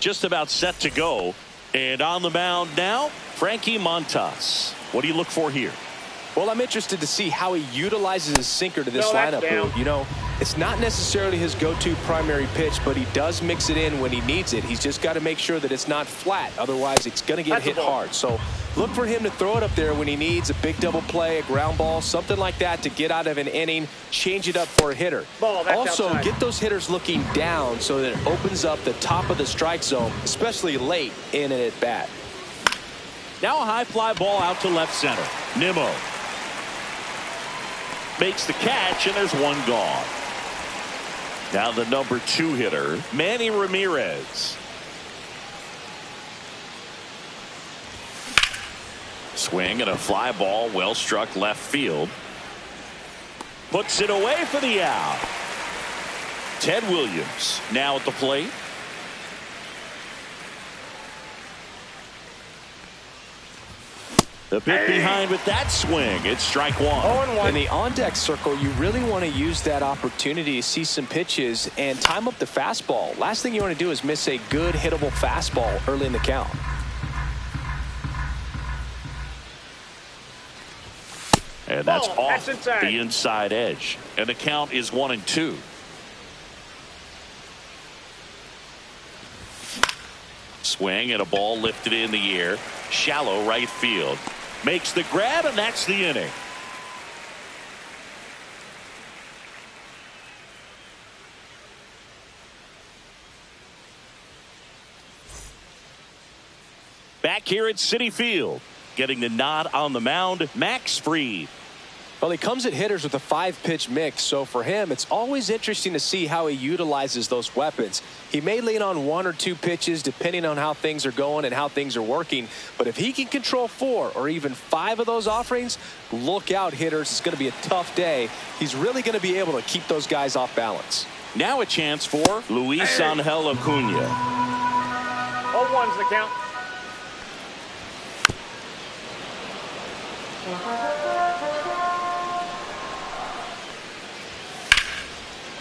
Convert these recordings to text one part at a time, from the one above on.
just about set to go. And on the mound now, Frankie Montas. What do you look for here? Well, I'm interested to see how he utilizes his sinker to this lineup. You know, it's not necessarily his go-to primary pitch, but he does mix it in when he needs it. He's just got to make sure that it's not flat. Otherwise, it's going to get hit hard. So look for him to throw it up there when he needs a big double play, a ground ball, something like that to get out of an inning, change it up for a hitter. Also, get those hitters looking down so that it opens up the top of the strike zone, especially late in an at-bat. Now a high fly ball out to left center. Nimmo makes the catch, and there's one gone. Now the number 2 hitter, Manny Ramirez. Swing and a fly ball, well struck left field. Puts it away for the out. Ted Williams now at the plate. The bit behind with that swing. It's strike one. In the on-deck circle, you really want to use that opportunity to see some pitches and time up the fastball. Last thing you want to do is miss a good hittable fastball early in the count. And that's off the inside edge. And the count is 1-2. Swing and a ball lifted in the air. Shallow right field. Makes the grab, and that's the inning. Back here at Citi Field, getting the nod on the mound, Max Fried. Well, he comes at hitters with a 5-pitch mix, so for him, it's always interesting to see how he utilizes those weapons. He may lean on 1 or 2 pitches depending on how things are going and how things are working, but if he can control 4 or even 5 of those offerings, look out, hitters. It's going to be a tough day. He's really going to be able to keep those guys off balance. Now a chance for Luis Angel Acuna. 0-1's the count.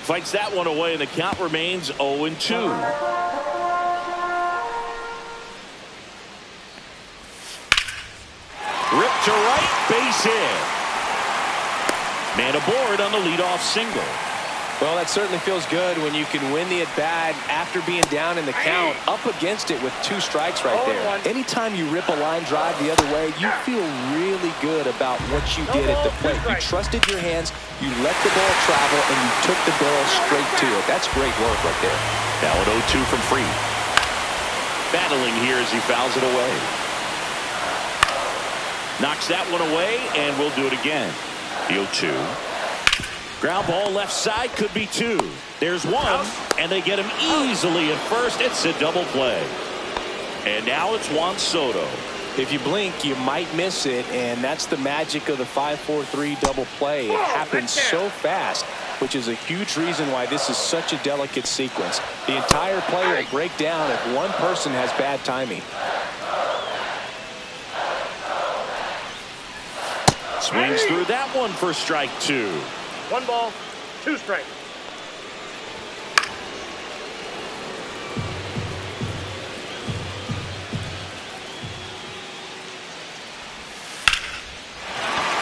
Fights that one away, and the count remains 0-2. Ripped to right, base hit. Man aboard on the leadoff single. Well, that certainly feels good when you can win the at-bat after being down in the count, up against it with 2 strikes right there. Anytime you rip a line drive the other way, you feel really good about what you did at the plate. You trusted your hands, you let the ball travel, and you took the barrel straight to it. That's great work right there. Now an 0-2 from Fried. Battling here as he fouls it away. Knocks that one away, and we'll do it again. The 0-2. Ground ball left side, could be 2. There's 1, and they get him easily at first. It's a double play. And now it's Juan Soto. If you blink, you might miss it, and that's the magic of the 5-4-3 double play. It happens so fast, which is a huge reason why this is such a delicate sequence. The entire play will break down if one person has bad timing. Swings through that one for strike 2. 1 ball, 2 strikes.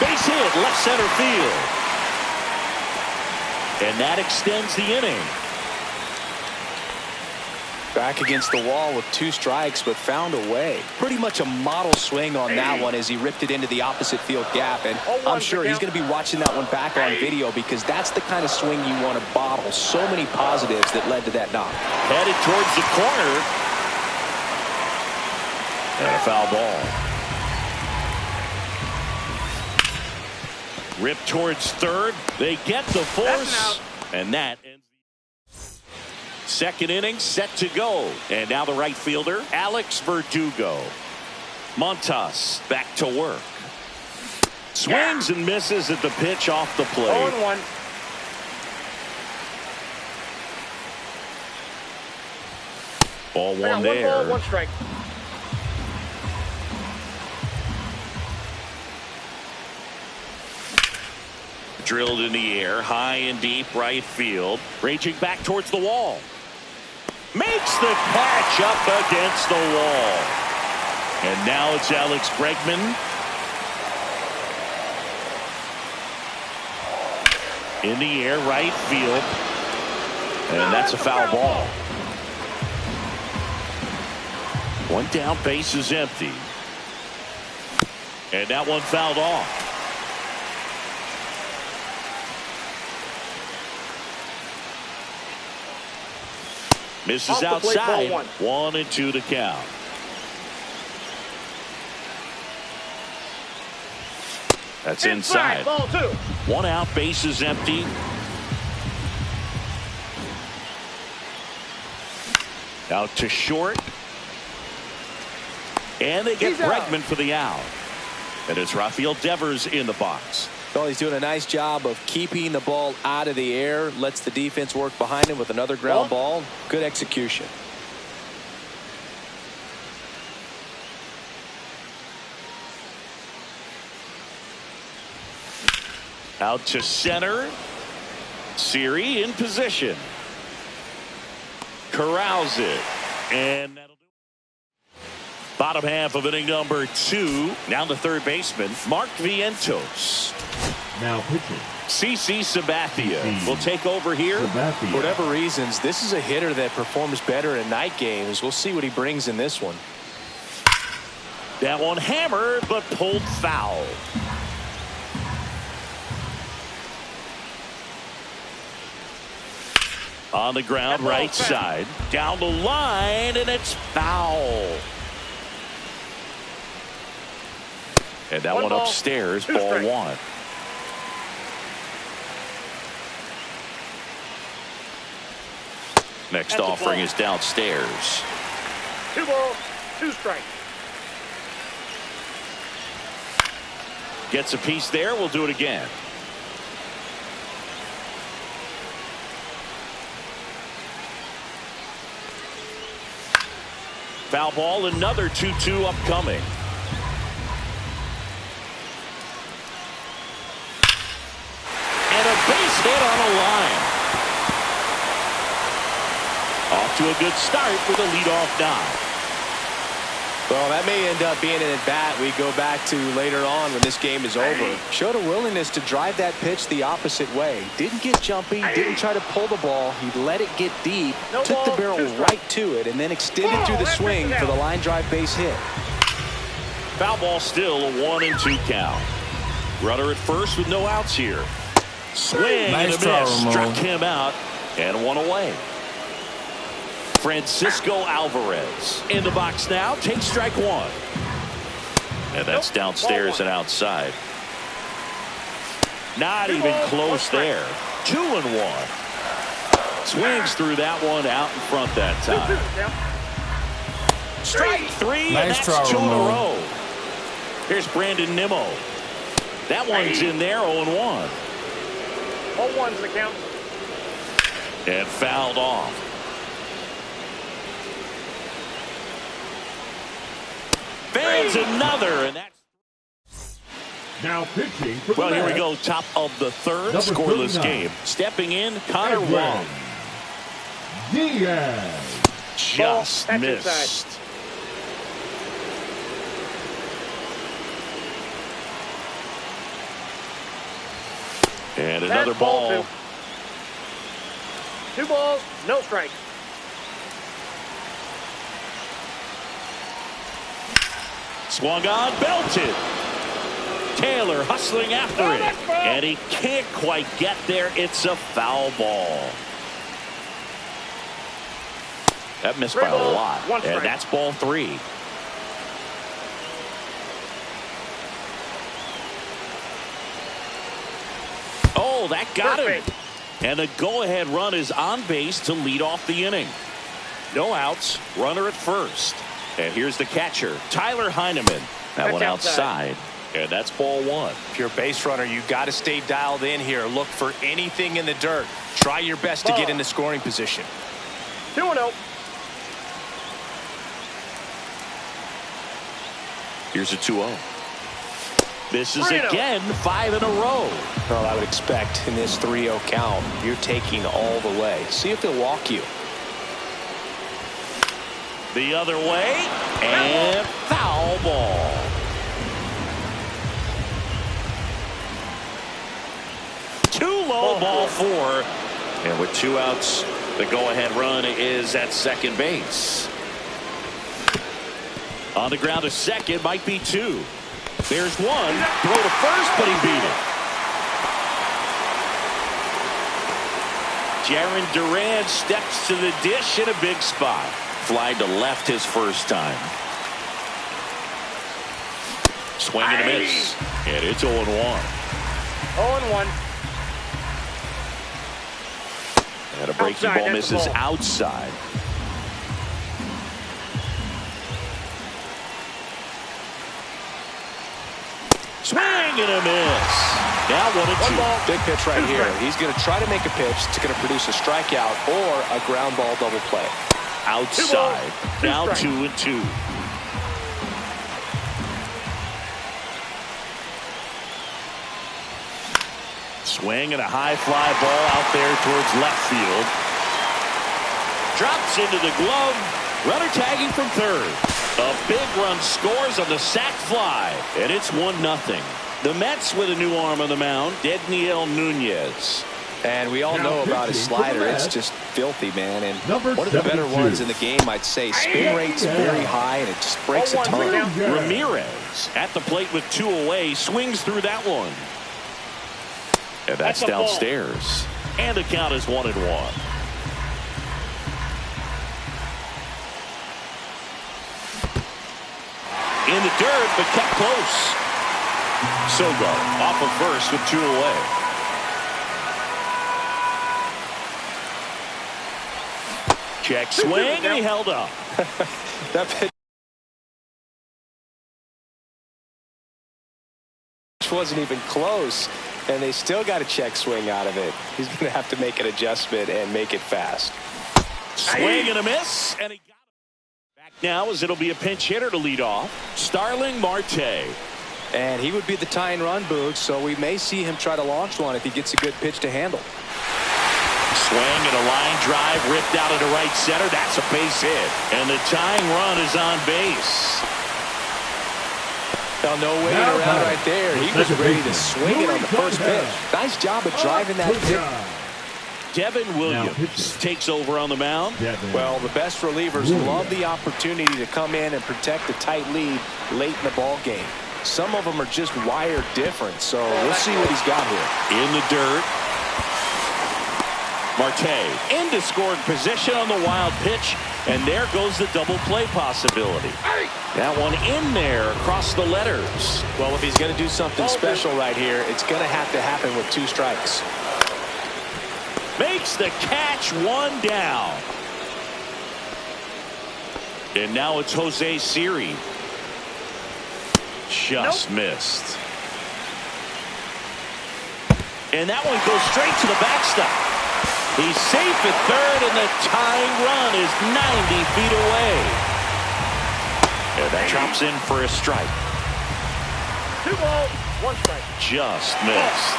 Base hit, left center field. And that extends the inning. Back against the wall with 2 strikes, but found a way. Pretty much a model swing on that one as he ripped it into the opposite field gap. And I'm sure he's going to be watching that one back on video because that's the kind of swing you want to bottle. So many positives that led to that knock. Headed towards the corner. And a foul ball. Ripped towards third. They get the force. And that ends. Second inning set to go. And now the right fielder, Alex Verdugo. Montas back to work. Swings and misses at the pitch off the plate. 0-1. Ball 1 there. 1 ball, 1 strike. Drilled in the air, high and deep right field. Raging back towards the wall. Makes the catch up against the wall. And now it's Alex Bregman. In the air, right field. And that's a foul ball. One down, base is empty. And that one fouled off. Misses outside. 1-2 to count. That's inside. Ball 2. One out, base is empty. Out to short. And they get Bregman for the out. And it's Rafael Devers in the box. Well, he's doing a nice job of keeping the ball out of the air. Lets the defense work behind him with another ground ball. Good execution. Out to center. Siri in position. Corrals it. And that'll do it. Bottom half of inning number 2. Now the third baseman, Mark Vientos. Now pitching. CC Sabathia will take over here. For whatever reasons, this is a hitter that performs better in night games. We'll see what he brings in this one. That one hammered, but pulled foul. On the ground, right side. Down the line, and it's foul. And that one upstairs, ball 1. Next offering is downstairs. 2 balls, 2 strikes. Gets a piece there. We'll do it again. Foul ball, another 2-2 upcoming. And a base hit on a line. Off to a good start with a leadoff knock. Well, that may end up being an at-bat we go back to later on when this game is over. Showed a willingness to drive that pitch the opposite way. Didn't get jumpy, didn't try to pull the ball. He let it get deep, took the barrel right to it, and then extended through the swing for the line drive base hit. Foul ball still, a 1-2 count. Runner at first with no outs here. Swing and a miss. Struck him out and one away. Francisco Alvarez in the box now. Takes strike 1. And that's downstairs and outside. Not even close there. 2-1. Swings through that one out in front that time. Strike 3, and that's 2 in a row. Here's Brandon Nimmo. That one's in there, 0-1. 0-1's the count. And fouled off. Fans another, and that's now pitching for well, here we go. Top of the third, scoreless game. Stepping in, Connor Wong. Diaz. Just missed. And another ball. 2 balls, no strike. Swung on, belted. Taylor hustling after it. And he can't quite get there. It's a foul ball. That missed by a lot. And that's ball 3. Oh, that got him. And the go-ahead run is on base to lead off the inning. No outs, runner at first. And here's the catcher, Tyler Heineman. That one outside. And that's ball 1. If you're a base runner, you got to stay dialed in here. Look for anything in the dirt. Try your best to get into scoring position. 2-0. Here's a 2-0. This is again 5 in a row. Well, I would expect in this 3-0 count, you're taking all the way. See if they'll walk you. The other way, and foul ball. Too low, ball 4. And with 2 outs, the go-ahead run is at second base. On the ground to second, might be 2. There's 1. Throw to first, but he beat it. Jarren Duran steps to the dish in a big spot. Fly to left his first time. Swing and a miss. And it's 0-1. 0-1. And a breaking Outside, ball misses ball. outside. Swing and a miss. Now 1-2. Big pitch right here. He's going to try to make a pitch that's going to produce a strikeout or a ground ball double play. Outside. Now 2-2. Swing and a high fly ball out there towards left field. Drops into the glove. Runner tagging from third. A big run scores on the sac fly, and it's 1-0. The Mets with a new arm on the mound, Dedniel Nunez. And we all know about his slider. It's just filthy, man. And one of the better ones in the game, I'd say. Spin rate's very high, and it just breaks a ton. Ramirez at the plate with 2 away, swings through that one. And that's downstairs. And the count is 1-1. In the dirt, but kept close. Sogo off of first with 2 away. Check swing, and he held up. That pitch wasn't even close, and they still got a check swing out of it. He's going to have to make an adjustment and make it fast. Swing and a miss, and he got it. Back now as it'll be a pinch hitter to lead off. Starling Marte. And he would be the tying run, Boog, so we may see him try to launch one if he gets a good pitch to handle. Swing and a line drive ripped out into right center. That's a base hit. And the tying run is on base. Well, no waiting around right there. He was ready to swing it on the first pitch. Nice job of driving that pitch. Devin Williams takes over on the mound. Well, the best relievers love the opportunity to come in and protect a tight lead late in the ball game. Some of them are just wired different, so we'll see what he's got here. In the dirt. Marte into scoring position on the wild pitch, and there goes the double play possibility. That one in there across the letters. Well, if he's going to do something special right here, it's going to have to happen with 2 strikes. Makes the catch, 1 down. And now it's Jose Siri. Just missed. And that one goes straight to the backstop. He's safe at third, and the tying run is 90 feet away. And that drops in for a strike. 2 balls, 1 strike. Just missed.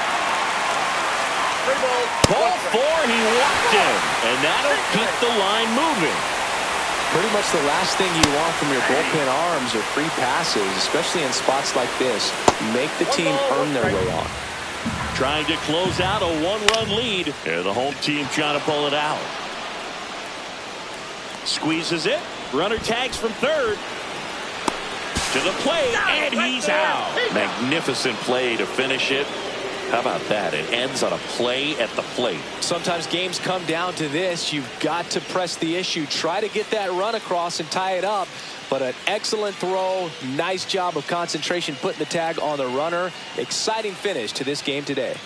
3 balls, Ball 1 strike. 4, he walked in, and that'll keep the line moving. Pretty much the last thing you want from your bullpen arms are free passes, especially in spots like this. Make the team earn their way on. Trying to close out a 1-run lead. And the home team trying to pull it out. Squeezes it. Runner tags from third. To the plate, and he's out. Magnificent play to finish it. How about that? It ends on a play at the plate. Sometimes games come down to this. You've got to press the issue. Try to get that run across and tie it up. But an excellent throw. Nice job of concentration putting the tag on the runner. Exciting finish to this game today.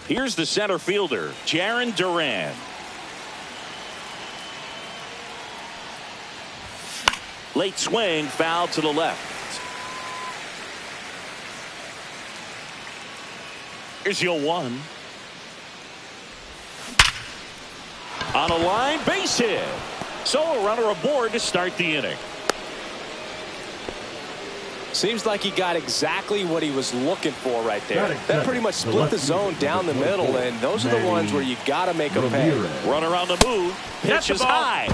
Here's the center fielder, Jarren Duran. Late swing, foul to the left. Here's 0-1. On a line, base hit. So a runner aboard to start the inning. Seems like he got exactly what he was looking for right there. That pretty much split the zone down the middle, and those are the ones where you got to make them pay. Runner on the move. Pitch is high.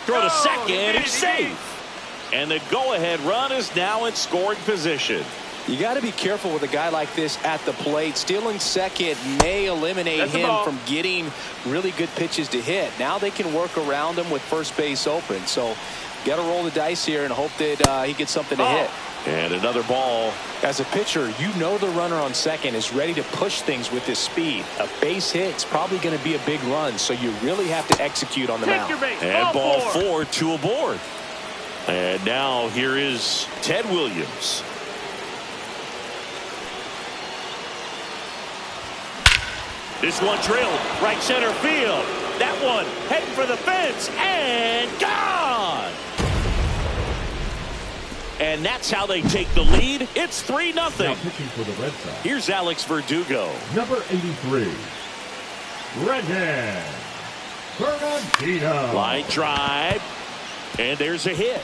Throw to second. He's safe. And the go-ahead run is now in scoring position. You got to be careful with a guy like this at the plate. Stealing second may eliminate him from getting really good pitches to hit. Now they can work around him with first base open. So got to roll the dice here and hope that he gets something to hit. And another ball. As a pitcher, you know the runner on second is ready to push things with his speed. A base hit's probably going to be a big run, so you really have to execute on the mound. And ball four, two aboard. And now here is Ted Williams. This one drilled right center field. That one heading for the fence and gone. And that's how they take the lead. It's 3-0. Now pitching for the Red Sox. Here's Alex Verdugo. Number 83, Redhead Bernardino. Line drive. And there's a hit.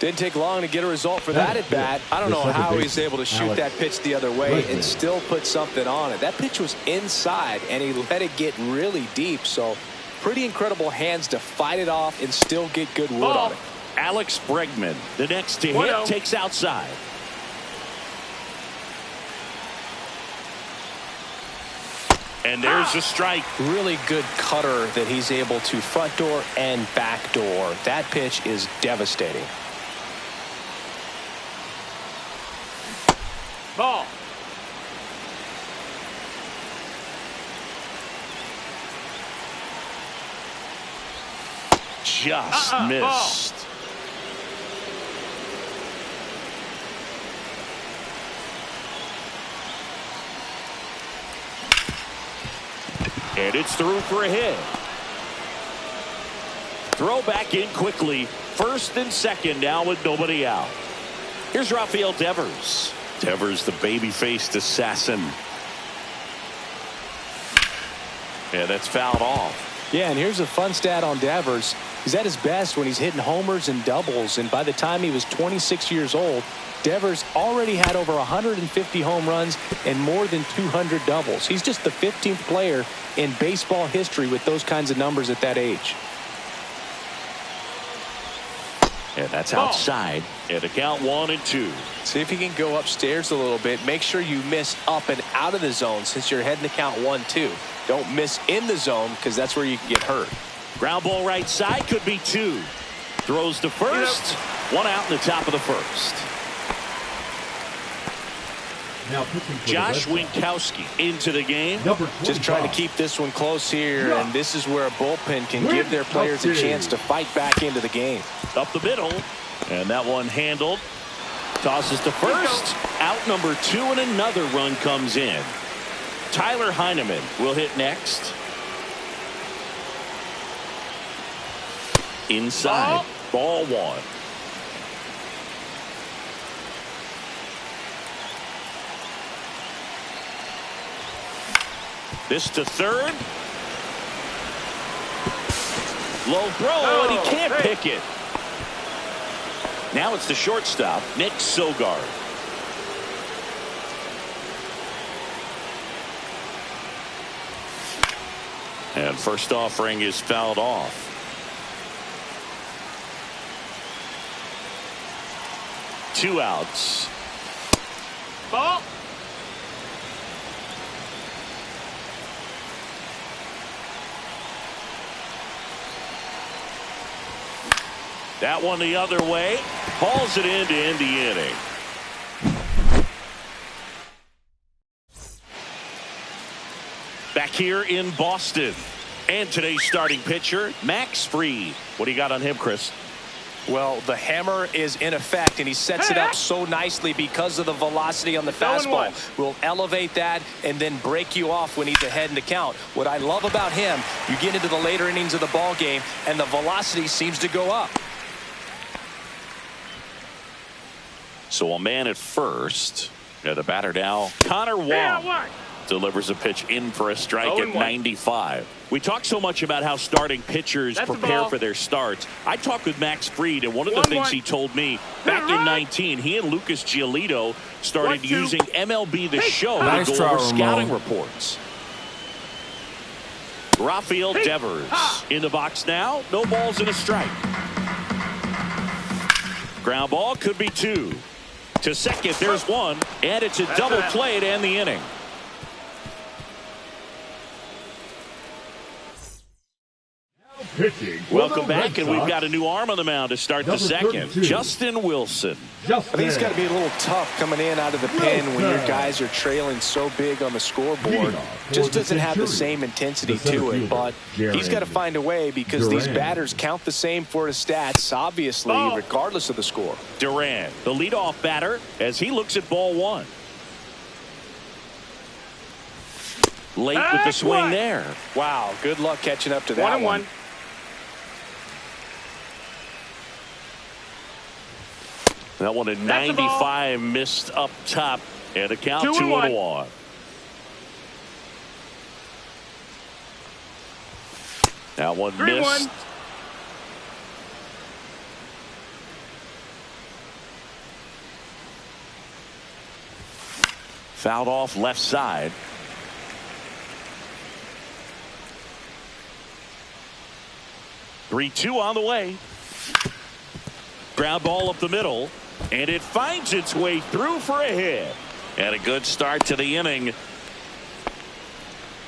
Didn't take long to get a result for that at bat. I don't know how he's able to shoot that pitch the other way and still put something on it. That pitch was inside, and he let it get really deep. So pretty incredible hands to fight it off and still get good wood on it. Alex Bregman, the next to hit, takes outside. And there's a strike. Really good cutter that he's able to front door and back door. That pitch is devastating. Ball. Just missed. And it's through for a hit. Throw back in quickly. First and second now with nobody out. Here's Rafael Devers. Devers, the baby-faced assassin. Yeah, that's fouled off. Yeah, and here's a fun stat on Devers. He's at his best when he's hitting homers and doubles, and by the time he was 26 years old, Devers already had over 150 home runs and more than 200 doubles. He's just the 15th player in baseball history with those kinds of numbers at that age. And that's outside. And a count 1-2. See if you can go upstairs a little bit. Make sure you miss up and out of the zone since you're heading to count 1-2. Don't miss in the zone because that's where you can get hurt. Ground ball right side, could be 2. Throws to first. One out in the top of the first. Now pitching for Josh the Red Sox. Winkowski into the game. Number 25. Just trying to keep this one close here, and this is where a bullpen can give their players a chance to fight back into the game. Up the middle, and that one handled. Tosses to first. Out number 2, and another run comes in. Tyler Heineman will hit next. Inside. Ball one. This to third. Low throw, and he can't pick it. Now it's the shortstop, Nick Sogard. And first offering is fouled off. Two outs. Ball. That one the other way. Hauls it in to end the inning. Back here in Boston. And today's starting pitcher, Max Fried. What do you got on him, Chris? Well, the hammer is in effect, and he sets it up so nicely because of the velocity on the fastball. Will elevate that and then break you off when he's ahead in the count. What I love about him, you get into the later innings of the ball game, and the velocity seems to go up. So a man at first. The batter now, Connor Wong, delivers a pitch in for a strike at 95. We talk so much about how starting pitchers prepare for their starts. I talked with Max Fried, and one of the things he told me back in 19, he and Lucas Giolito started using MLB The Show to go over scouting reports. Rafael Devers in the box now. No balls and a strike. Ground ball, could be two. To second, there's one, and it's a double play to end the inning. Welcome back, and we've got a new arm on the mound to start the second. Justin Wilson. I think it's got to be a little tough coming in out of the pen when your guys are trailing so big on the scoreboard. Just doesn't have the same intensity to it, but he's got to find a way because these batters count the same for his stats, obviously, regardless of the score. Duran, the leadoff batter, as he looks at ball one. Late with the swing there. Wow, good luck catching up to that one. That one at 95 missed up top, and a count 2-1. That one missed. Fouled off left side. Three-two on the way. Ground ball up the middle. And it finds its way through for a hit. And a good start to the inning.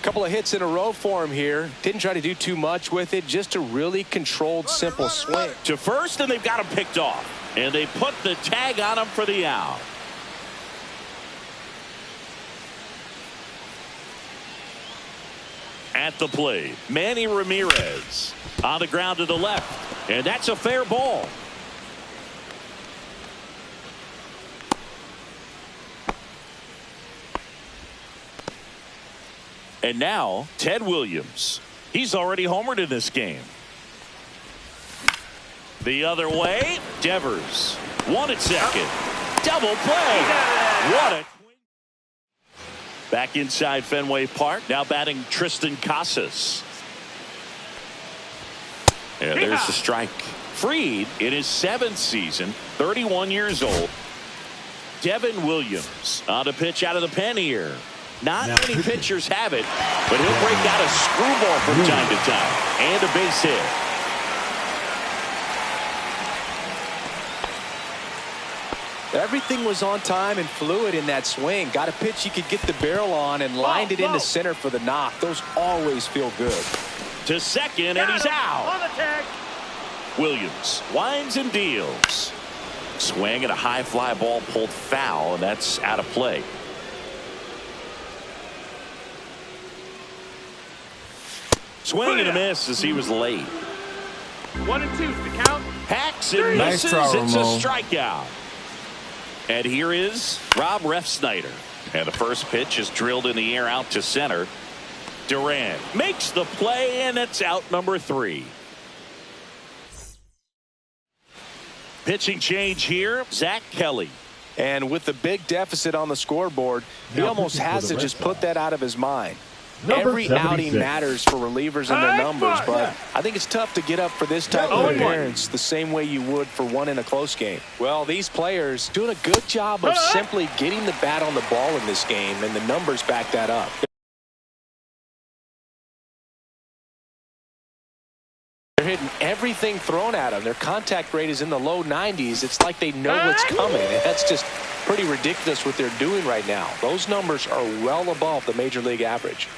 Couple of hits in a row for him here. Didn't try to do too much with it. Just a really controlled, simple swing. To first, and they've got him picked off. And they put the tag on him for the out. At the plate, Manny Ramirez on the ground to the left. And that's a fair ball. And now, Ted Williams. He's already homered in this game. The other way, Devers. One at second. Double play. What a... Back inside Fenway Park. Now batting Tristan Casas. And there's the strike. Fried in his 7th season, 31 years old. Devin Williams on a pitch out of the pen here. Not many pitchers have it, but he'll break out a screwball from time to time. And a base hit. Everything was on time and fluid in that swing. Got a pitch he could get the barrel on and lined it into center for the knock. Those always feel good. To second, and he's out. Williams winds and deals. Swing and a high fly ball pulled foul, and that's out of play. Swing and a miss as he was late. 1 and 2's the count. Hacks and misses. It's a strikeout. And here is Rob Refsnyder. And the first pitch is drilled in the air out to center. Duran makes the play, and it's out number 3. Pitching change here, Zach Kelly. And with the big deficit on the scoreboard, he almost has to just put that out of his mind. Every outing matters for relievers and their numbers, but I think it's tough to get up for this type of appearance the same way you would for one in a close game. Well, these players doing a good job of simply getting the bat on the ball in this game, and the numbers back that up. They're hitting everything thrown at them. Their contact rate is in the low 90s. It's like they know what's coming, and that's just pretty ridiculous what they're doing right now. Those numbers are well above the major league average.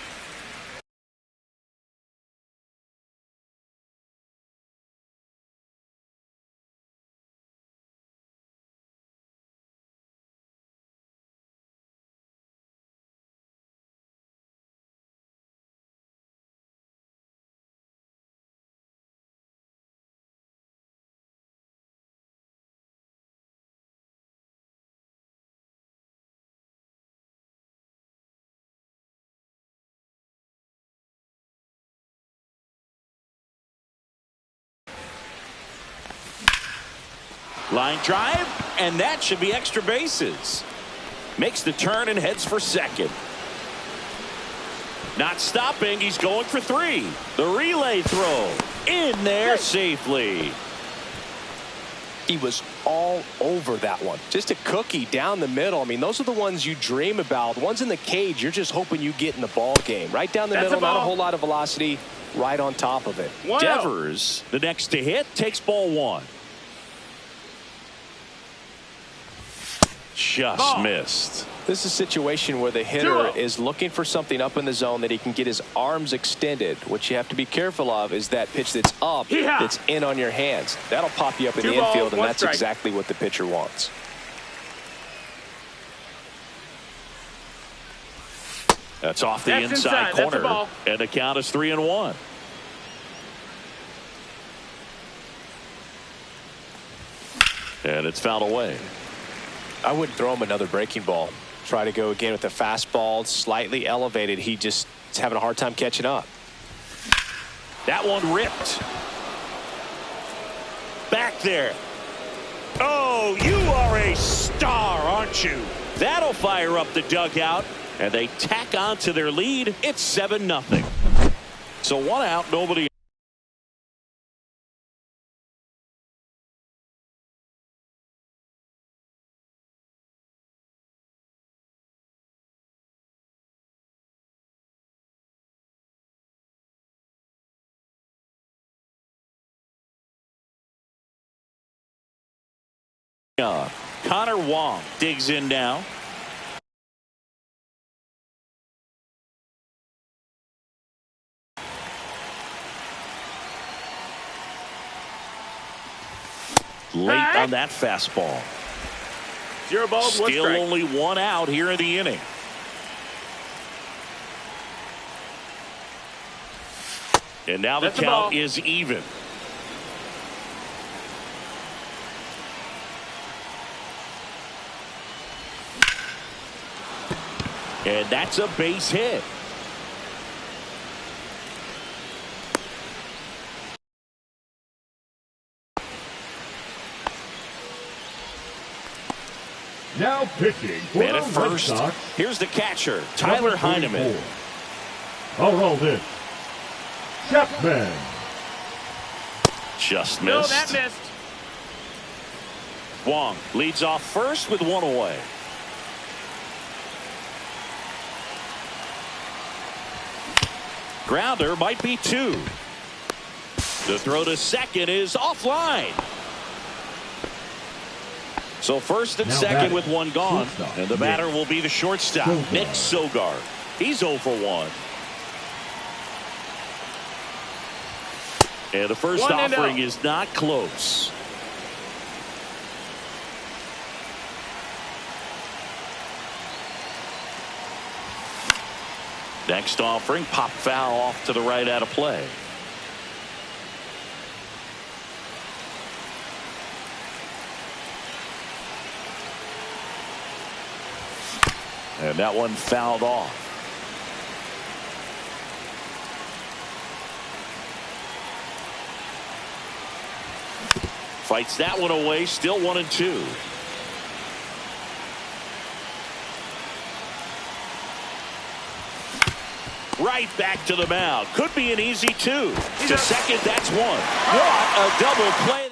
Line drive, and that should be extra bases. Makes the turn and heads for second. Not stopping, he's going for 3. The relay throw in there safely. He was all over that one. Just a cookie down the middle. I mean, those are the ones you dream about. Ones in the cage, you're just hoping you get in the ball game. Right down the middle, not a whole lot of velocity, right on top of it. Devers, the next to hit, takes ball 1. Just missed. This is a situation where the hitter is looking for something up in the zone that he can get his arms extended. What you have to be careful of is that pitch that's up, that's in on your hands. That'll pop you up in the infield, and that's exactly what the pitcher wants. That's off the inside corner, and the count is 3-1. And it's fouled away. I wouldn't throw him another breaking ball. Try to go again with the fastball, slightly elevated. He just is having a hard time catching up. That one ripped. Back there. Oh, you are a star, aren't you? That'll fire up the dugout, and they tack on to their lead. It's 7-0. So 1 out, nobody. Connor Wong digs in now. Late on that fastball. 0 balls, Still only 1 out here in the inning. And now the count is even. And that's a base hit. Now pitching for Man the at first. Red Sox. Here's the catcher, Tyler Heineman. I'll roll this. Chapman. Just missed. No, that missed. Wong leads off first with 1 away. Grounder might be 2. The throw to second is offline. So first and second with 1 gone. And the batter will be the shortstop, Nick Sogard. He's 0 for 1. And the first offering is not close. Next offering, pop foul off to the right out of play. And that one fouled off. Fights that one away, still 1-2. Right back to the mound. Could be an easy 2. To second, that's 1. What a double play.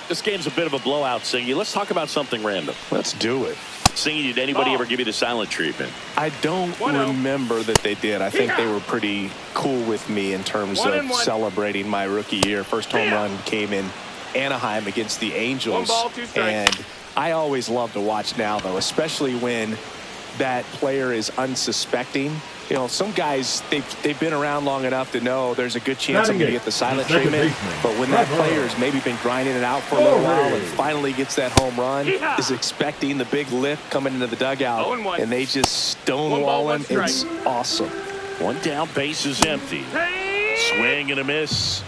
This game's a bit of a blowout, Singy. Let's talk about something random. Let's do it. Singy, did anybody ever give you the silent treatment? I don't remember that they did. I think they were pretty cool with me in terms of celebrating my rookie year. First home run came in Anaheim against the Angels. 1 ball, 2 strikes. And I always love to watch now, though, especially when that player is unsuspecting. You know, some guys, they've been around long enough to know there's a good chance I'm going to get the silent treatment. But when that player's maybe been grinding it out for a little while and finally gets that home run, is expecting the big lift coming into the dugout, and they just stonewall him, it's awesome. 1 down, base is empty. Swing and a miss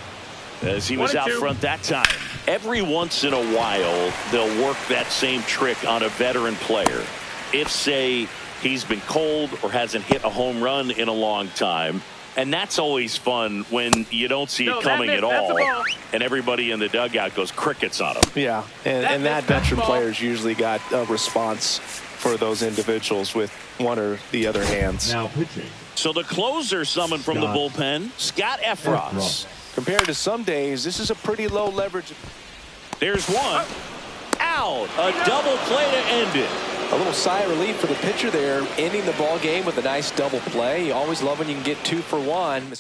as he was out front that time. Every once in a while, they'll work that same trick on a veteran player. If, say, he's been cold or hasn't hit a home run in a long time. And that's always fun when you don't see it coming at all. And everybody in the dugout goes crickets on him. Yeah, and that veteran player's usually got a response for those individuals with one or the other hands. Now pitching. So the closer summoned from the bullpen, Scott Effross. Compared to some days, this is a pretty low leverage. There's one. Out. A double play to end it. A little sigh of relief for the pitcher there, ending the ball game with a nice double play. You always love when you can get 2 for 1.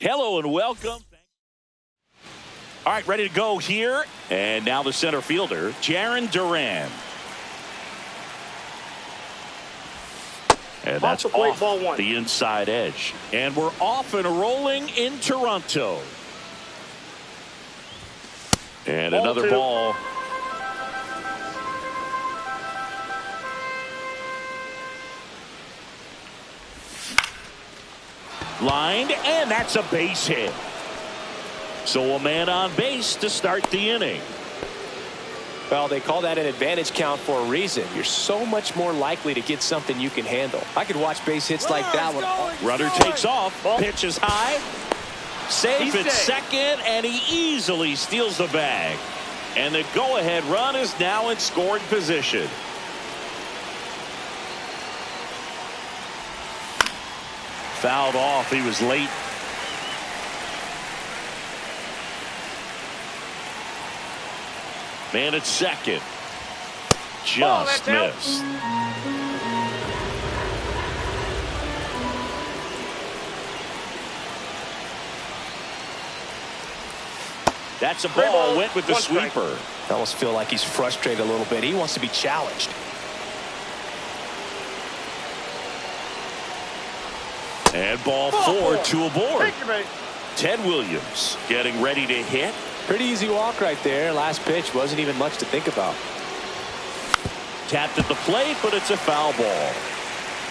Hello and welcome. All right, ready to go here. And now the center fielder, Jarren Duran. And that's off the inside edge. And we're off and rolling in Toronto. And another ball. Lined, and that's a base hit. So a man on base to start the inning. Well, they call that an advantage count for a reason. You're so much more likely to get something you can handle. I could watch base hits like that one. Runner takes off. Pitch is high. Safe at second, and he easily steals the bag. And the go-ahead run is now in scoring position. Fouled off. He was late. Man at second. Just missed. That's a ball. Went with the sweeper. I almost feel like he's frustrated a little bit. He wants to be challenged. And ball four, two aboard. Ted Williams getting ready to hit. Pretty easy walk right there. Last pitch wasn't even much to think about. Tapped at the plate, but it's a foul ball.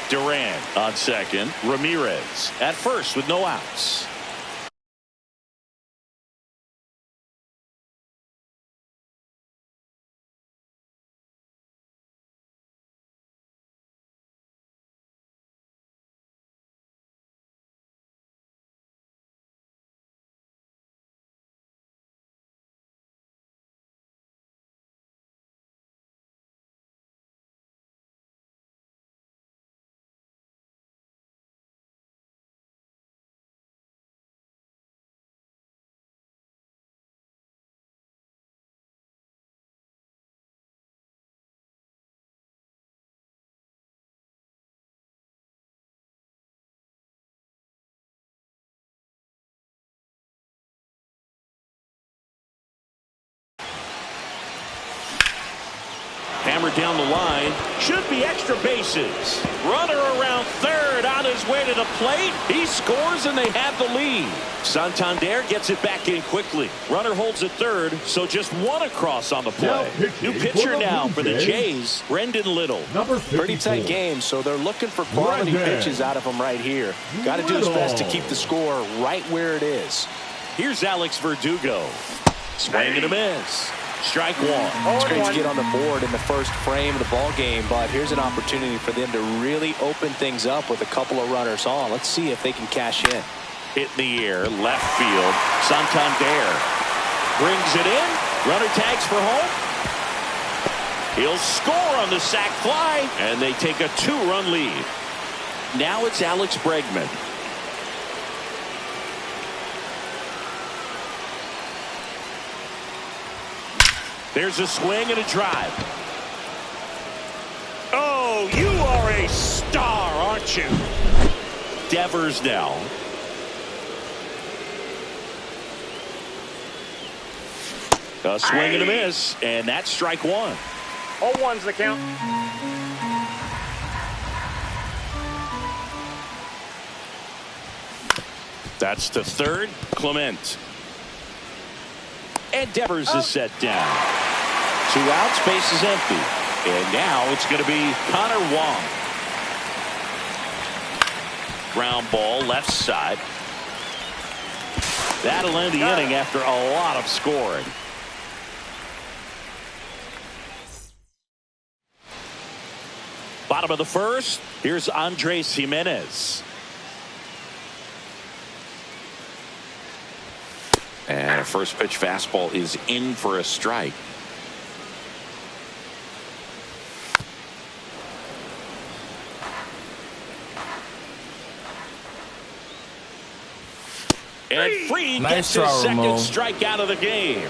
Duran on second. Ramirez at first with no outs. Hammered down the line. Should be extra bases. Runner around third on his way to the plate. He scores and they have the lead. Santander gets it back in quickly. Runner holds at third, so just one across on the play. New pitcher now for the Jays, Brendan Little. Pretty tight game, so they're looking for quality pitches out of him right here. Got to do his best to keep the score right where it is. Here's Alex Verdugo. Swing and a miss. Strike one. It's great to get on the board in the first frame of the ball game, but here's an opportunity for them to really open things up with a couple of runners on. Let's see if they can cash in. Hit in the air, left field. Santander brings it in. Runner tags for home. He'll score on the sac fly, and they take a 2-run lead. Now it's Alex Bregman. There's a swing and a drive. Oh, you are a star, aren't you? Devers now. A swing and a miss, and that's strike one. 0-1's the count. That's to third. Clement. And Devers is set down. 2 outs, base is empty. And now it's going to be Connor Wong. Ground ball left side. That'll end the inning after a lot of scoring. Bottom of the first. Here's Andres Jimenez. And a first pitch fastball is in for a strike. And Fried gets his second strikeout of the game.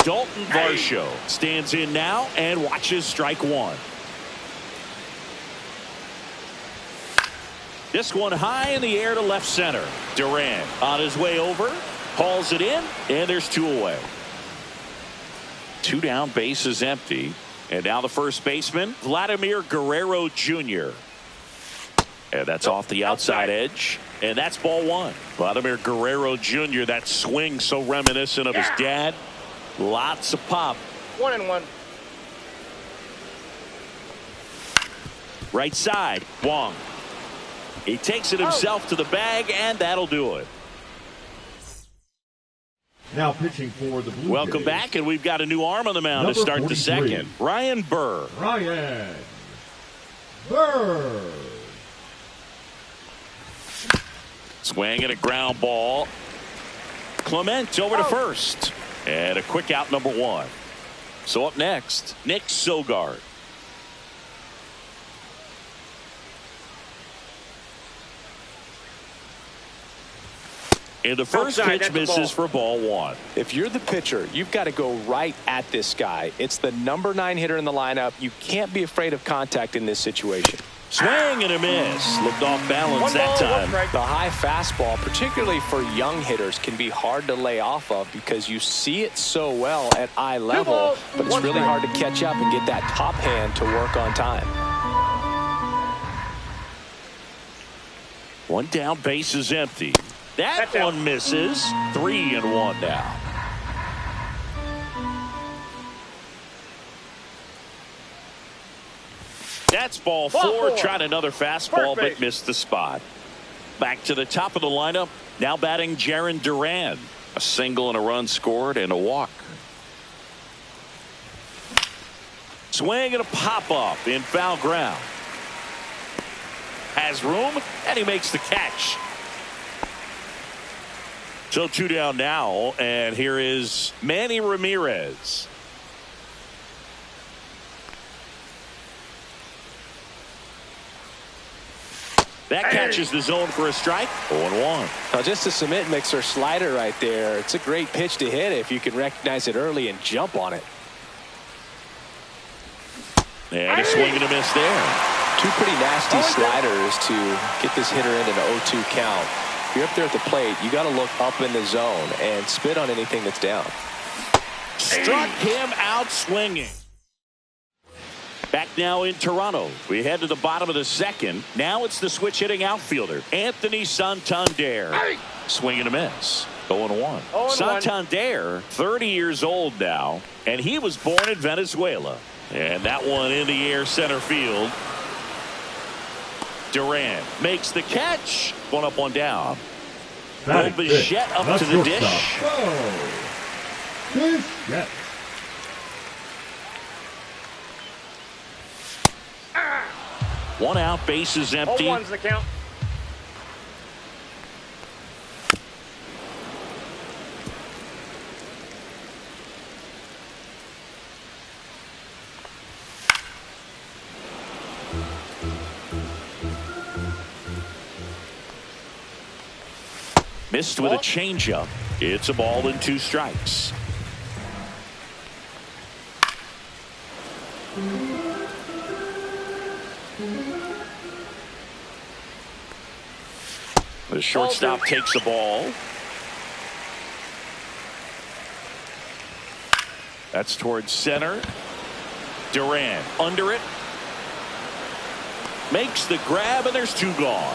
Dalton Varsho stands in now and watches strike one. This one high in the air to left center. Duran on his way over, hauls it in, and there's 2 away. 2 down, base is empty. And now the first baseman, Vladimir Guerrero Jr. And that's off the outside edge. And that's ball one. Vladimir Guerrero Jr., that swing so reminiscent of his dad. Lots of pop. 1-1. Right side, Wong. He takes it himself to the bag, and that'll do it. Now pitching for the Blue Welcome Jays, back, and we've got a new arm on the mound to number start the 43, second. Ryan Burr. Ryan Burr. Swing and a ground ball. Clement over to first. And a quick out, number one. So up next, Nick Sogard. And the first pitch misses for ball one. If you're the pitcher, you've got to go right at this guy. It's the number 9 hitter in the lineup. You can't be afraid of contact in this situation. Swing and a miss. Looked off balance that time. The high fastball, particularly for young hitters, can be hard to lay off of because you see it so well at eye level, but it's really hard to catch up and get that top hand to work on time. One down, base is empty. That one misses. 3-1 now. That's ball four. Tried another fastball, but missed the spot. Back to the top of the lineup. Now batting Jarren Duran. A single and a run scored and a walk. Swing and a pop-up in foul ground. Has room, and he makes the catch. So 2 down now, and here is Manny Ramirez. That catches the zone for a strike. 0-1. Now just a cement mixer slider right there. It's a great pitch to hit if you can recognize it early and jump on it. And a swing and a miss there. 2 pretty nasty sliders to get this hitter into an 0-2 count. If you're up there at the plate, you got to look up in the zone and spit on anything that's down. Struck him out swinging. Back now in Toronto. We head to the bottom of the second. Now it's the switch hitting outfielder, Anthony Santander. Swing and a miss. 0-1. Santander, 30 years old now, and he was born in Venezuela. And that one in the air center field. Duran makes the catch. One up, one down. Bichette up to the dish. Bichette. One out, base is empty. 0-1's the count. Missed with a changeup. It's a ball and 2 strikes. The shortstop takes the ball. That's towards center. Duran under it. Makes the grab, and there's 2 gone.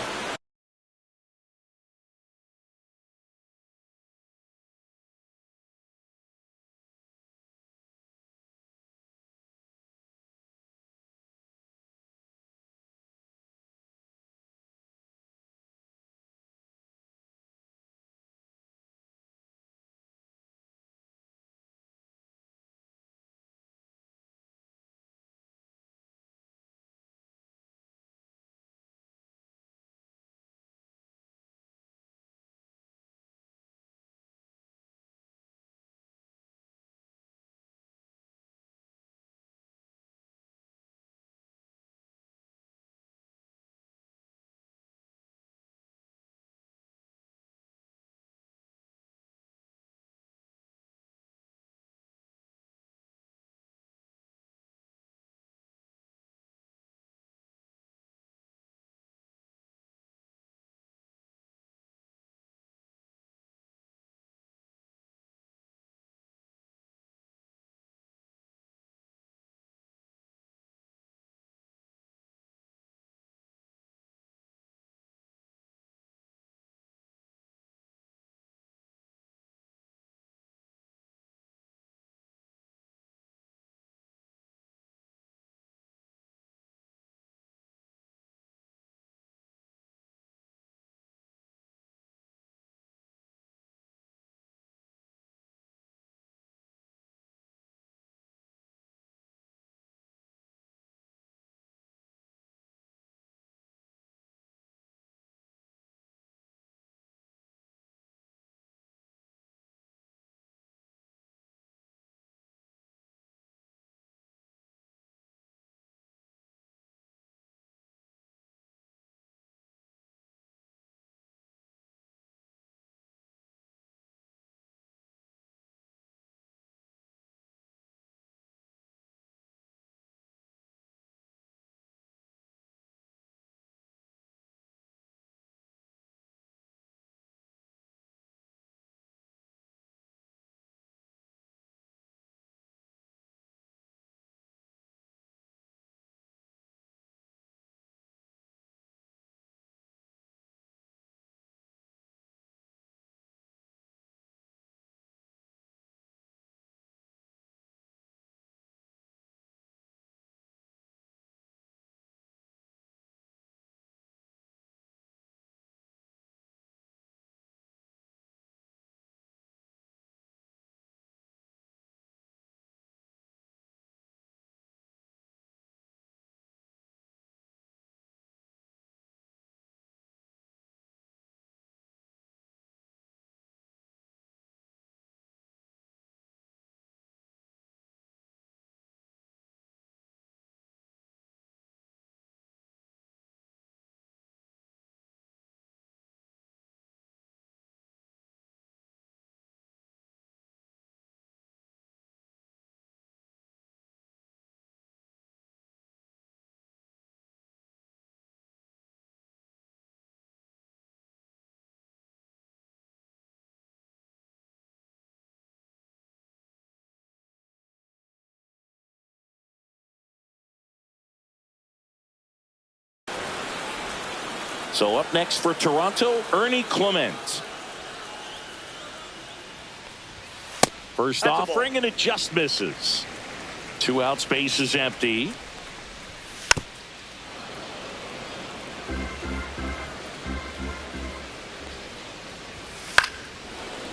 So up next for Toronto, Ernie Clement. First offering, and it just misses. 2 outs, base is empty.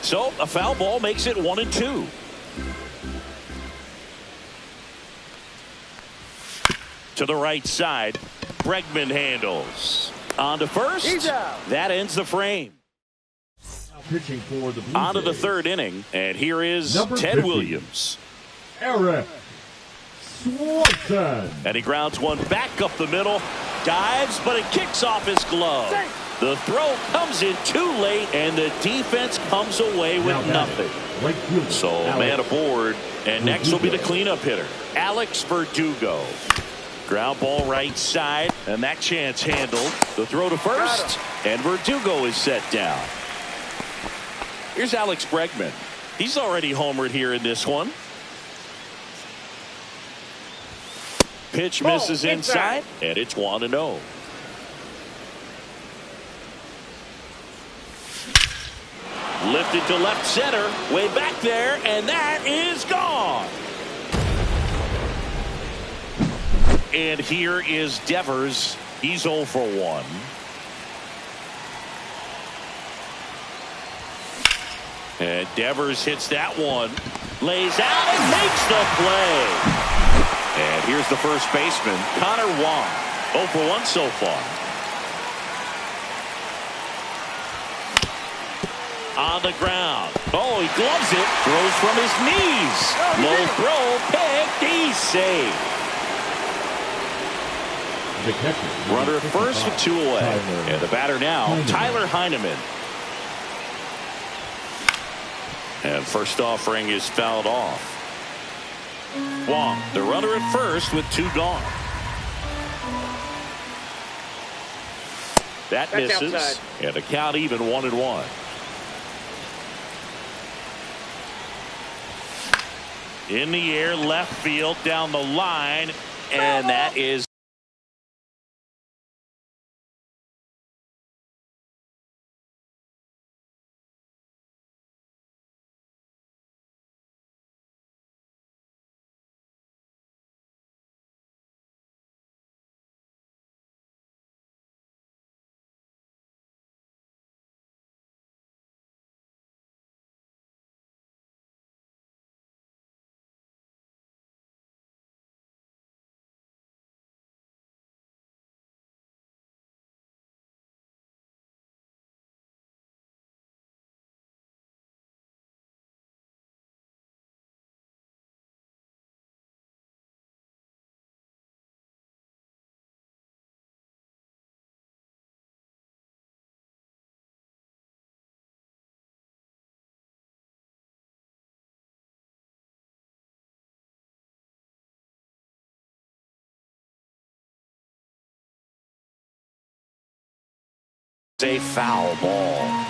So a foul ball makes it 1-2. To the right side, Bregman handles. On to first. That ends the frame. Now pitching for the Blue On to the Jays, 3rd inning, and here is Number Ted 50. Williams. Eric Swanson. And he grounds one back up the middle, dives, but it kicks off his glove. The throw comes in too late, and the defense comes away with Now nothing. right fielder, So Alex man aboard, and next will be the Verdugo. cleanup hitter, Alex Verdugo. Ground ball right side, and that chance handled. The throw to first, and Verdugo is set down. Here's Alex Bregman. He's already homered here in this one. Pitch misses inside, and it's 1-0. Lifted to left center, way back there, and that is gone. And here is Devers. He's 0 for 1. And Devers hits that one, lays out and makes the play. And here's the first baseman, Connor Wong. 0 for 1 so far. On the ground. Oh, he gloves it. Throws from his knees. Low throw. Picked. He's safe. The catcher, Runner at first with 2 away. Tyler And the batter now, Heineman. Tyler Heineman. And first offering is fouled off. Wong, the runner at first with 2 gone. That misses. outside. And the count even 1-1. In the air, left field, down the line, and that is a foul ball.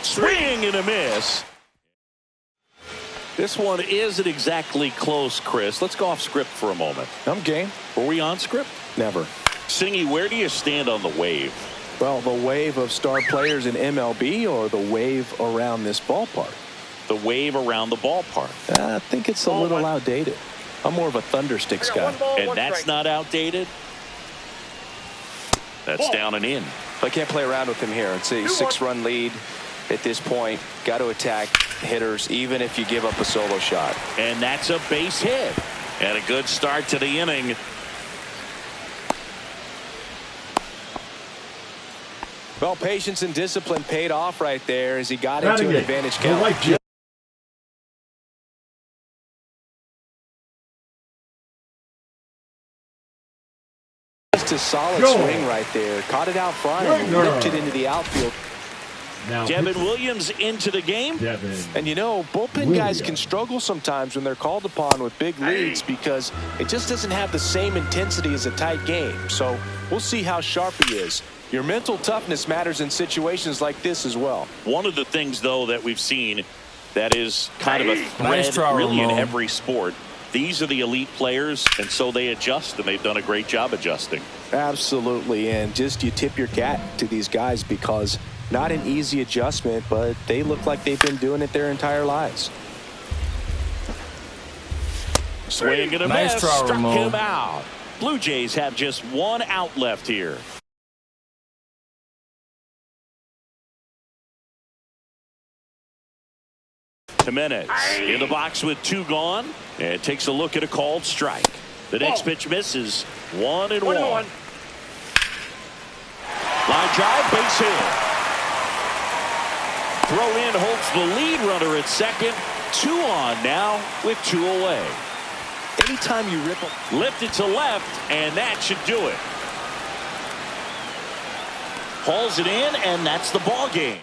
Swing and a miss. This one isn't exactly close, Chris. Let's go off script for a moment. I'm game. Were we on script? Never. Singy, where do you stand on the wave? Well, the wave of star players in MLB or the wave around this ballpark? The wave around the ballpark. I think it's a little outdated. I'm more of a Thundersticks guy. And that's not outdated? That's down and in. I can't play around with him here. It's a 6-run lead at this point. Got to attack hitters even if you give up a solo shot. And that's a base hit. And a good start to the inning. Well, patience and discipline paid off right there as he got Batting into an it, advantage the count. right fielder. Just a solid Go. swing right there. Caught it out front and Right. lifted into the outfield. Now Devin pitching, Williams into the game. Devin. And you know, bullpen guys can struggle sometimes when they're called upon with big leads because it just doesn't have the same intensity as a tight game. So we'll see how sharp he is. Your mental toughness matters in situations like this as well. One of the things, though, that we've seen that is kind of a thread Nice try, really in Ramon. every sport These are the elite players, and so they adjust, and they've done a great job adjusting. Absolutely, and just you tip your cap to these guys because not an easy adjustment, but they look like they've been doing it their entire lives. Swing and a Nice miss, try, struck Ramon. him out. Blue Jays have just one out left here. Jimenez in the box with 2 gone, and takes a look at a called strike. The next pitch misses. 1-1. Line drive, base hit. Throw in holds the lead runner at second. 2 on now with 2 away. Anytime you rip them. Lift it to left, and that should do it. Hauls it in, and that's the ball game.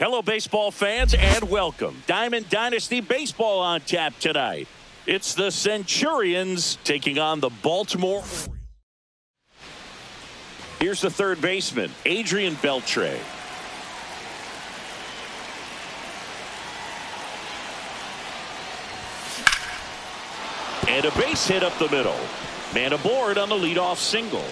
Hello, baseball fans, and welcome. Diamond Dynasty Baseball on tap tonight. It's the Centurions taking on the Baltimore Orioles. Here's the third baseman, Adrian Beltre. And a base hit up the middle. Man aboard on the leadoff single.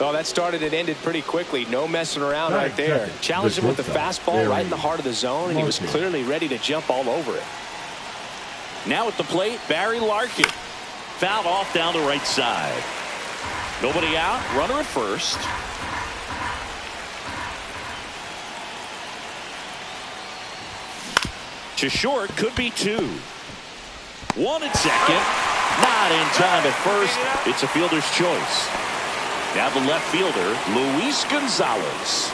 Oh, that started and ended pretty quickly. No messing around right there. Challenged him with the fastball right in the heart of the zone, and he was clearly ready to jump all over it. Now at the plate, Barry Larkin. Fouled off down the right side. Nobody out. Runner at first. To short, could be two. One at second. Not in time at first. It's a fielder's choice. Now the left fielder, Luis Gonzalez.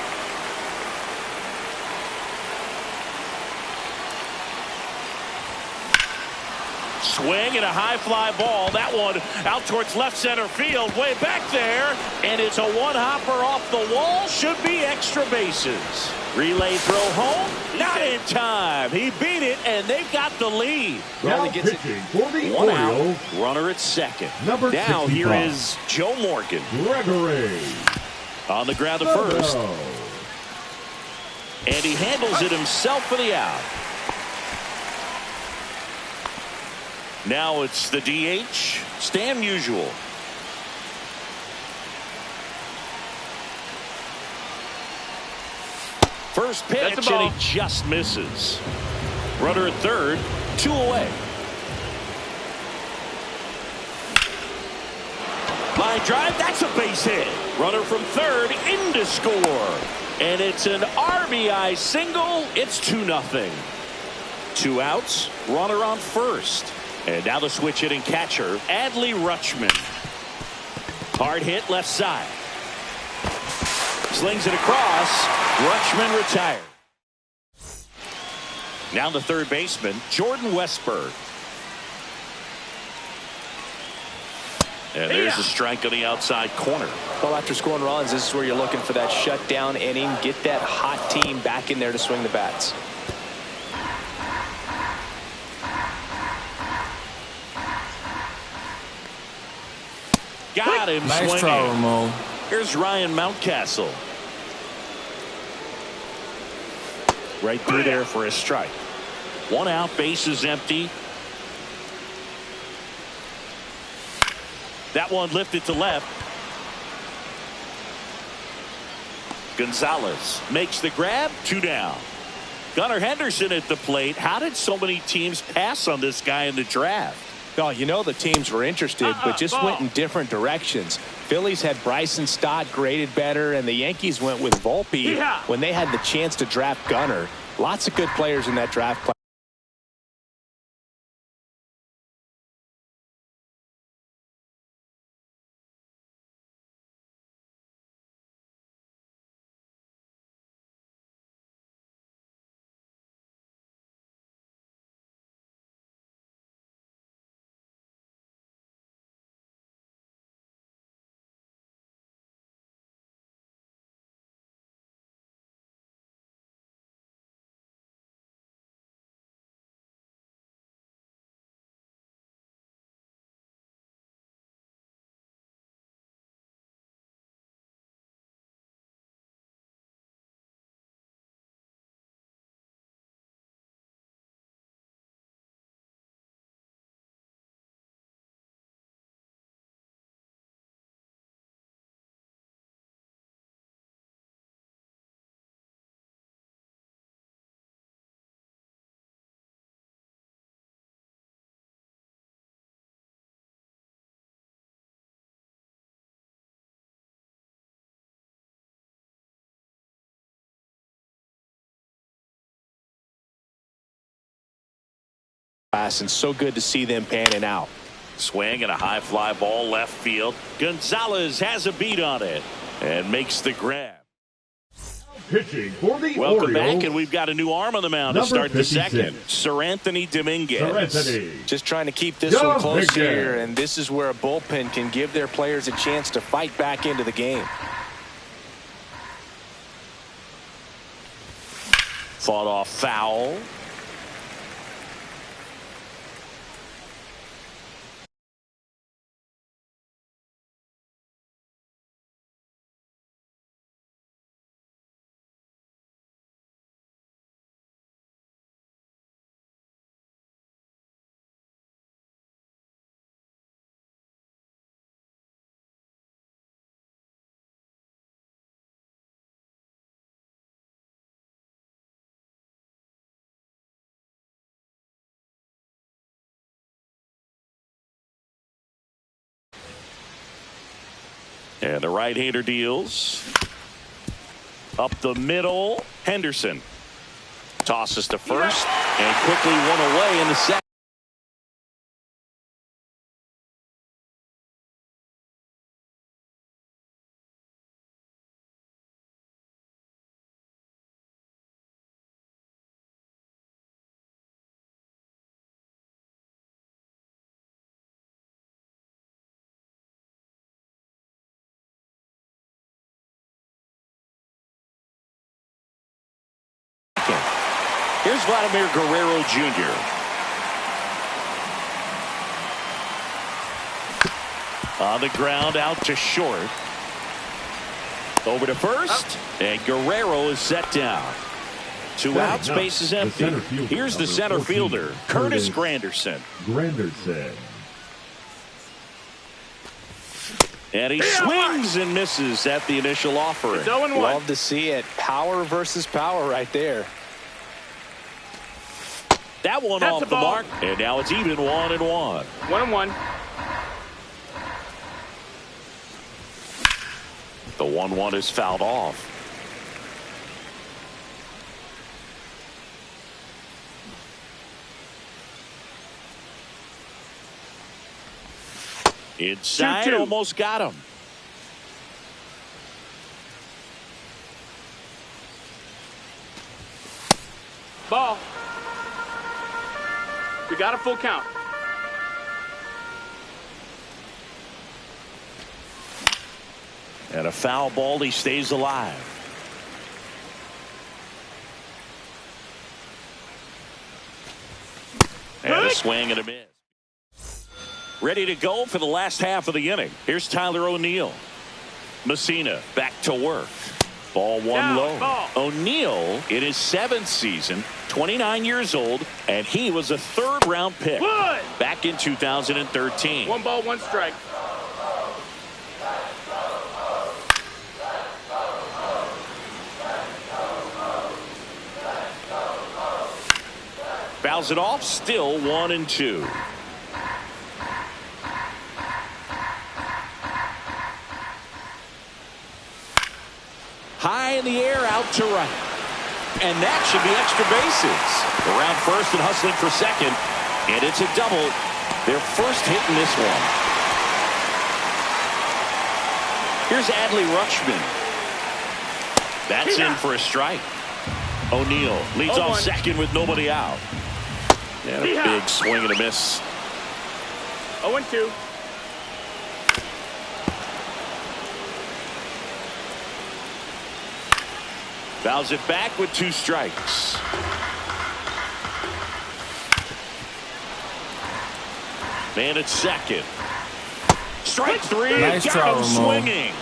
Swing and a high fly ball. That one out towards left center field. Way back there. And it's a one-hopper off the wall. Should be extra bases. Relay throw home. Not in time. He beat it, and they've got the lead. Now pitching for the One Orioles. out. Runner at second. Number now 65. here is Joe Morgan. Gregory. On the ground to first. And he handles it himself for the out. Now it's the DH, Stan Musial. First pitch, and he just misses. Runner at third, 2 away. Line drive, that's a base hit. Runner from third in to score. And it's an RBI single. It's 2-0. 2 outs, runner on first. And now the switch hitting catcher, Adley Rutschman. Hard hit left side. Slings it across. Rutschman retired. Now the third baseman, Jordan Westburg. And there's a strike on the outside corner. Well, after scoring runs, this is where you're looking for that shutdown inning. Get that hot team back in there to swing the bats. Got him nice swinging. try, Ramon. Here's Ryan Mountcastle. Right through there for a strike. 1 out, bases empty. That one lifted to left. Gonzalez makes the grab. 2 down. Gunnar Henderson at the plate. How did so many teams pass on this guy in the draft? Oh, you know the teams were interested, but just went in different directions. Phillies had Bryson Stott graded better, and the Yankees went with Volpe when they had the chance to draft Gunnar. Lots of good players in that draft class. And so good to see them panning out. Swing and a high fly ball left field. Gonzalez has a beat on it and makes the grab. Pitching for the Welcome Orioles. back, and we've got a new arm on the mound to Number start the 56. second. Seranthony Dominguez. Seranthony. Just trying to keep this one close Dominguez. here, and this is where a bullpen can give their players a chance to fight back into the game. Fought off foul. And the right-hander deals. Up the middle. Henderson tosses to first and quickly one away in the second. Here's Vladimir Guerrero Jr. On the ground, out to short. Over to first, and Guerrero is set down. Two outs, base is empty. Here's the center fielder, Curtis Granderson. And he swings and misses at the initial offering. Love to see it. Power versus power right there. That one off the mark, and now it's even 1-1. 1-1. The 1-1 is fouled off. Inside, 2-2. almost got him. Ball. We got a full count. And a foul ball, he stays alive. And a swing and a miss. Ready to go for the last half of the inning. Here's Tyler O'Neill. Messina back to work. Ball one low. O'Neill in his 7th season, 29 years old, and he was a 3rd-round pick back in 2013. 1 ball, 1 strike. Fouls it off, still 1-2. High in the air, out to right. And that should be extra bases. Around first and hustling for second. And it's a double. Their first hit in this one. Here's Adley Rutschman. That's in for a strike. O'Neill leads off second with nobody out. And a big swing and a miss. 0-2. Fouls it back with 2 strikes. Man at second. Strike 3. Nice Got him swinging.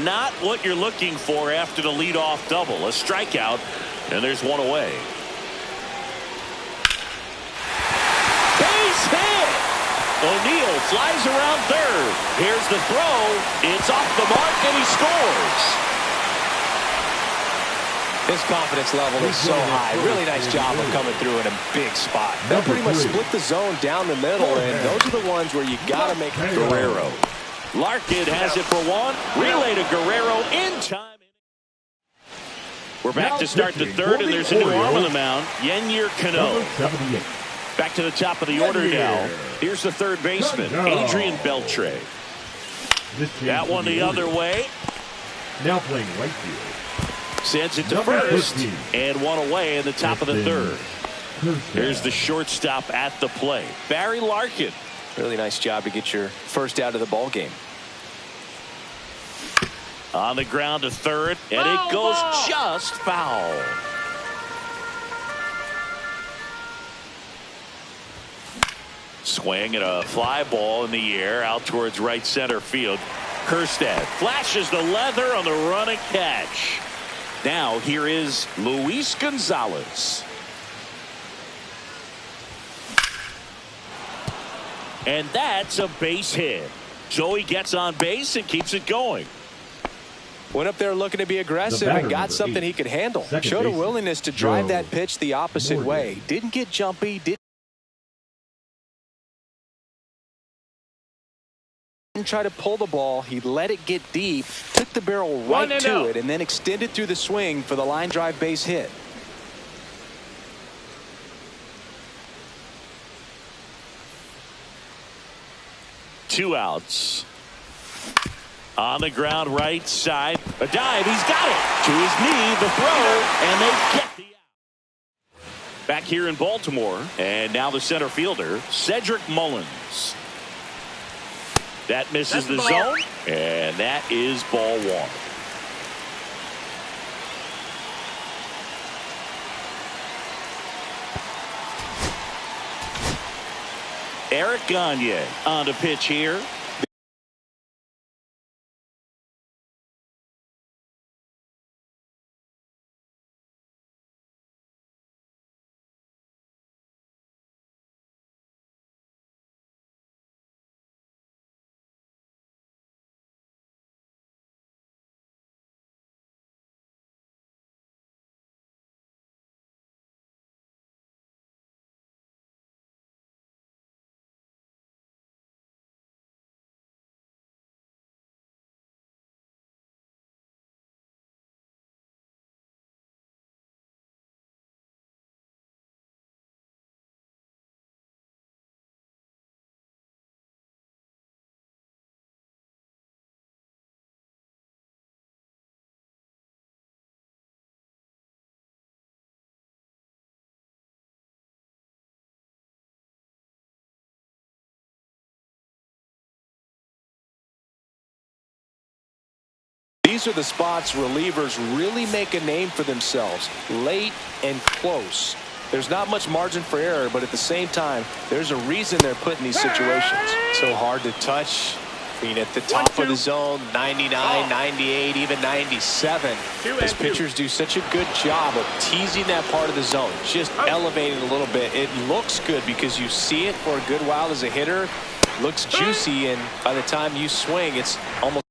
Not what you're looking for after the leadoff double. A strikeout, and there's one away. Base hit. O'Neill flies around third. Here's the throw. It's off the mark, and he scores. His confidence level is so high. Really nice job of coming through in a big spot. They'll pretty much split the zone down the middle, and those are the ones where you got to make a throw. Guerrero. Larkin has it for one. Relay to Guerrero in time. We're back to start the third, and there's a new arm on the mound. Yennier Cano. Back to the top of the order now. Here's the third baseman, Adrian Beltre. That one the other way. Now playing right field. Sends it to first, and one away in the top of the third. Here's the shortstop at the plate, Barry Larkin. Really nice job to get your first out of the ball game. On the ground to third, and it goes just foul. Swing and a fly ball in the air out towards right center field. Kjerstad flashes the leather on the running catch. Now here is Luis Gonzalez. And that's a base hit. So he gets on base and keeps it going. Went up there looking to be aggressive and got something he could handle. Showed a willingness to drive that pitch the opposite way. Didn't get jumpy. Didn't try to pull the ball. He let it get deep, took the barrel right to it, and then extended through the swing for the line drive base hit. Two outs. On the ground right side. A dive. He's got it. To his knee. The throw. And they get the out. Back here in Baltimore. And now the center fielder, Cedric Mullins. That misses the zone. And that is ball one. Eric Gagne on the pitch here. These are the spots relievers really make a name for themselves, late and close. There's not much margin for error, but at the same time, there's a reason they're put in these situations. So hard to touch. I mean, at the top of the zone, 99, 98, even 97. These pitchers do such a good job of teasing that part of the zone, just elevating a little bit. It looks good because you see it for a good while as a hitter. Looks juicy, and by the time you swing, it's almost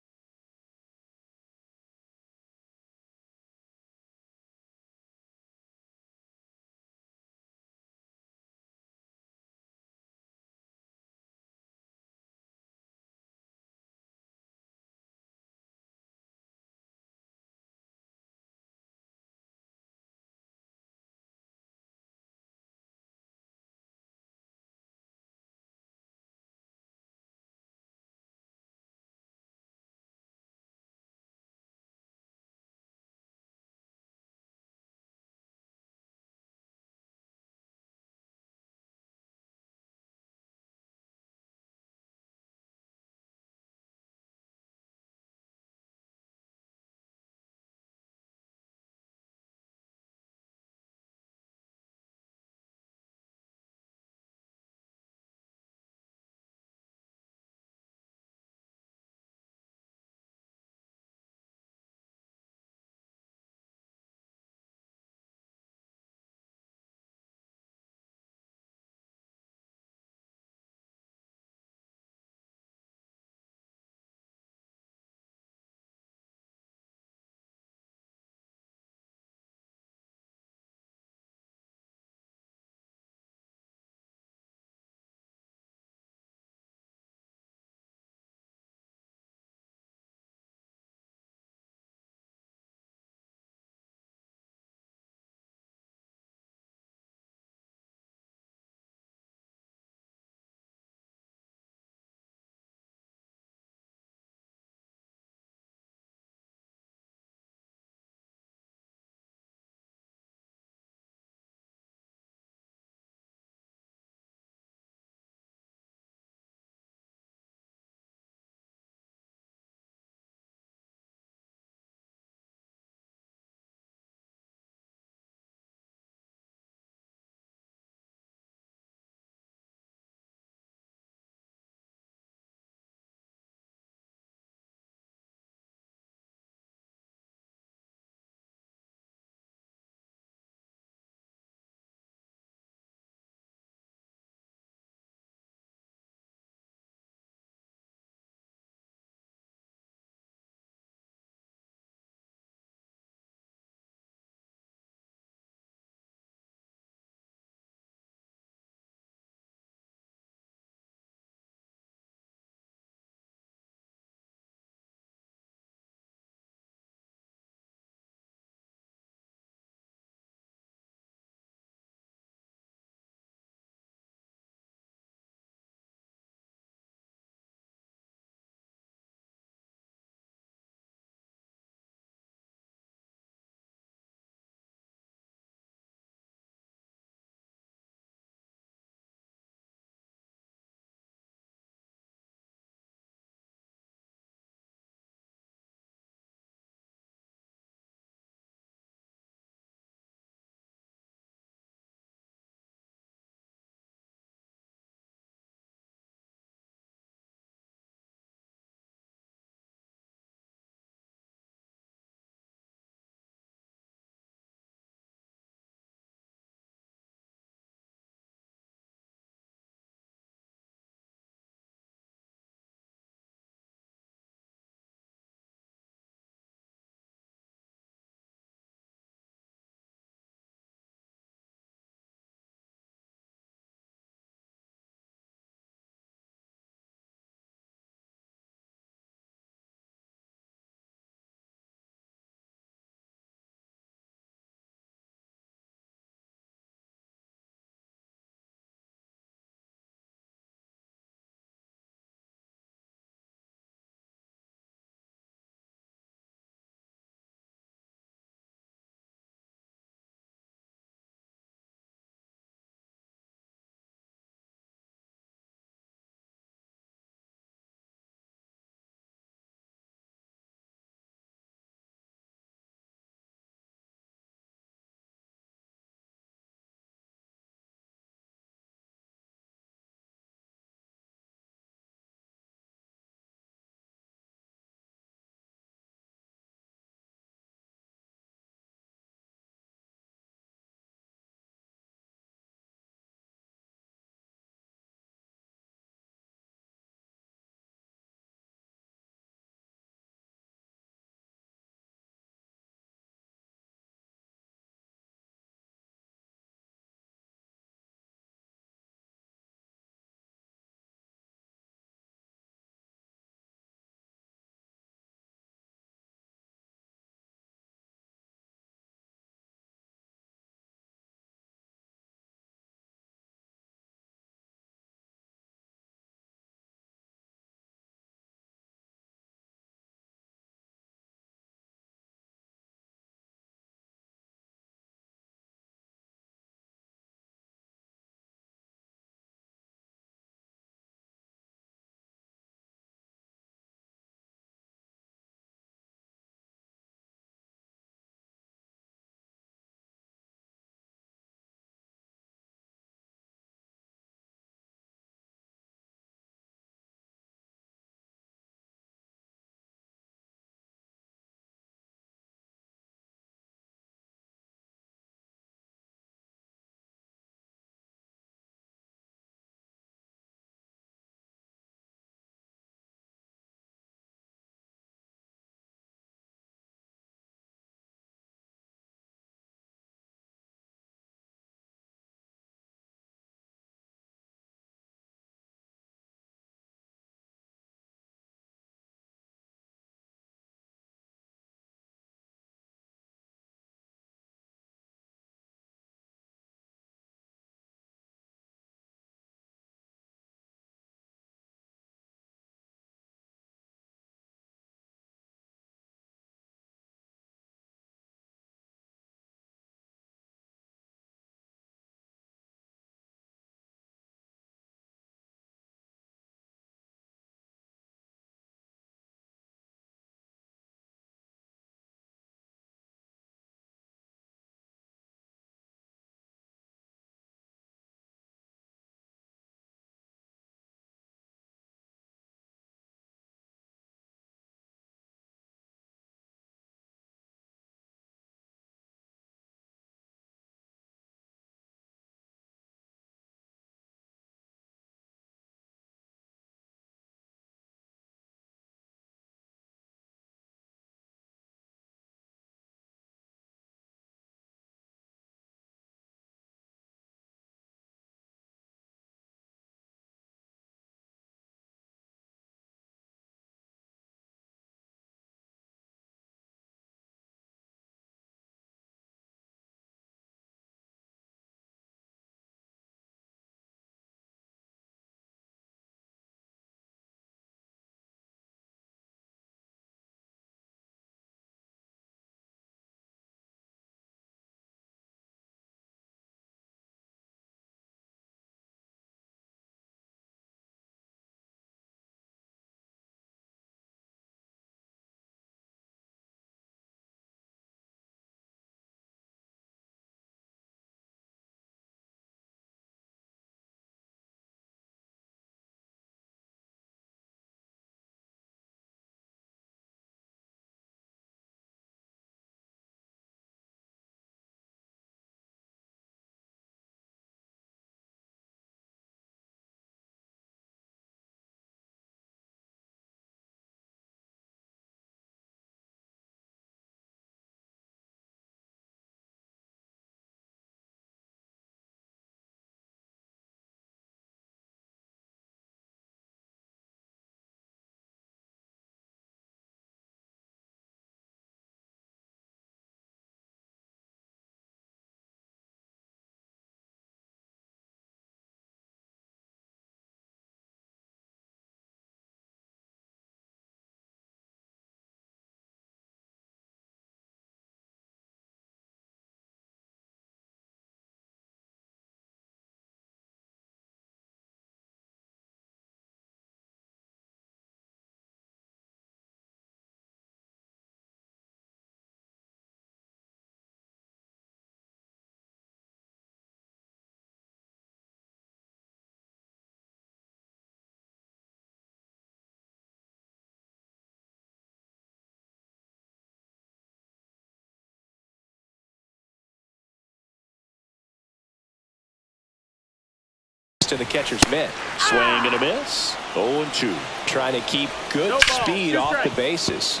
to the catcher's mitt. Swing and a miss. 0-2. Trying to keep good speed off the bases.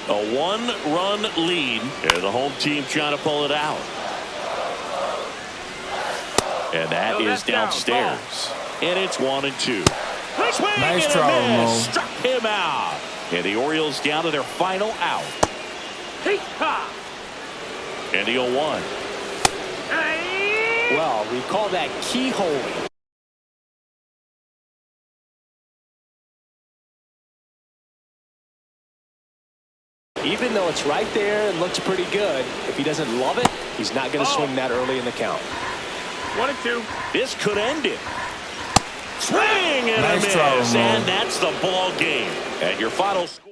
A one-run lead, and the home team trying to pull it out. And that is downstairs. And it's 1-2. Swing nice and throw, a miss. Mo. Struck him out. And the Orioles down to their final out. And the 0-1. Well, we call that keyhole. Even though it's right there and looks pretty good, if he doesn't love it, he's not going to swing that early in the count. 1-2. This could end it. Swing and nice a miss. throw, And that's the ball game. And your final score.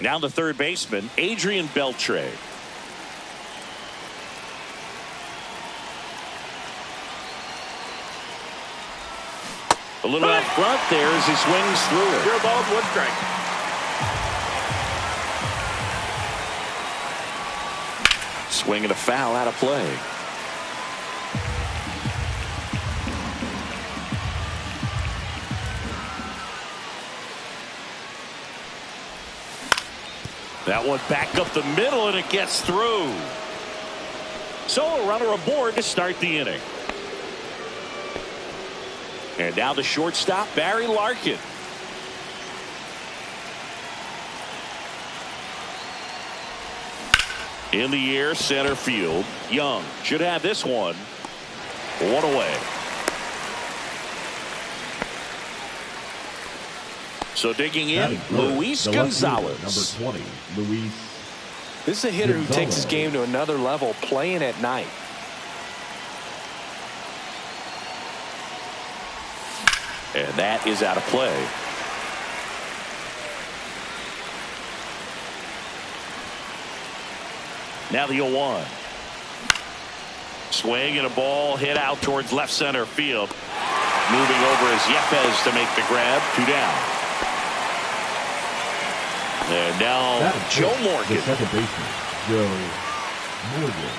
Now the third baseman, Adrian Beltre. A little out front there as he swings through it. 0 balls, 1 strike. Swing and a foul out of play. That one back up the middle, and it gets through. So a runner aboard to start the inning. And now the shortstop, Barry Larkin. In the air, center field. Young should have this one. One away. So digging in, Luis Gonzalez. Number 20, Luis. This is a hitter who takes his game to another level playing at night. And that is out of play. Now the 0-1. Swing and a ball hit out towards left center field. Moving over is Yepez to make the grab. 2 down. And now Joe Morgan. The second baseman, Joe Morgan.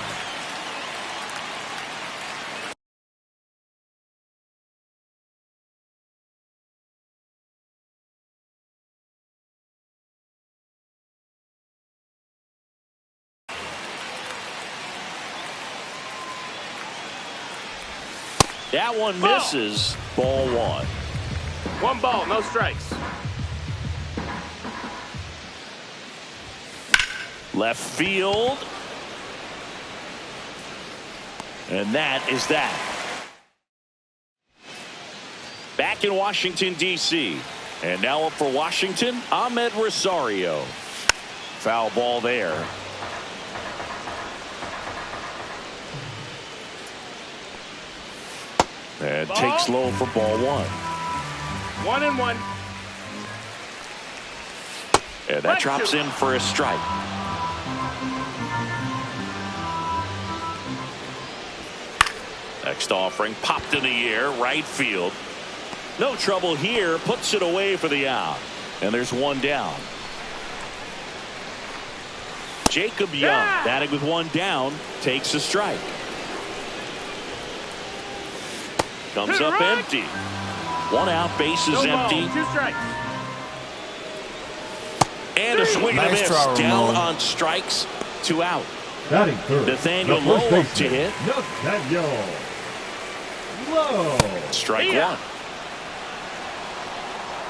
That one misses. Ball 1. 1 ball, no strikes. Left field. And that is that. Back in Washington, D.C. And now up for Washington, Ahmed Rosario. Foul ball there. And takes low for ball 1. 1-1. And that drops in for a strike. Next offering popped in the air, right field. No trouble here, puts it away for the out. And there's 1 down. Jacob Young, batting with 1 down, takes a strike. Comes up empty. 1 out, base is empty. 2 strikes. And a swing and a miss. Down on strikes. 2 out. Batting third. Nathaniel Lowe up to hit. Nathaniel Lowe. Strike 1.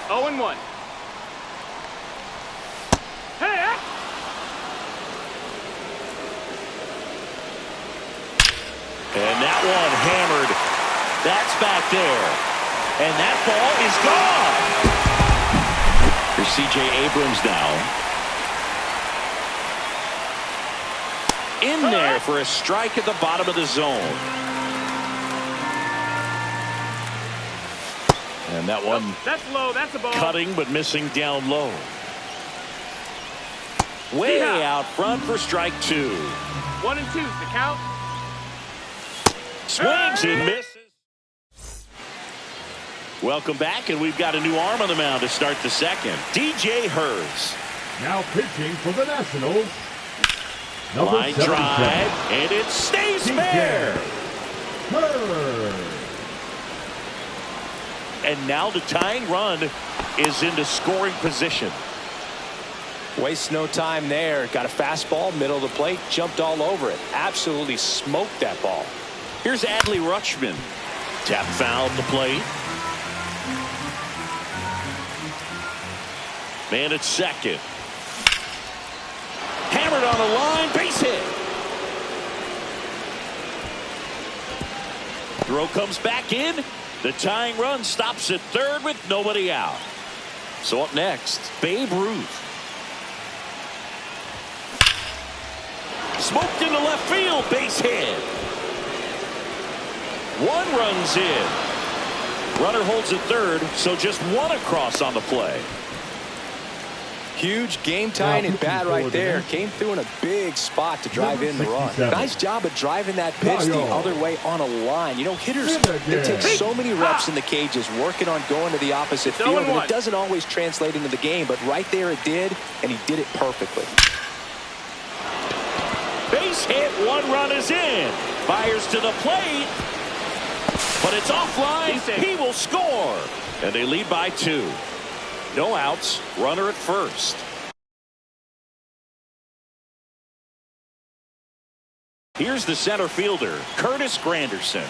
0-1. Hey! And that one hammered. That's back there. And that ball is gone. Here's C.J. Abrams now. In there for a strike at the bottom of the zone. And that one that's low. That's a ball. Cutting but missing down low. Way out front for strike 2. 1 and 2's the count. Swings and misses. Welcome back, and we've got a new arm on the mound to start the second. DJ Hurts. Now pitching for the Nationals. Line drive, and it stays fair. And now the tying run is into scoring position. Wastes no time there. Got a fastball, middle of the plate, jumped all over it. Absolutely smoked that ball. Here's Adley Rutschman. Tap foul at the plate. Man at second. Hammered on the line, base hit. Throw comes back in. The tying run stops at third with nobody out. So up next, Babe Ruth. Smoked into left field, base hit. 1 runs in. Runner holds at third, so just 1 across on the play. Huge game-tying at bat right there. Came through in a big spot to drive in the run. Nice job of driving that pitch the other way on a line. You know, hitters, they take so many reps in the cages working on going to the opposite field, and it doesn't always translate into the game, but right there it did, and he did it perfectly. Base hit, 1 run is in. Fires to the plate, but it's offline. He will score, and they lead by 2. No outs, runner at first. Here's the center fielder, Curtis Granderson.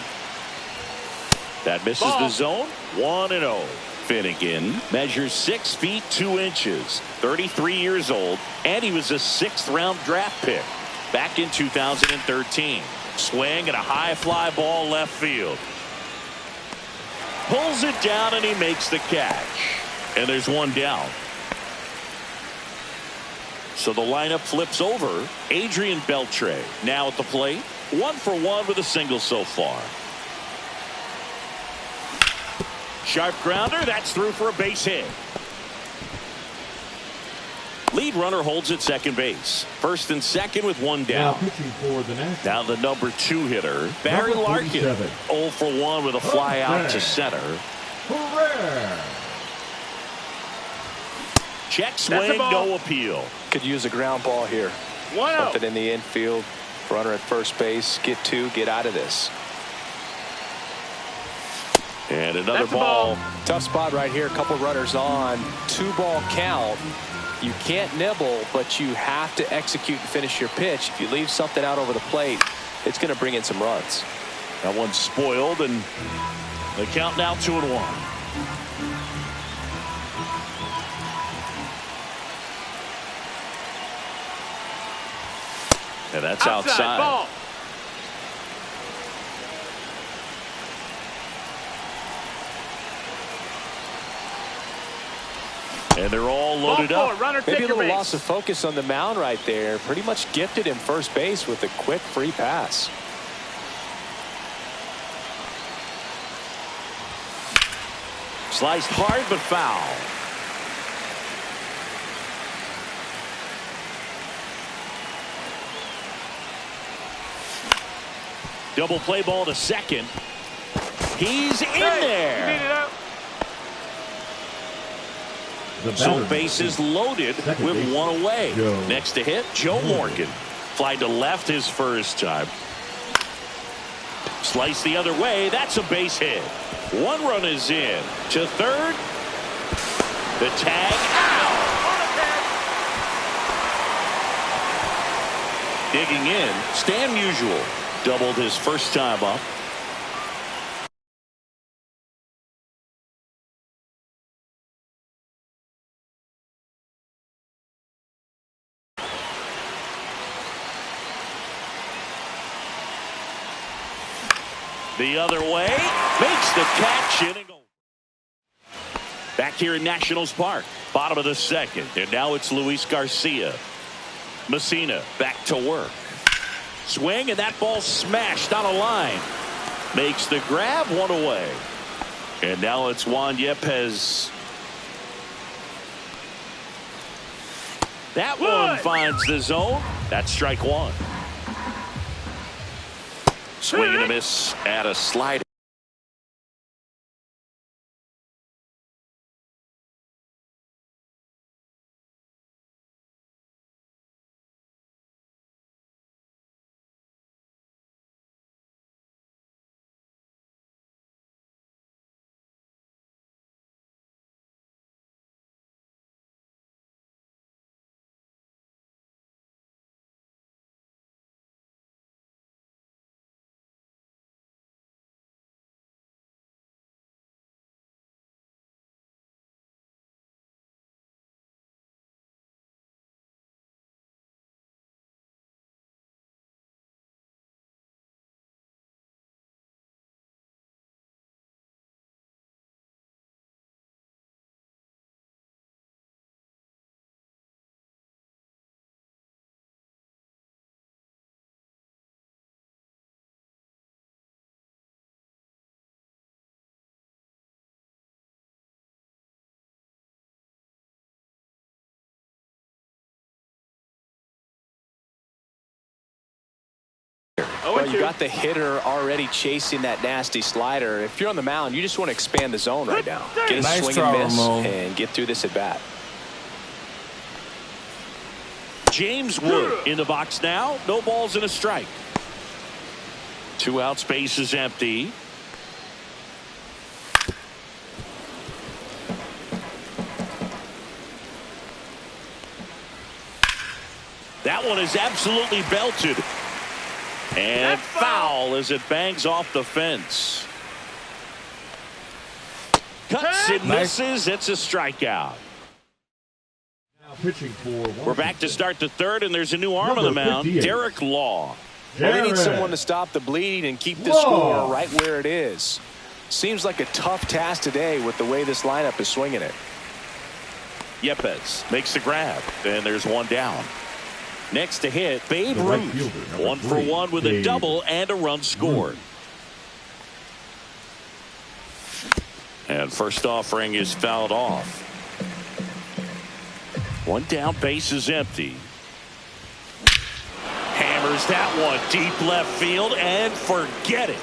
That misses the zone. 1-0. Finnegan measures 6 feet 2 inches, 33 years old, and he was a 6th-round draft pick back in 2013. Swing and a high fly ball left field. Pulls it down and he makes the catch. And there's one down. So the lineup flips over. Adrian Beltre now at the plate. 1 for 1 with a single so far. Sharp grounder. That's through for a base hit. Lead runner holds at second base. First and second with one down. Now pitching for the Nationals. Now the number 2 hitter, Barry Number Larkin. 47. 0 for 1 with a fly out to center. Herrera. Check swing, no appeal. Could use a ground ball here. 1-0. Something in the infield. Runner at first base. Get 2. Get out of this. And another That's a ball. ball. Tough spot right here. A couple runners on. 2-ball count. You can't nibble, but you have to execute and finish your pitch. If you leave something out over the plate, it's going to bring in some runs. That one's spoiled, and the count now 2-1. And that's outside. Ball. And they're all loaded Ball up. four. Runner, Maybe take a your little base. loss of focus on the mound right there. Pretty much gifted him first base with a quick free pass. Sliced hard but foul. Double play ball to second. He's in You beat there. it up. The So batter. bases loaded Second with base, one away. Joe Next to hit, Joe Morgan. Fly to left his first time. Slice the other way. That's a base hit. 1 run is in. To third. The tag out. Digging in. Stan Musial doubled his first time up. The other way, makes the catch in and goal. Back here in Nationals Park, bottom of the second, and now it's Luis Garcia. Messina back to work. Swing, and that ball smashed on a line. Makes the grab, 1 away. And now it's Juan Yepez. That one finds the zone. That's strike 1. Swing and a miss at a slider. Well, you got the hitter already chasing that nasty slider. If you're on the mound, you just want to expand the zone right now. Get a Nice swing throw, and miss Ramon. and get through this at bat. James Wood in the box now. No balls and a strike. 2 outs, base is empty. That one is absolutely belted. And foul as it bangs off the fence. Cuts and misses. It's a strikeout. Now pitching for Washington. We're back to start the third, and there's a new arm on the mound, Derek Law. Well, they need someone to stop the bleeding and keep the score right where it is. Seems like a tough task today with the way this lineup is swinging it. Yepes makes the grab, and there's one down. Next to hit, Babe Ruth. 1 for 1 with a double and a run scored. And first offering is fouled off. One down, base is empty. Hammers that one deep left field and forget it.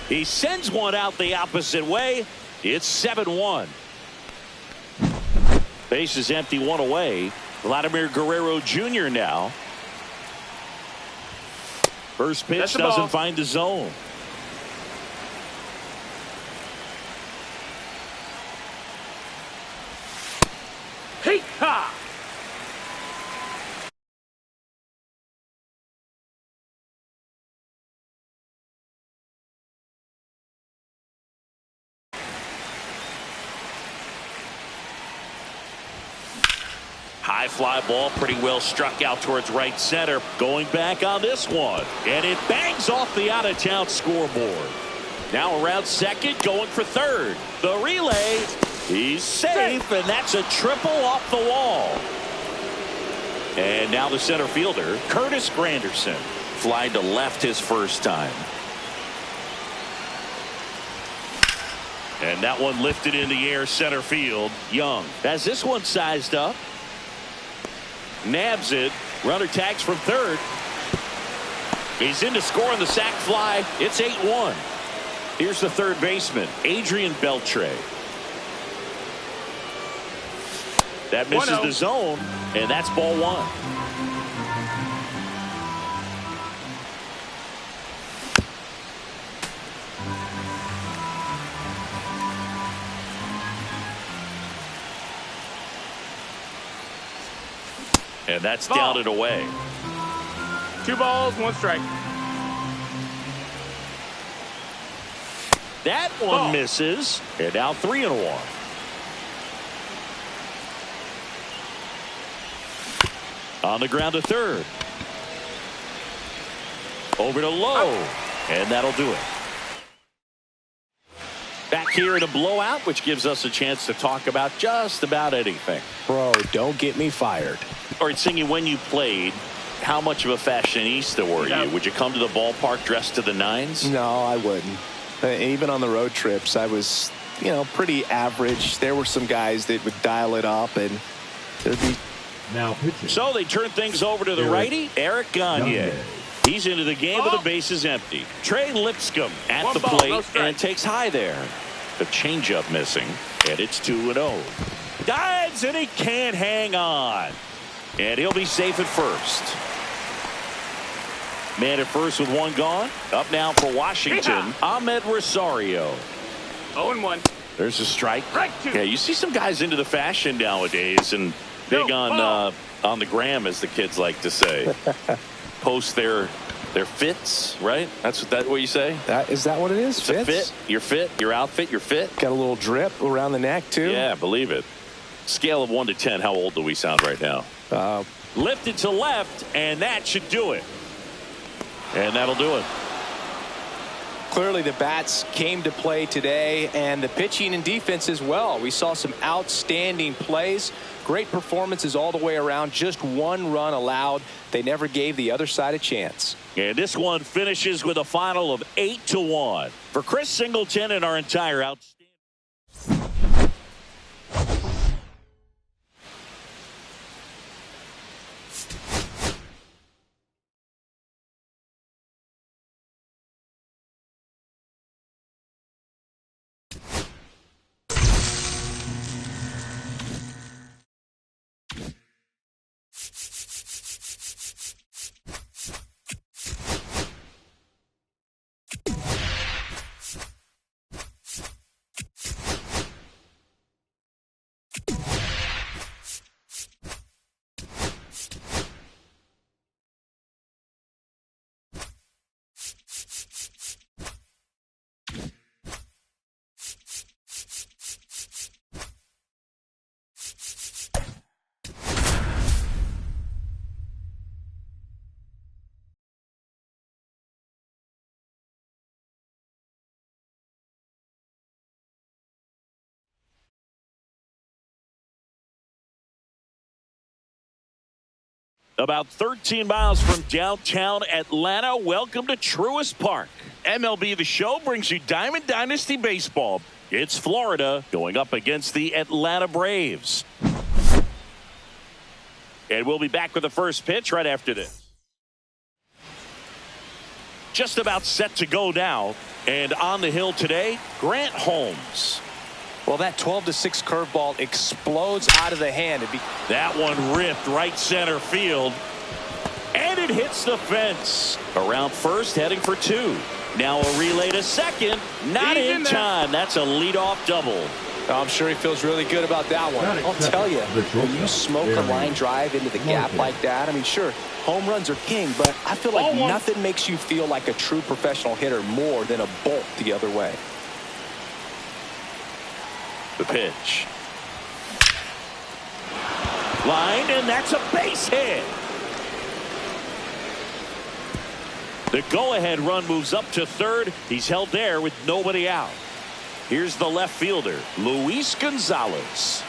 He sends one out the opposite way. It's 7-1. Base is empty, one away. Vladimir Guerrero Jr. now. First pitch doesn't find the zone. Hey, ha! High fly ball, pretty well struck out towards right center. Going back on this one, and it bangs off the out-of-town scoreboard. Now around second, going for third. The relay, he's safe, and that's a triple off the wall. And now the center fielder, Curtis Granderson, flied to left his first time. And that one lifted in the air center field. Young has this one sized up. Nabs it. Runner tags from third. He's in to score on the sac fly. It's 8-1. Here's the third baseman, Adrian Beltre. That misses the zone, and that's ball one. And that's down and away. 2 balls, 1 strike. That one misses. And now 3-1. On the ground to third. Over to Lowe. And that'll do it. Back here in a blowout, which gives us a chance to talk about just about anything. Bro, don't get me fired. All right, Singy, when you played, how much of a fashionista were you? Would you come to the ballpark dressed to the nines? No, I wouldn't. Even on the road trips, I was, pretty average. There were some guys that would dial it up, and there'd be. Now pitching. So they turn things over to the righty, Eric Gagne. He's into the game with the bases empty. Trey Lipscomb at the plate and takes high there. The changeup missing, and it's 2-0. Dives, and he can't hang on. And he'll be safe at first. Man at first with one gone. Up now for Washington, Ahmed Rosario. 0-1. There's a strike. Yeah, you see some guys into the fashion nowadays and big on the gram, as the kids like to say. Post their fits, right? That's what you say? Is that what it is? It's a fit. Your fit, your outfit, your fit. Got a little drip around the neck, too. Yeah, believe it. Scale of 1 to 10, how old do we sound right now? Lifted to left, and that should do it. And that'll do it. Clearly the bats came to play today, and the pitching and defense as well. We saw some outstanding plays. Great performances all the way around. Just 1 run allowed. They never gave the other side a chance. And this one finishes with a final of 8-1. For Chris Singleton and our entire outstanding. About 13 miles from downtown Atlanta, welcome to Truist Park. MLB The Show brings you Diamond Dynasty Baseball. It's Florida going up against the Atlanta Braves. And we'll be back with the first pitch right after this. Just about set to go now. And on the hill today, Grant Holmes. Well, that 12-6 curveball explodes out of the hand. That one ripped right center field. And it hits the fence. Around first, heading for 2. Now a relay to second. Not in time. That's a leadoff double. I'm sure he feels really good about that one. I'll tell you, when you smoke a line drive into the gap like that, I mean, sure, home runs are king, but I feel like nothing makes you feel like a true professional hitter more than a bolt the other way. The pitch. Line, and that's a base hit. The go-ahead run moves up to third. He's held there with nobody out. Here's the left fielder, Luis Gonzalez.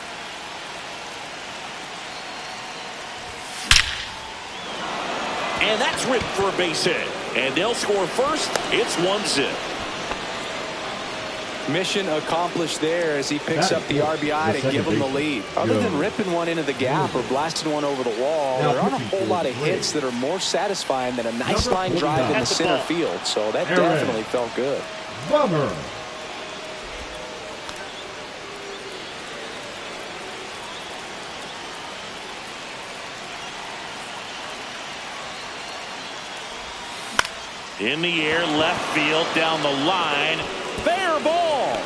And that's ripped for a base hit. And they'll score first. It's 1-0. Mission accomplished there as he picks up the RBI to give him the lead. Other than ripping one into the gap or blasting one over the wall, there aren't a whole lot of hits that are more satisfying than a nice line drive in the center field. So that definitely felt good. Bummer. In the air, left field, down the line. Fair ball.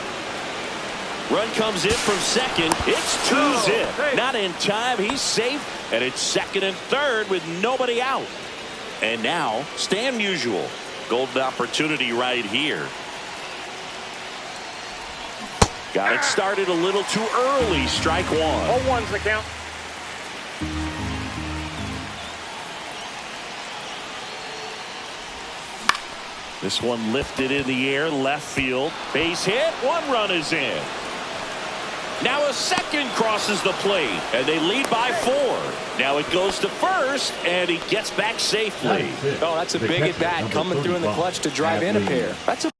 Run comes in from second. It's 2-0. Not in time. He's safe. And it's second and third with nobody out. And now, Stan Musial. Golden opportunity right here. Got it started a little too early. Strike one. 0-1's the count. This one lifted in the air, left field. Base hit. 1 run is in. Now a second crosses the plate, and they lead by 4. Now it goes to first, and he gets back safely. Oh, that's a big at-bat coming through in the clutch to drive in a pair. That's a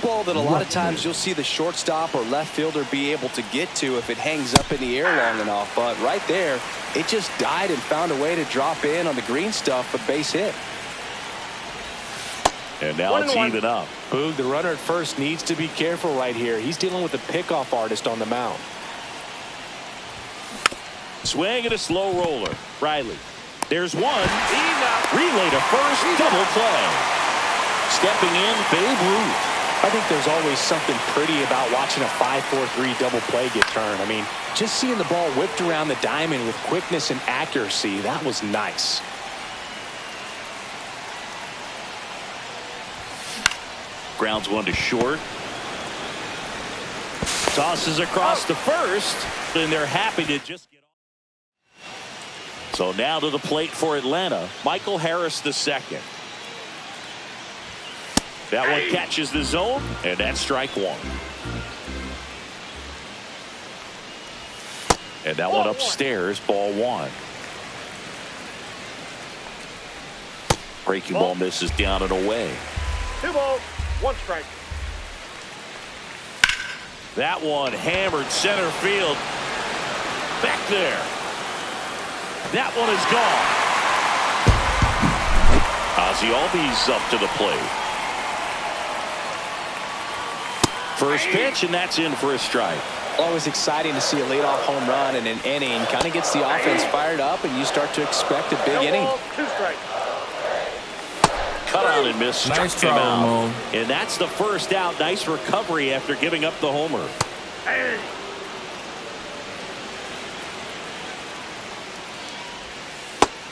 ball that a lot of times you'll see the shortstop or left fielder be able to get to if it hangs up in the air long enough. But right there, it just died and found a way to drop in on the green stuff, but base hit. And now it's even up. Boog, the runner at first needs to be careful right here. He's dealing with a pickoff artist on the mound. Swing and a slow roller. Riley. There's one. Relay to first. Double play. Stepping in, Babe Ruth. I think there's always something pretty about watching a 5-4-3 double play get turned. I mean, just seeing the ball whipped around the diamond with quickness and accuracy, that was nice. Grounds one to short. Tosses across to first, and they're happy to just get off. So now to the plate for Atlanta, Michael Harris the second. That one catches the zone, and that's strike one. And that one upstairs, ball one. Breaking ball misses down and away. 2 balls, 1 strike. That one hammered center field. Back there. That one is gone. Ozzie Albies up to the plate. First pitch, and that's in for a strike. Always exciting to see a leadoff home run in an inning. Kind of gets the offense fired up, and you start to expect a big inning. 2 strikes. Cut out and miss. Nice Struck him out. Ramon. And that's the first out. Nice recovery after giving up the homer. Hey.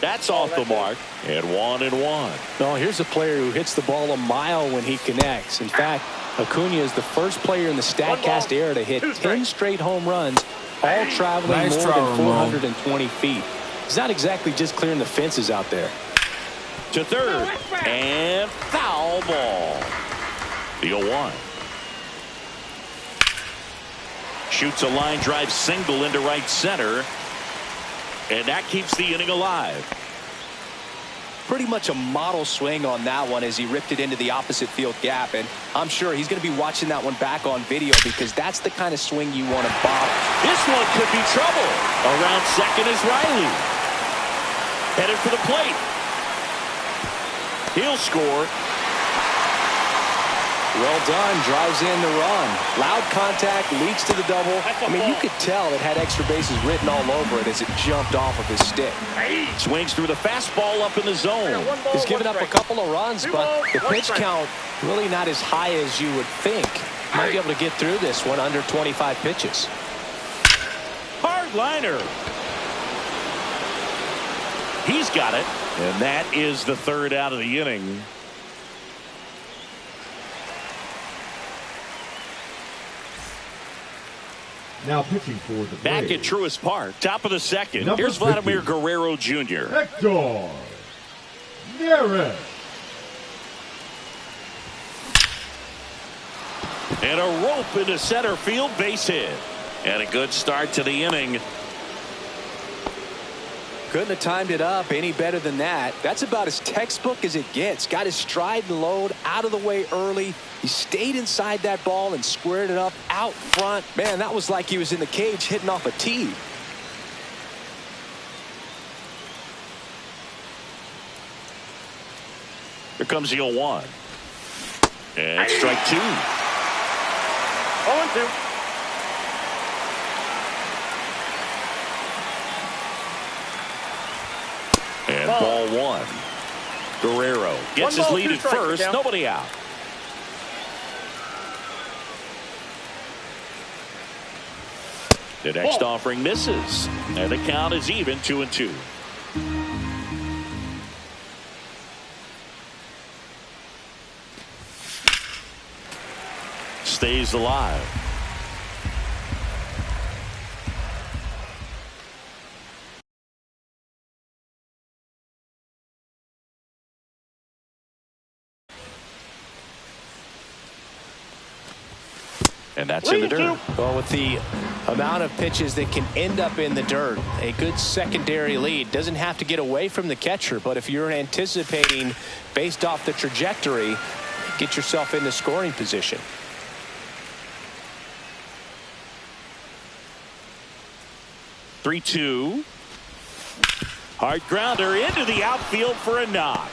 That's off the mark. And 1-1. No, here's a player who hits the ball a mile when he connects. In fact, Acuna is the first player in the StatCast era to hit 10 straight home runs, all traveling more than 420 feet. He's not exactly just clearing the fences out there. To third, and foul ball. The 0-1. Shoots a line drive single into right center, and that keeps the inning alive. Pretty much a model swing on that one as he ripped it into the opposite field gap, and I'm sure he's going to be watching that one back on video because that's the kind of swing you want to bop. This one could be trouble. Around second is Riley. Headed for the plate. He'll score. Well done. Drives in the run. Loud contact, leads to the double. I mean, you could tell it had extra bases written all over it as it jumped off of his stick. Swings through the fastball up in the zone. He's given up a couple of runs, but the pitch count really not as high as you would think. Might be able to get through this one under 25 pitches. Hard liner. He's got it. And that is the third out of the inning. Now pitching for the Back Braves, at Truist Park, top of the second. Number Here's Vladimir 50. Guerrero Jr. Hector Neris. And a rope into center field, base hit. And a good start to the inning. Couldn't have timed it up any better than that. That's about as textbook as it gets. Got his stride and load out of the way early. He stayed inside that ball and squared it up out front. Man, that was like he was in the cage hitting off a tee. Here comes the 0-1. And strike two. 0-2. And ball one. Guerrero gets his lead at first. Nobody out. The next offering misses. And the count is even 2-2. Stays alive. And that's in the dirt. Well, with the amount of pitches that can end up in the dirt, a good secondary lead. Doesn't have to get away from the catcher, but if you're anticipating based off the trajectory, get yourself into scoring position. Three-two. Hard grounder into the outfield for a knock.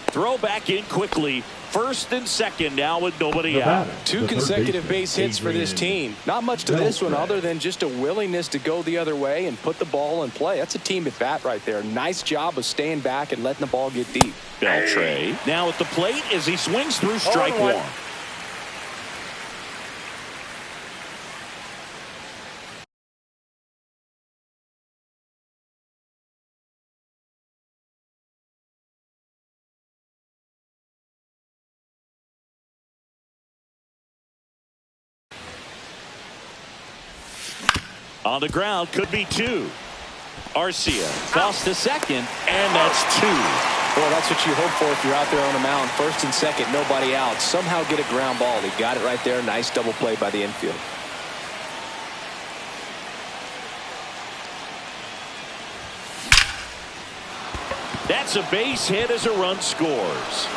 Throw back in quickly. First and second now with nobody out. Two consecutive base hits for this team. Not much to this one other than just a willingness to go the other way and put the ball in play. That's a team at bat right there. Nice job of staying back and letting the ball get deep. Beltre now at the plate as he swings through strike one. On the ground, could be two. Arcia tossed to second, and that's two. Well, that's what you hope for if you're out there on the mound. First and second, nobody out. Somehow get a ground ball. He got it right there. Nice double play by the infield. That's a base hit as a run scores.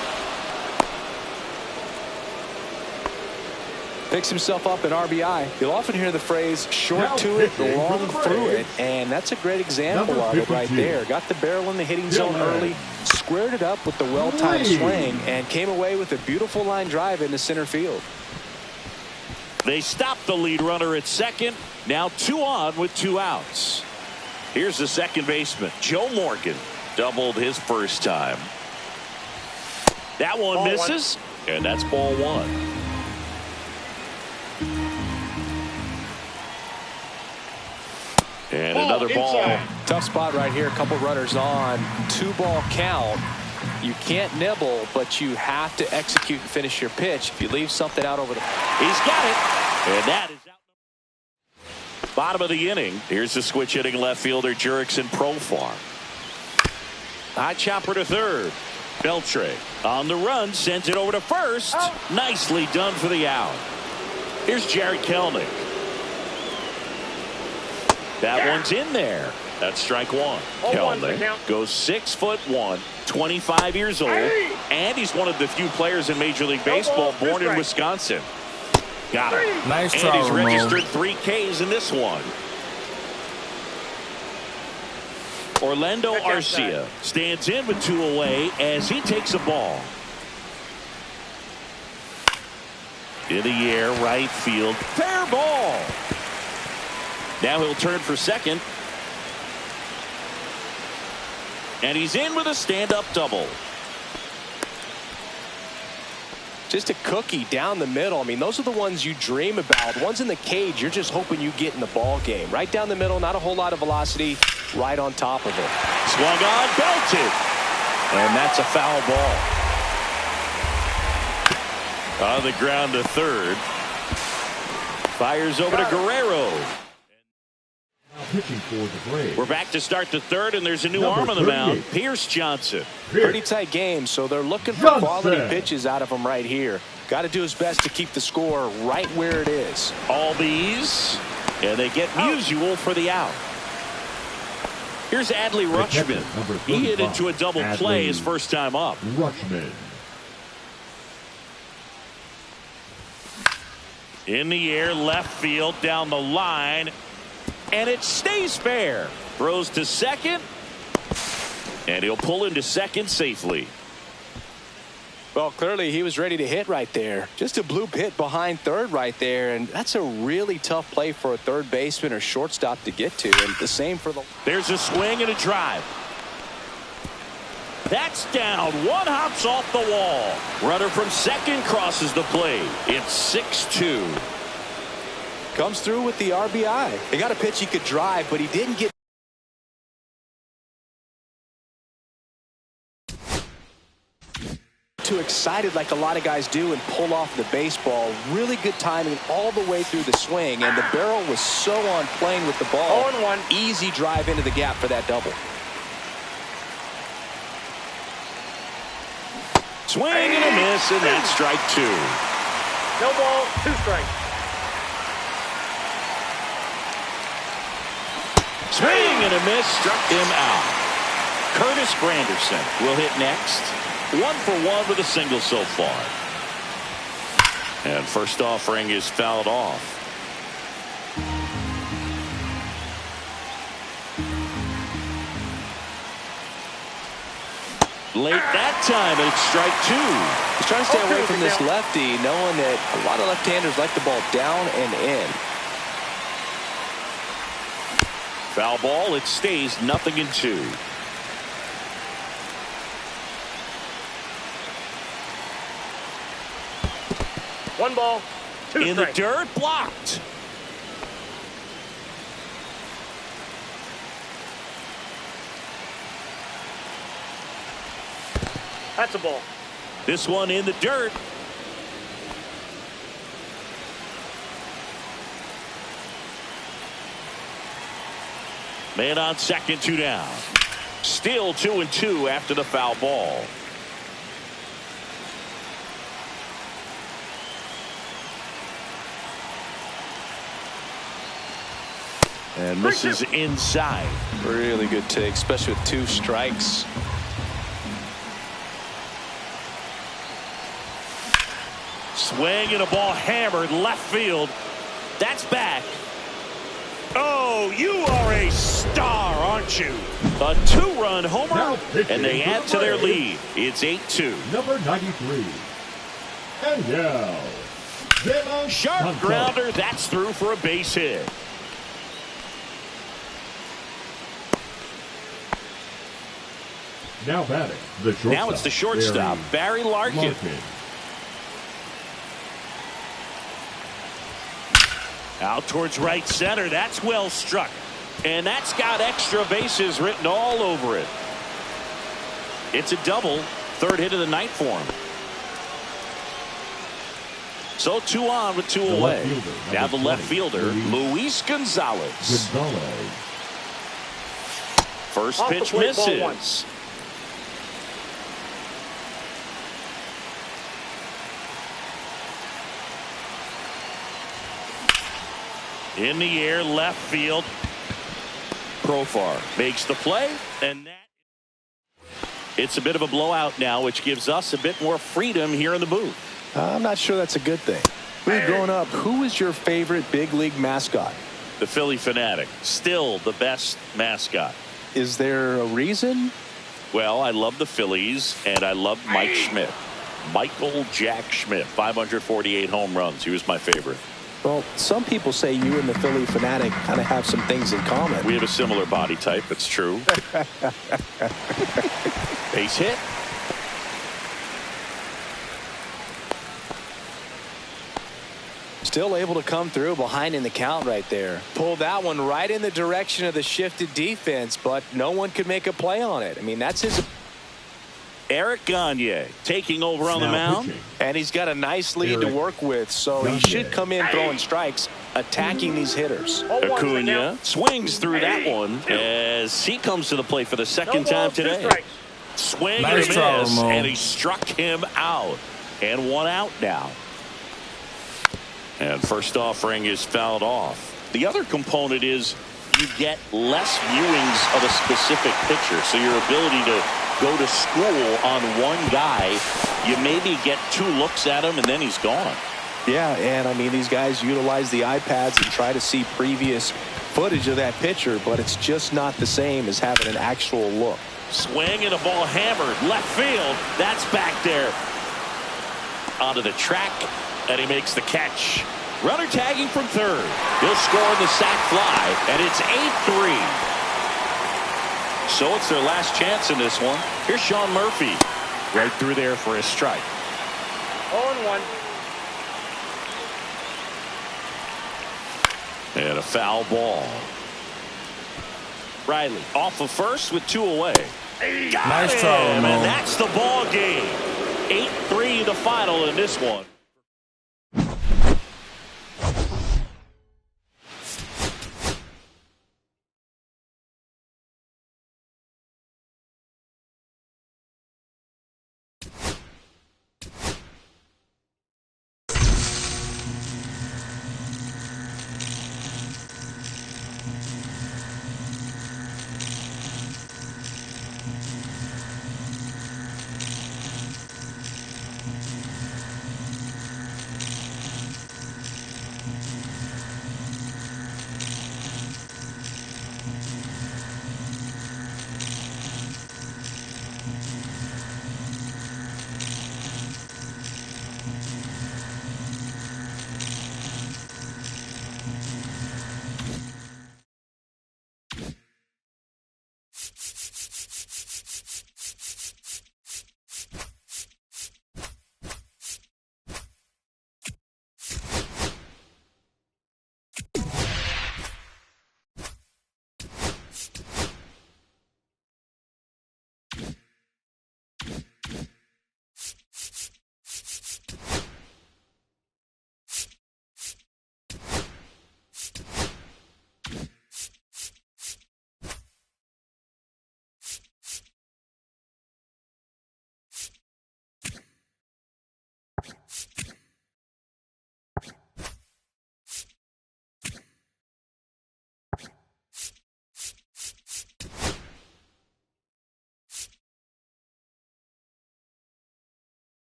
Picks himself up an RBI. You'll often hear the phrase short to it, long through it, and that's a great example of it right there. Got the barrel in the hitting zone early, squared it up with the well-timed swing, and came away with a beautiful line drive into center field. They stopped the lead runner at second. Now 2 on with 2 outs. Here's the second baseman, Joe Morgan. Doubled his first time. That one misses, and that's ball one. And another ball Tough spot right here. A couple runners on. 2-ball count. You can't nibble, but you have to execute and finish your pitch. If you leave something out over the... He's got it. And that is out. Bottom of the inning. Here's the switch hitting left fielder Jurickson Profar. High chopper to third. Beltre on the run, sends it over to first. Nicely done for the out. Here's Jarred Kelenic. That one's in there. That's strike one. Kelenic goes 6'1", 25 years old, and he's one of the few players in Major League Baseball born in Wisconsin. Got it. Nice and try, he's Ramon. registered 3 Ks in this one. Orlando Arcia stands in with 2 away as he takes a ball. In the air, right field, fair ball. Now he'll turn for second. And he's in with a stand-up double. Just a cookie down the middle. I mean, those are the ones you dream about. Ones in the cage, you're just hoping you get in the ball game. Right down the middle, not a whole lot of velocity, right on top of it. Swung on, belted. And that's a foul ball. On the ground to third. Fires over to Guerrero. Now pitching for the Braves. We're back to start the third, and there's a new Number arm on the mound. 38. Pierce Johnson. Pretty tight game, so they're looking for Johnson. quality pitches out of him right here. Got to do his best to keep the score right where it is. All these, and they get Musial for the out. Here's Adley Rutschman. Number He hit 35, into a double play his first time up. Rutschman. In the air, left field, down the line, and it stays fair. Throws to second, and he'll pull into second safely. Well, clearly he was ready to hit right there. Just a bloop hit behind third right there, and that's a really tough play for a third baseman or shortstop to get to, and the same for the... There's a swing and a drive. That's down. One hops off the wall. Runner from second crosses the plate. It's 6-2. Comes through with the RBI. He got a pitch he could drive, but he didn't get too excited like a lot of guys do and pull off the baseball. Really good timing all the way through the swing, and the barrel was so on playing with the ball. 0-1. Easy drive into the gap for that double. Swing and a miss, and that's strike 2. No ball, 2 strikes. Swing and a miss, struck him out. Curtis Granderson will hit next. 1 for 1 with a single so far. And first offering is fouled off. Late that time, and it's strike 2. He's trying to stay away from this lefty, knowing that a lot of left-handers like the ball down and in. Foul ball, it stays 0-2. One ball, 2 In the strikes. dirt, blocked. That's a ball. This one in the dirt. Man on second, 2 down. Still 2-2 after the foul ball. And misses inside. Really good take, especially with 2 strikes. Swing and a ball hammered left field. That's back. Oh, you are a star, aren't you? A 2-run homer, and they add to their lead. It's 8-2. Number 93. And now, De Sharp Santos. grounder. That's through for a base hit. Now batting, the shortstop. Now it's the shortstop, Barry Larkin. Out towards right center. That's well struck. And that's got extra bases written all over it. It's a double. Third hit of the night for him. So 2 on with 2 away. Now the left fielder, Luis Gonzalez. First pitch misses. In the air, left field. Profar makes the play, and that it's a bit of a blowout now, which gives us a bit more freedom here in the booth. I'm not sure that's a good thing. When you're growing up, who was your favorite big league mascot? The Phillie Phanatic, still the best mascot. Is there a reason? Well, I love the Phillies, and I love Mike Schmidt. Michael Jack Schmidt, 548 home runs. He was my favorite. Well, some people say you and the Phillie Phanatic kind of have some things in common. We have a similar body type. It's true. Base hit. Still able to come through behind in the count right there. Pulled that one right in the direction of the shifted defense, but no one could make a play on it. I mean, that's his. Eric Gagne taking over on the mound. And he's got a nice lead to work with, so he should come in throwing strikes, attacking these hitters. Acuna swings through that one as he comes to the plate for the second time today. Swing and a miss, and he struck him out. And 1 out now. And first offering is fouled off. The other component is you get less viewings of a specific pitcher, so your ability to go to school on one guy, you maybe get 2 looks at him and then he's gone. Yeah, and I mean, these guys utilize the iPads and try to see previous footage of that pitcher, but it's just not the same as having an actual look. Swing and a ball hammered left field. That's back there onto the track, and he makes the catch. Runner tagging from third. He'll score on the sac fly, and it's 8-3. So it's their last chance in this one. Here's Sean Murphy. Right through there for a strike. 0-1. And a foul ball. Riley off of first with 2 away. Nice try, and that's the ball game. 8-3 the final in this one.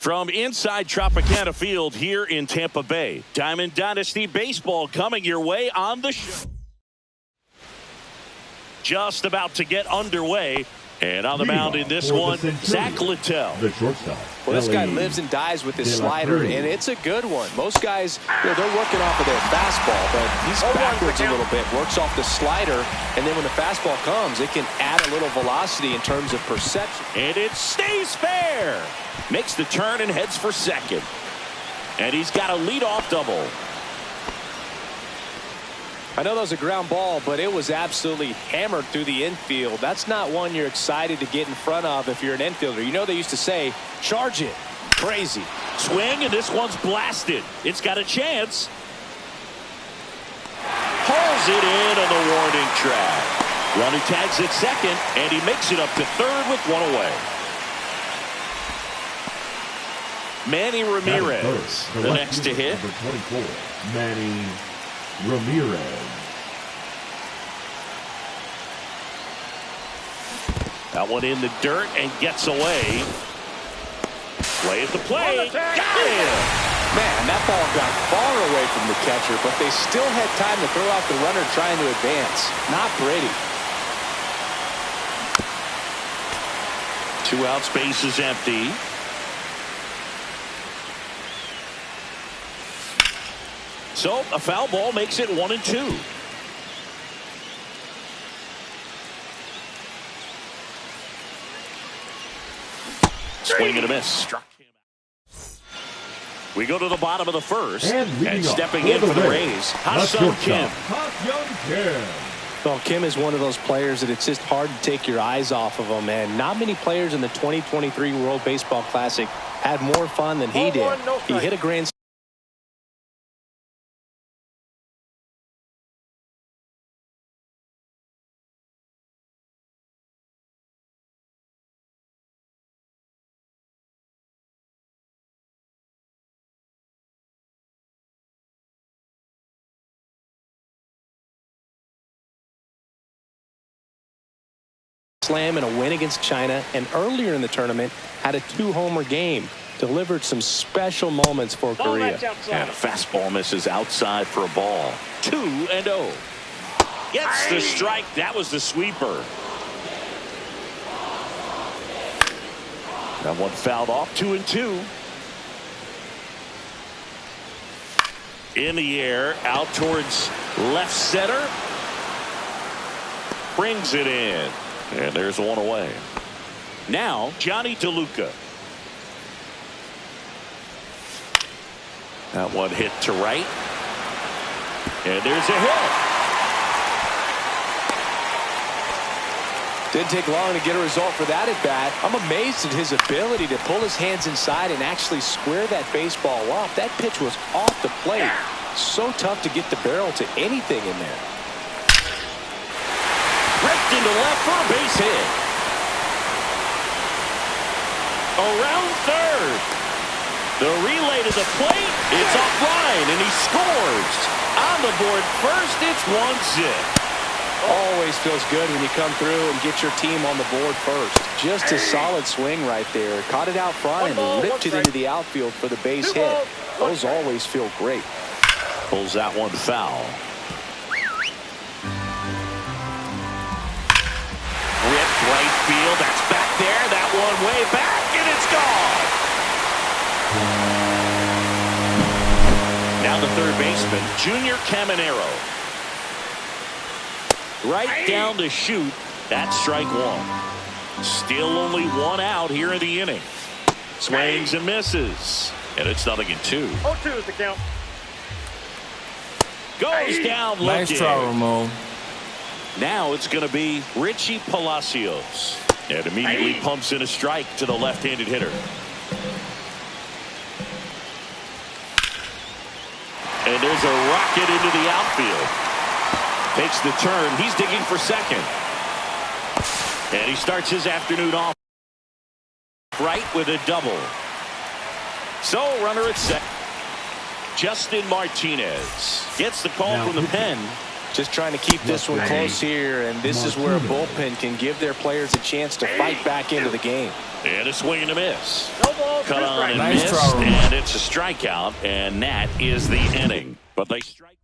From inside Tropicana Field here in Tampa Bay, Diamond Dynasty Baseball coming your way on the show. Just about to get underway. And on the mound in this one, Zach Littell. The shortstop. Well, this guy lives and dies with his slider, and it's a good one. Most guys, they're working off of their fastball, but he's backwards a little bit, works off the slider, and then when the fastball comes, it can add a little velocity in terms of perception. And it stays fair. Makes the turn and heads for second. And he's got a leadoff double. I know that was a ground ball, but it was absolutely hammered through the infield. That's not one you're excited to get in front of if you're an infielder. You know they used to say, charge it. Crazy. Swing, and this one's blasted. It's got a chance. Hauls it in on the warning track. Runner tags at second, and he makes it up to third with one away. Manny Ramirez, the next to hit. Number 24, Manny Ramirez. That one in the dirt and gets away. Play at the plate. Got him. Man, that ball got far away from the catcher, but they still had time to throw out the runner trying to advance. Not pretty. 2 outs, base is empty. So a foul ball makes it 1-2. Swing and a miss. Struck him out. We go to the bottom of the first. And stepping in for the Rays, Ha-Seong Kim. Ha-Seong Kim. Well, Kim is one of those players that it's just hard to take your eyes off of him. And not many players in the 2023 World Baseball Classic had more fun than he did. He hit a grand slam and a win against China, and earlier in the tournament had a 2-homer game. Delivered some special moments for Korea. And a fastball misses outside for a ball. 2-0. Gets the strike. That was the sweeper. That one fouled off. 2-2. In the air, out towards left center. Brings it in. And there's one away. Now, Johnny DeLuca. That one hit to right. And there's a hit. Didn't take long to get a result for that at bat. I'm amazed at his ability to pull his hands inside and actually square that baseball up. That pitch was off the plate. So tough to get the barrel to anything in there. Ripped into left for a base hit. Around third. The relay to the plate. It's offline, and he scores. On the board first, it's 1-0. Always feels good when you come through and get your team on the board first. Just a solid swing right there. Caught it out front and ripped it into the outfield for the base hit. Those always feel great. Pulls that one foul. Ripped right field. That's back there. That one way back, and it's gone. Now the third baseman, Junior Caminero. Right down to shoot. That's strike one. Still only 1 out here in the inning. Swings and misses. And it's 0-2. 0-2 is the count. Goes down looking. Nice try, Ramon. Now it's going to be Richie Palacios. And immediately pumps in a strike to the left-handed hitter. And there's a rocket into the outfield. Takes the turn. He's digging for second. And he starts his afternoon off right with a double. So runner at second. Justin Martinez gets the call from the pen. Just trying to keep this one close here, and this is where a bullpen can give their players a chance to fight back into the game. And a swing and a miss. No balls. cut on and Nice missed, try. and it's a strikeout, and that is the inning. But they strike.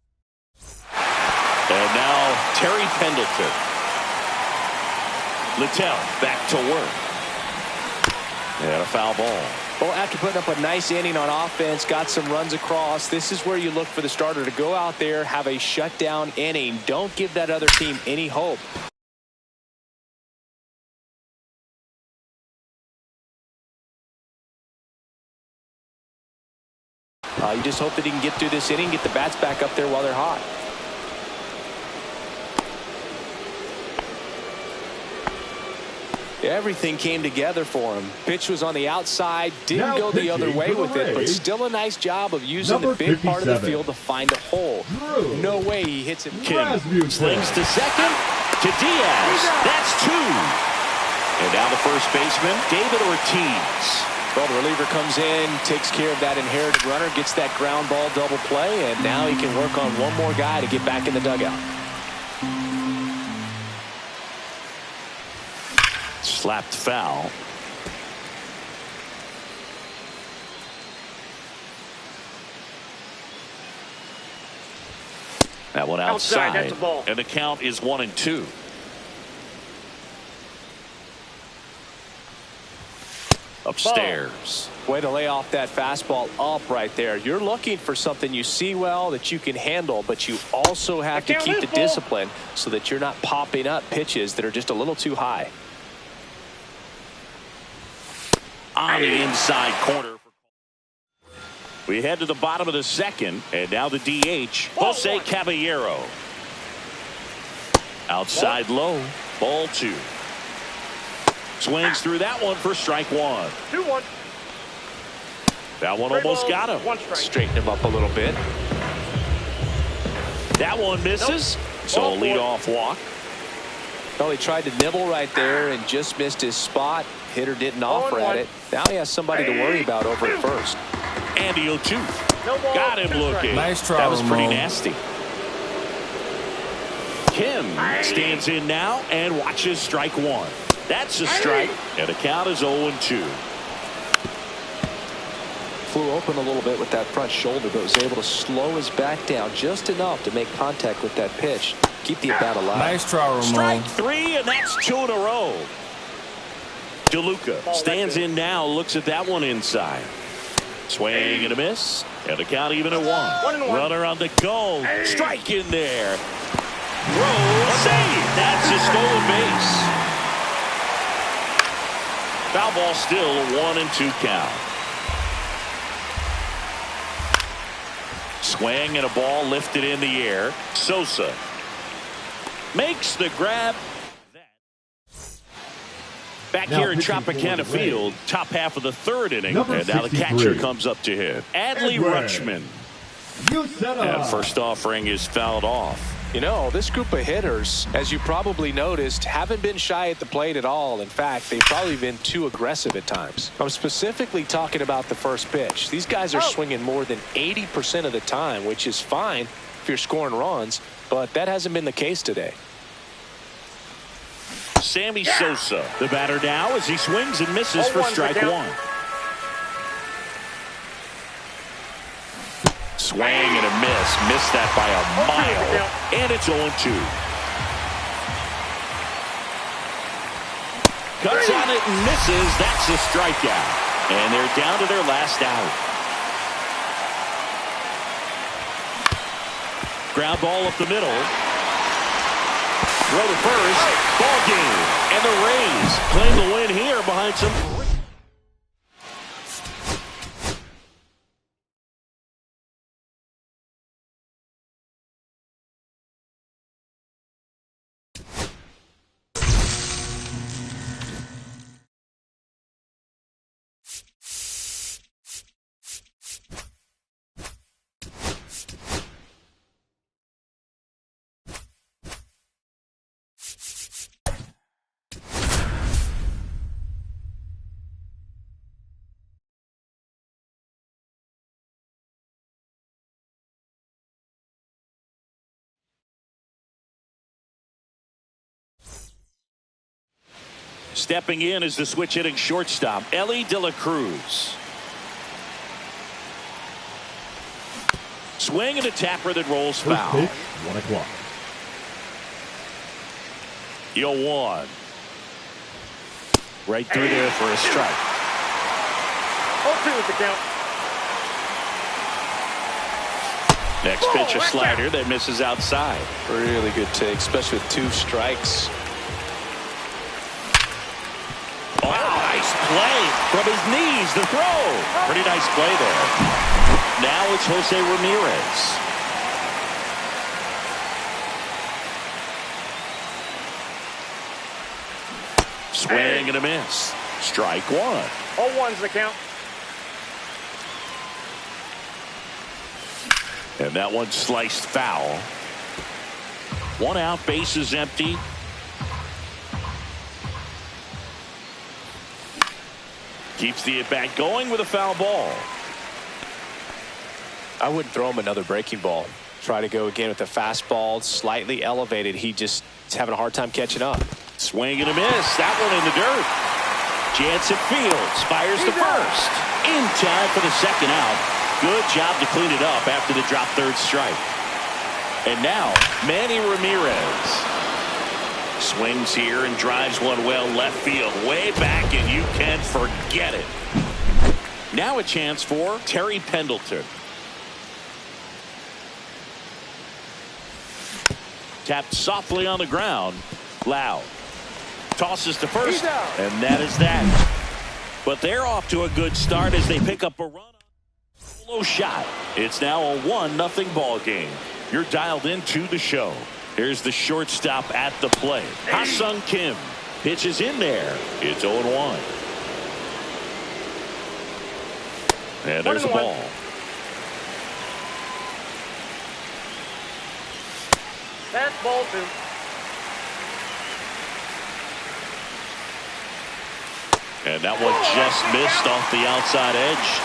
And now Terry Pendleton. Littell back to work. And a foul ball. Well, after putting up a nice inning on offense, got some runs across, this is where you look for the starter to go out there, have a shutdown inning. Don't give that other team any hope. You just hope that he can get through this inning, get the bats back up there while they're hot. Everything came together for him. Pitch was on the outside, didn't Now go the other pitching way for the with it, but Rays, still a nice job of using number the big part of the 57, field to find a hole. Drew No way he hits it. Kim Rasmussen. slings to second, to Diaz. That's two. And now the first baseman, David Ortiz. Well, the reliever comes in, takes care of that inherited runner, gets that ground ball double play, and now he can work on one more guy to get back in the dugout. Slapped foul. That one outside. That's a ball. And the count is 1-2. Upstairs. Way to lay off that fastball up right there. You're looking for something you see well that you can handle, but you also have to keep the discipline so that you're not popping up pitches that are just a little too high. On the inside corner. We head to the bottom of the second, and now the DH, Jose Caballero. Outside low, ball two. Swings through that one for strike one. 2-1. That one almost got him. One strike. Straighten him up a little bit. That one misses. So a leadoff walk. Well, he tried to nibble right there and just missed his spot. Hitter didn't offer at it. Now he has somebody to worry about over at first. Andy O'Tooth. No ball, Got him 2 strikes. looking. Nice try, That was pretty Ramon. nasty. Kim stands in now and watches strike one. That's a strike, and the count is 0-2. Flew open a little bit with that front shoulder, but was able to slow his back down just enough to make contact with that pitch. Keep the at-bat alive. Nice try, Ramon. Strike three, and that's 2 in a row. DeLuca stands in now, looks at that one inside. Swing and a miss, and the count even at 1. 1-1. Runner on the go. Strike in there. Throw, save. That's a stolen base. Foul ball still, 1-2 count. Swing and a ball lifted in the air. Sosa makes the grab. Back Now here in pitching for Tropicana the Field, Rays, top half of the third inning. number And now the 63, catcher comes up to him. Adley Edward Rutschman. Uceta. And first offering is fouled off. You know, this group of hitters, as you probably noticed, haven't been shy at the plate at all. In fact, they've probably been too aggressive at times. I'm specifically talking about the first pitch. These guys are swinging more than 80% of the time, which is fine if you're scoring runs, but that hasn't been the case today. Sammy Sosa, the batter now as he swings and misses for 0-1 strike down. one. Swing and a miss. Missed that by a mile. And it's 0-2. Cuts on it and misses. That's a strikeout. And they're down to their last out. Ground ball up the middle. Throw to first. Ball game. And the Rays claim the win here behind some. Stepping in is the switch hitting shortstop, Elly De La Cruz. Swing and a tapper that rolls First foul. pitch, 1 o'clock. 0-1. Right through there for a strike. 0-2 with the count. Next pitch, a slider that misses outside. Really good take, especially with 2 strikes. Wow, nice play from his knees, the throw. Pretty nice play there. Now it's Jose Ramirez. Swing and a miss. Strike 1. 0-1's the count. And that one sliced foul. 1 out, bases empty. Keeps the at-bat going with a foul ball. I wouldn't throw him another breaking ball. Try to go again with the fastball, slightly elevated. He's having a hard time catching up. Swing and a miss. That one in the dirt. Jansen Fields fires to first. In time for the second out. Good job to clean it up after the drop third strike. And now, Manny Ramirez. Swings here and drives one well left field. Way back, and you can forget it. Now a chance for Terry Pendleton. Tapped softly on the ground. Loud. Tosses to first, and that is that. But they're off to a good start as they pick up a run. Low shot. It's now a 1-0 ball game. You're dialed into the show. Here's the shortstop at the plate. Ha-Sung Kim pitches in there. It's 0-1. And there's the ball. That's ball 2. And that one just missed off the outside edge.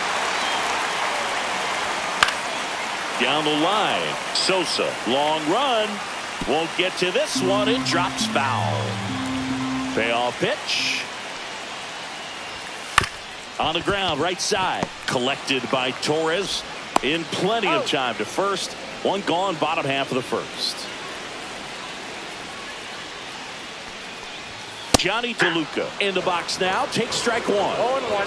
Down the line, Sosa, long run, won't get to this one. It drops foul. Payoff pitch. On the ground, right side, collected by Torres. In plenty of time to first. One gone, bottom half of the first. Johnny DeLuca in the box now. Takes strike 1. 0-1.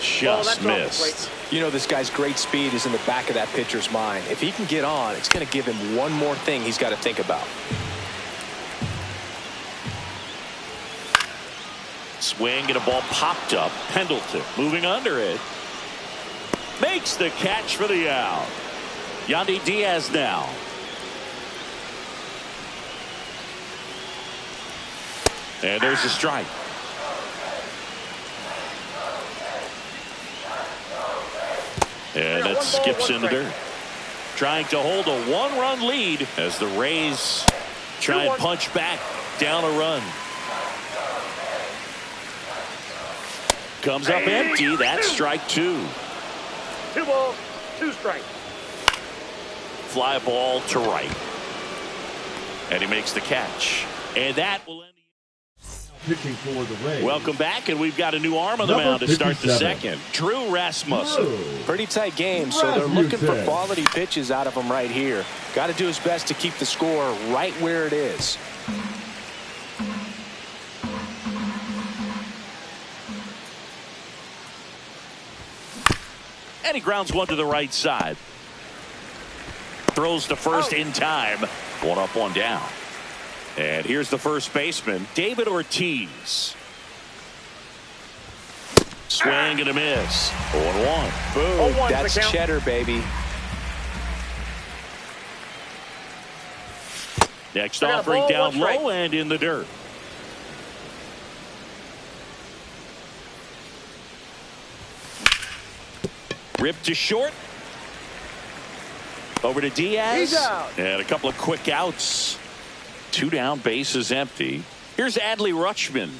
Just missed. You know, this guy's great speed is in the back of that pitcher's mind. If he can get on, it's going to give him one more thing he's got to think about. Swing and a ball popped up. Pendleton moving under it. Makes the catch for the out. Yandy Diaz now. And there's a strike. And it skips in the dirt. Trying to hold a 1-run lead as the Rays try and punch back down a run. Comes up empty. That's strike 2. 2 balls, 2 strikes. Fly ball to right. And he makes the catch. And that will end. Pitching for the Rays. Welcome back, and we've got a new arm on the mound to start the second. Drew Rasmussen. Pretty tight game, so they're looking for quality pitches out of him right here. Got to do his best to keep the score right where it is. And he grounds one to the right side. Throws to first in time. 1 up, 1 down. And here's the first baseman, David Ortiz. Swing and a miss. 0-1. Boom. That's cheddar, baby. Next offering down low and in the dirt. Ripped to short. Over to Diaz. He's out. And a couple of quick outs. 2 down, bases empty. Here's Adley Rutschman.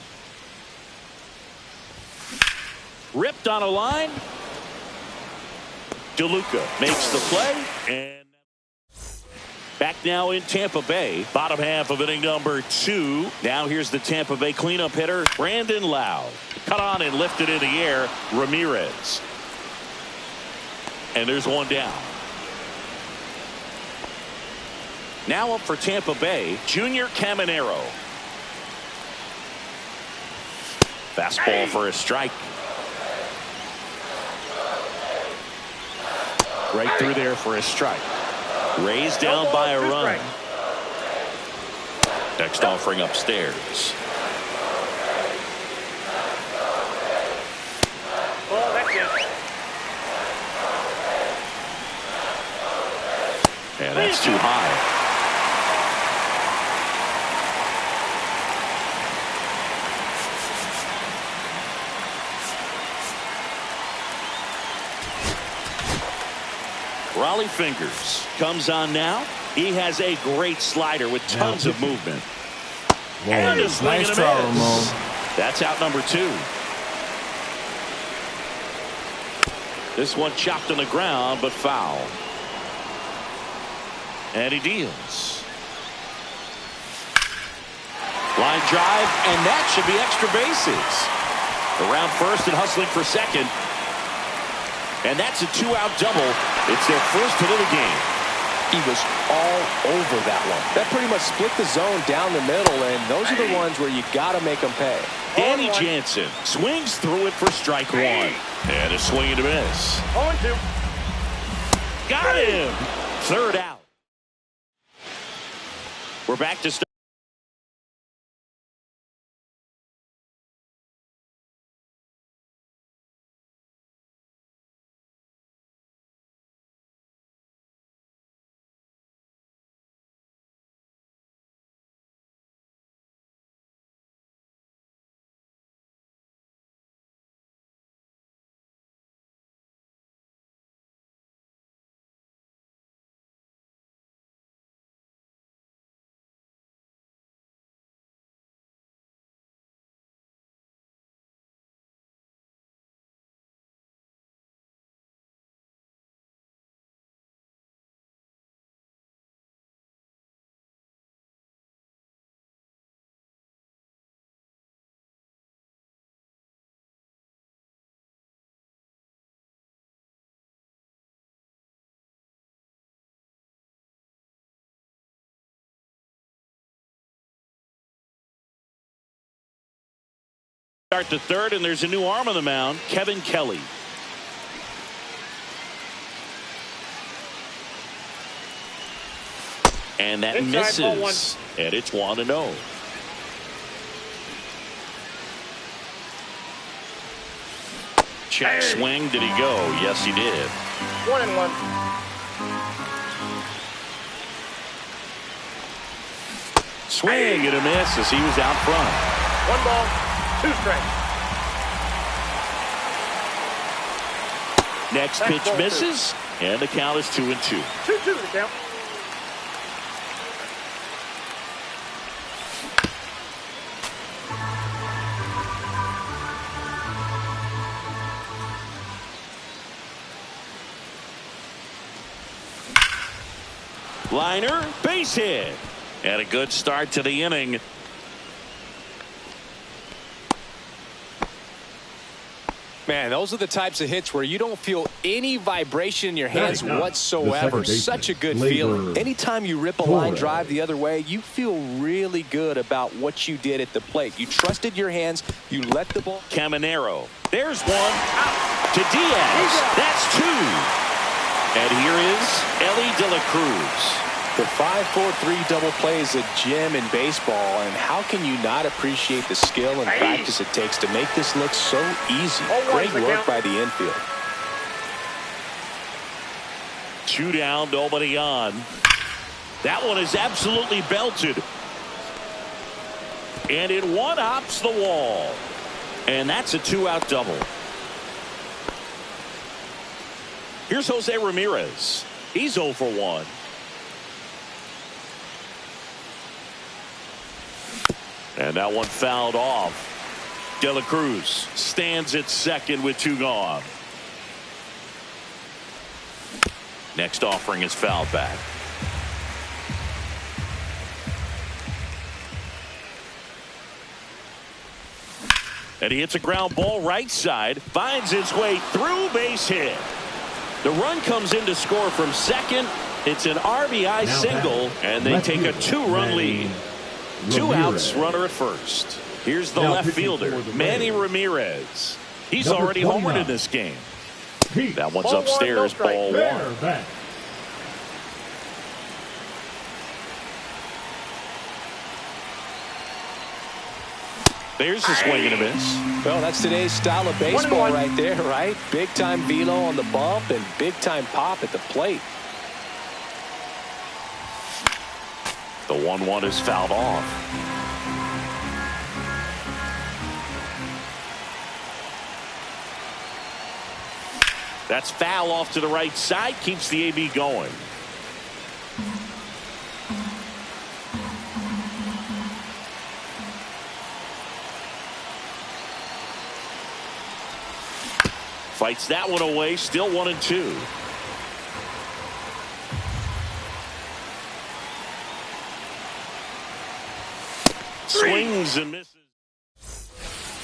Ripped on a line. DeLuca makes the play. And back now in Tampa Bay. Bottom half of inning number 2. Now here's the Tampa Bay cleanup hitter, Brandon Lowe. Cut on and lifted in the air, Ramirez. And there's one down. Now up for Tampa Bay, Junior Caminero. Fastball for a strike. Right through there for a strike. Raised down by a run. Next offering upstairs. Ball, that's it. And that's too high. Raleigh Fingers comes on now. He has a great slider with tons of movement. And a swing and a miss. That's out number 2. This one chopped on the ground, but foul. And he deals. Line drive, and that should be extra bases. Around first and hustling for second. And that's a 2-out double. It's their first hit of the game. He was all over that one. That pretty much split the zone down the middle, and those are the ones where you got to make them pay. Danny Jansen swings through it for strike 1. And a swing and a miss. 0-2. Got him. Third out. We're back to start. Start the third, and there's a new arm on the mound, Kevin Kelly. And that misses. And it's 1-0. Check swing. Did he go? Yes, he did. 1-1. Swing and a miss as he was out front. 1 ball, 2 strikes. Next pitch misses, and the count is 2-2. 2-2 the count. Liner, base hit. And a good start to the inning. Man, those are the types of hits where you don't feel any vibration in your hands whatsoever. Such a good feeling. Anytime you rip a line drive the other way, you feel really good about what you did at the plate. You trusted your hands. You let the ball. Caminero. There's one. Out to Diaz. That's 2. And here is Elly De La Cruz. The 5-4-3 double play is a gem in baseball, and how can you not appreciate the skill and practice it takes to make this look so easy? Great work by the infield. 2 down, nobody on. That one is absolutely belted. And it one-hops the wall. And that's a 2-out double. Here's Jose Ramirez. He's 0 for 1. And that one fouled off. De La Cruz stands at second with 2 gone. Next offering is fouled back. And he hits a ground ball right side. Finds its way through, base hit. The run comes in to score from second. It's an RBI single, and they take a 2-run lead. 2 outs, runner at first. Here's the left fielder, Manny Ramirez. He's already homered in this game. That one's upstairs, ball 1. There's a swing and a miss. Well, that's today's style of baseball right there, right? Big-time velo on the bump and big-time pop at the plate. The 1-1 is fouled off. That's foul off to the right side. Keeps the AB going. Fights that one away. Still 1-2. Swings and misses.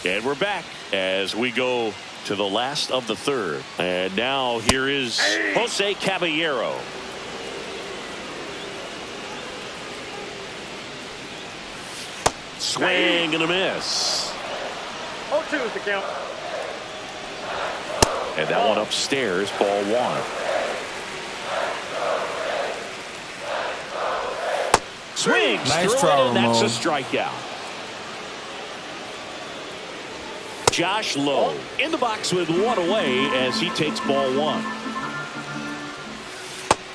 And we're back as we go to the last of the third. And now here is Jose Caballero. Swing and a miss. 0-2 is the count. And that one upstairs, ball 1. Swings Nice through try, it, and that's a Ramon. strikeout. Josh Lowe in the box with 1 away as he takes ball 1.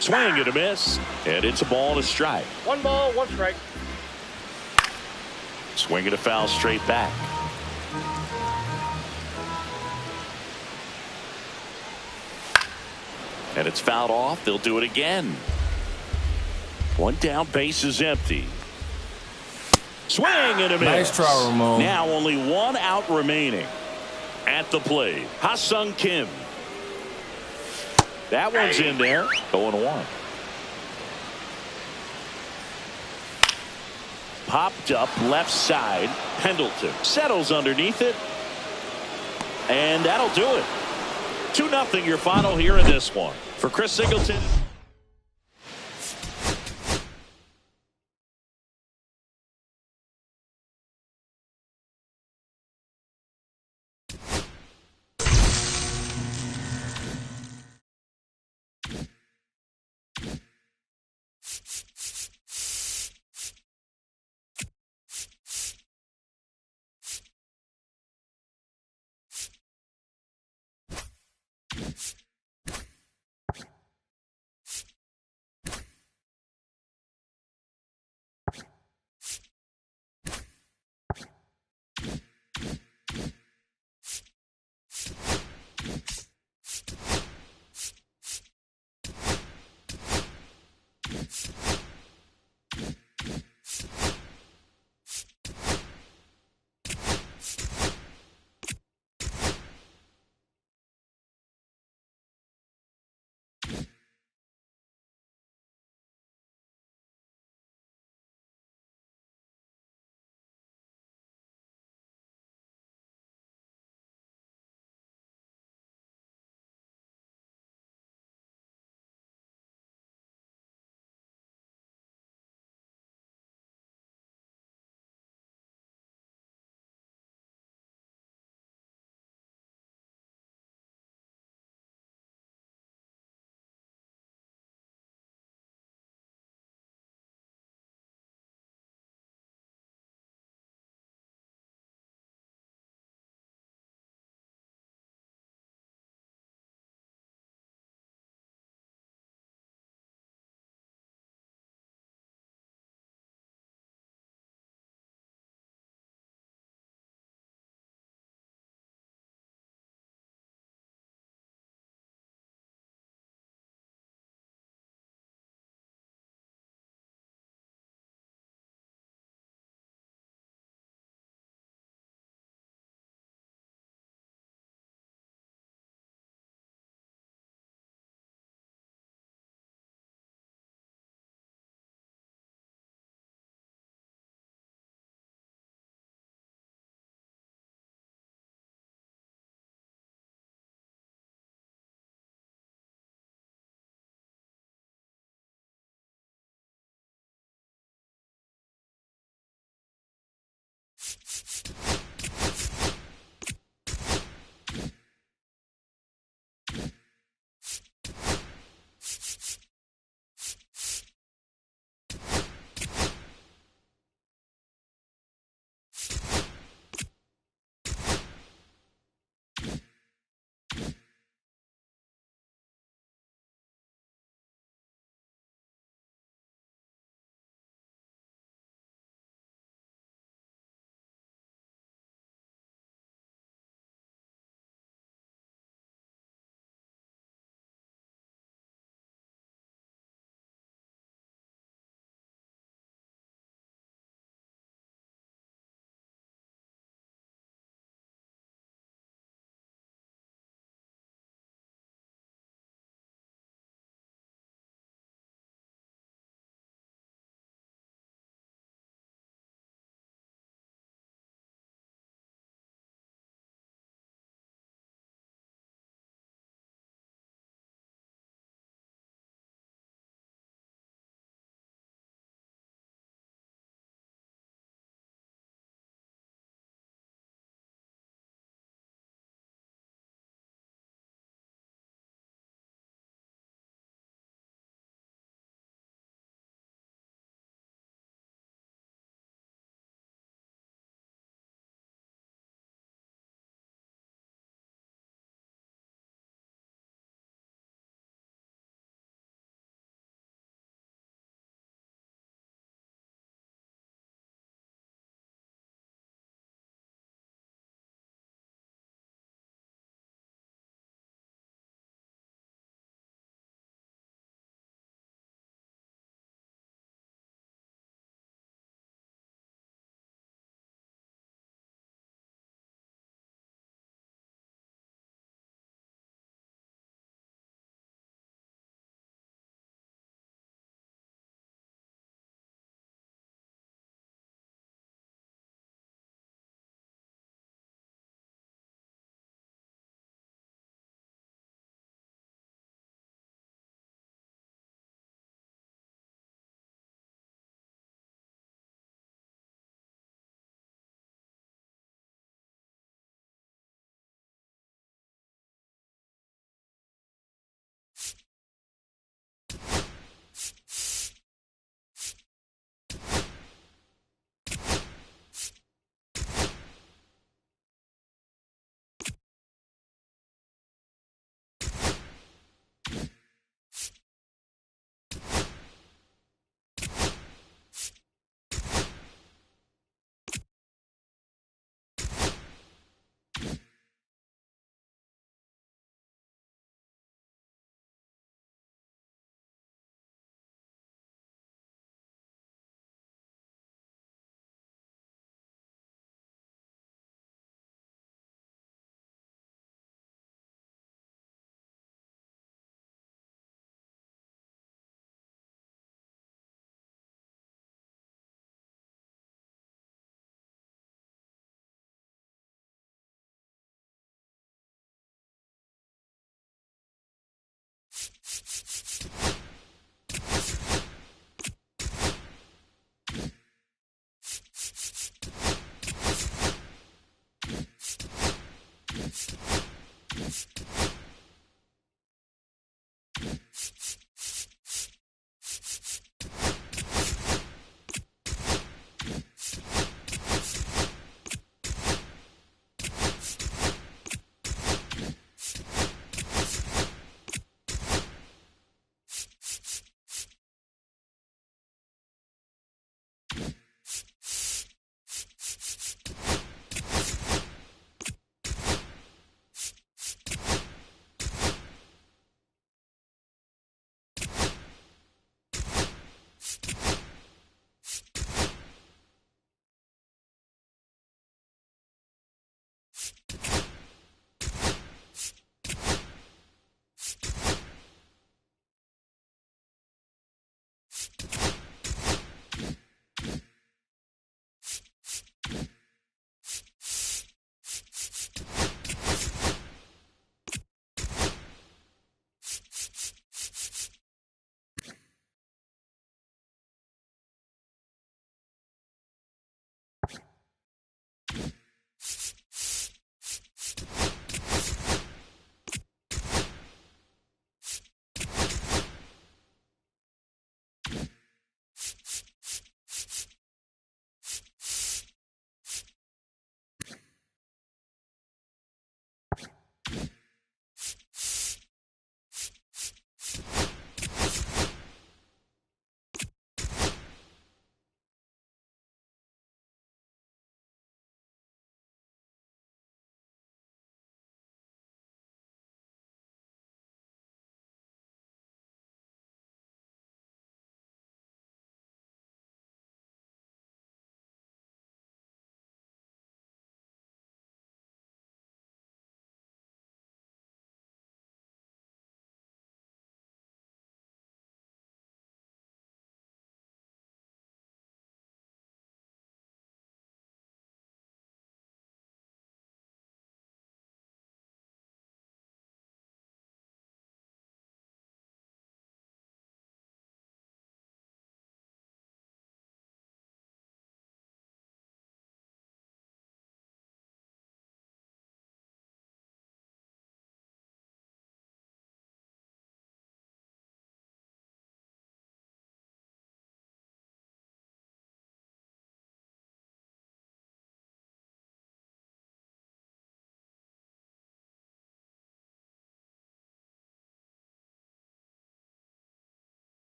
Swing and a miss, and it's a ball and a strike. 1 ball, 1 strike. Swing and a foul straight back. And it's fouled off. They'll do it again. 1 down, base is empty. Swing and a miss. Nice try, Ramon. Now only 1 out remaining. At the plate, Ha-Seong Kim. That one's in there. 0-1. Popped up left side. Pendleton settles underneath it. And that'll do it. 2-0 your final here in this one. For Chris Singleton.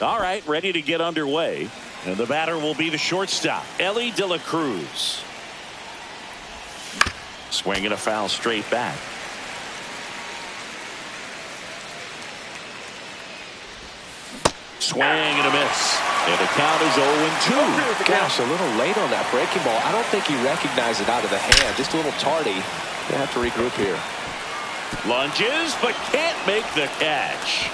All right, ready to get underway. And the batter will be the shortstop, Elly De La Cruz. Swinging a foul straight back. Swing and a miss. And the count is 0-2. Gosh, a little late on that breaking ball. I don't think he recognized it out of the hand. Just a little tardy. They have to regroup here. Lunges, but can't make the catch.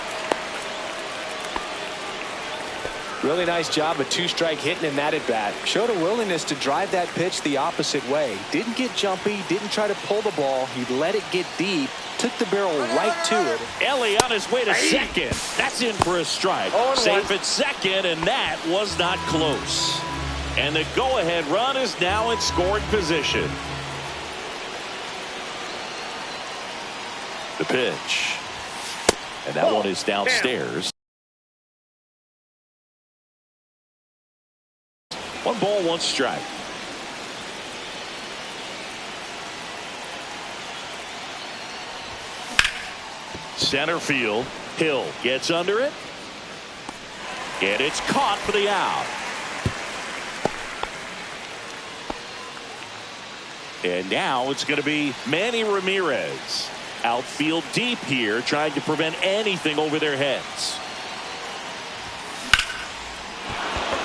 Really nice job of two-strike hitting in that at bat. Showed a willingness to drive that pitch the opposite way. Didn't get jumpy, didn't try to pull the ball. He let it get deep, took the barrel right to it. Elly on his way to second. That's in for a strike. Safe at second, and that was not close. And the go-ahead run is now in scoring position. The pitch. And that one is downstairs. 1 ball, 1 strike. Center field. Hill gets under it. And it's caught for the out. And now it's going to be Manny Ramirez. Outfield deep here, trying to prevent anything over their heads.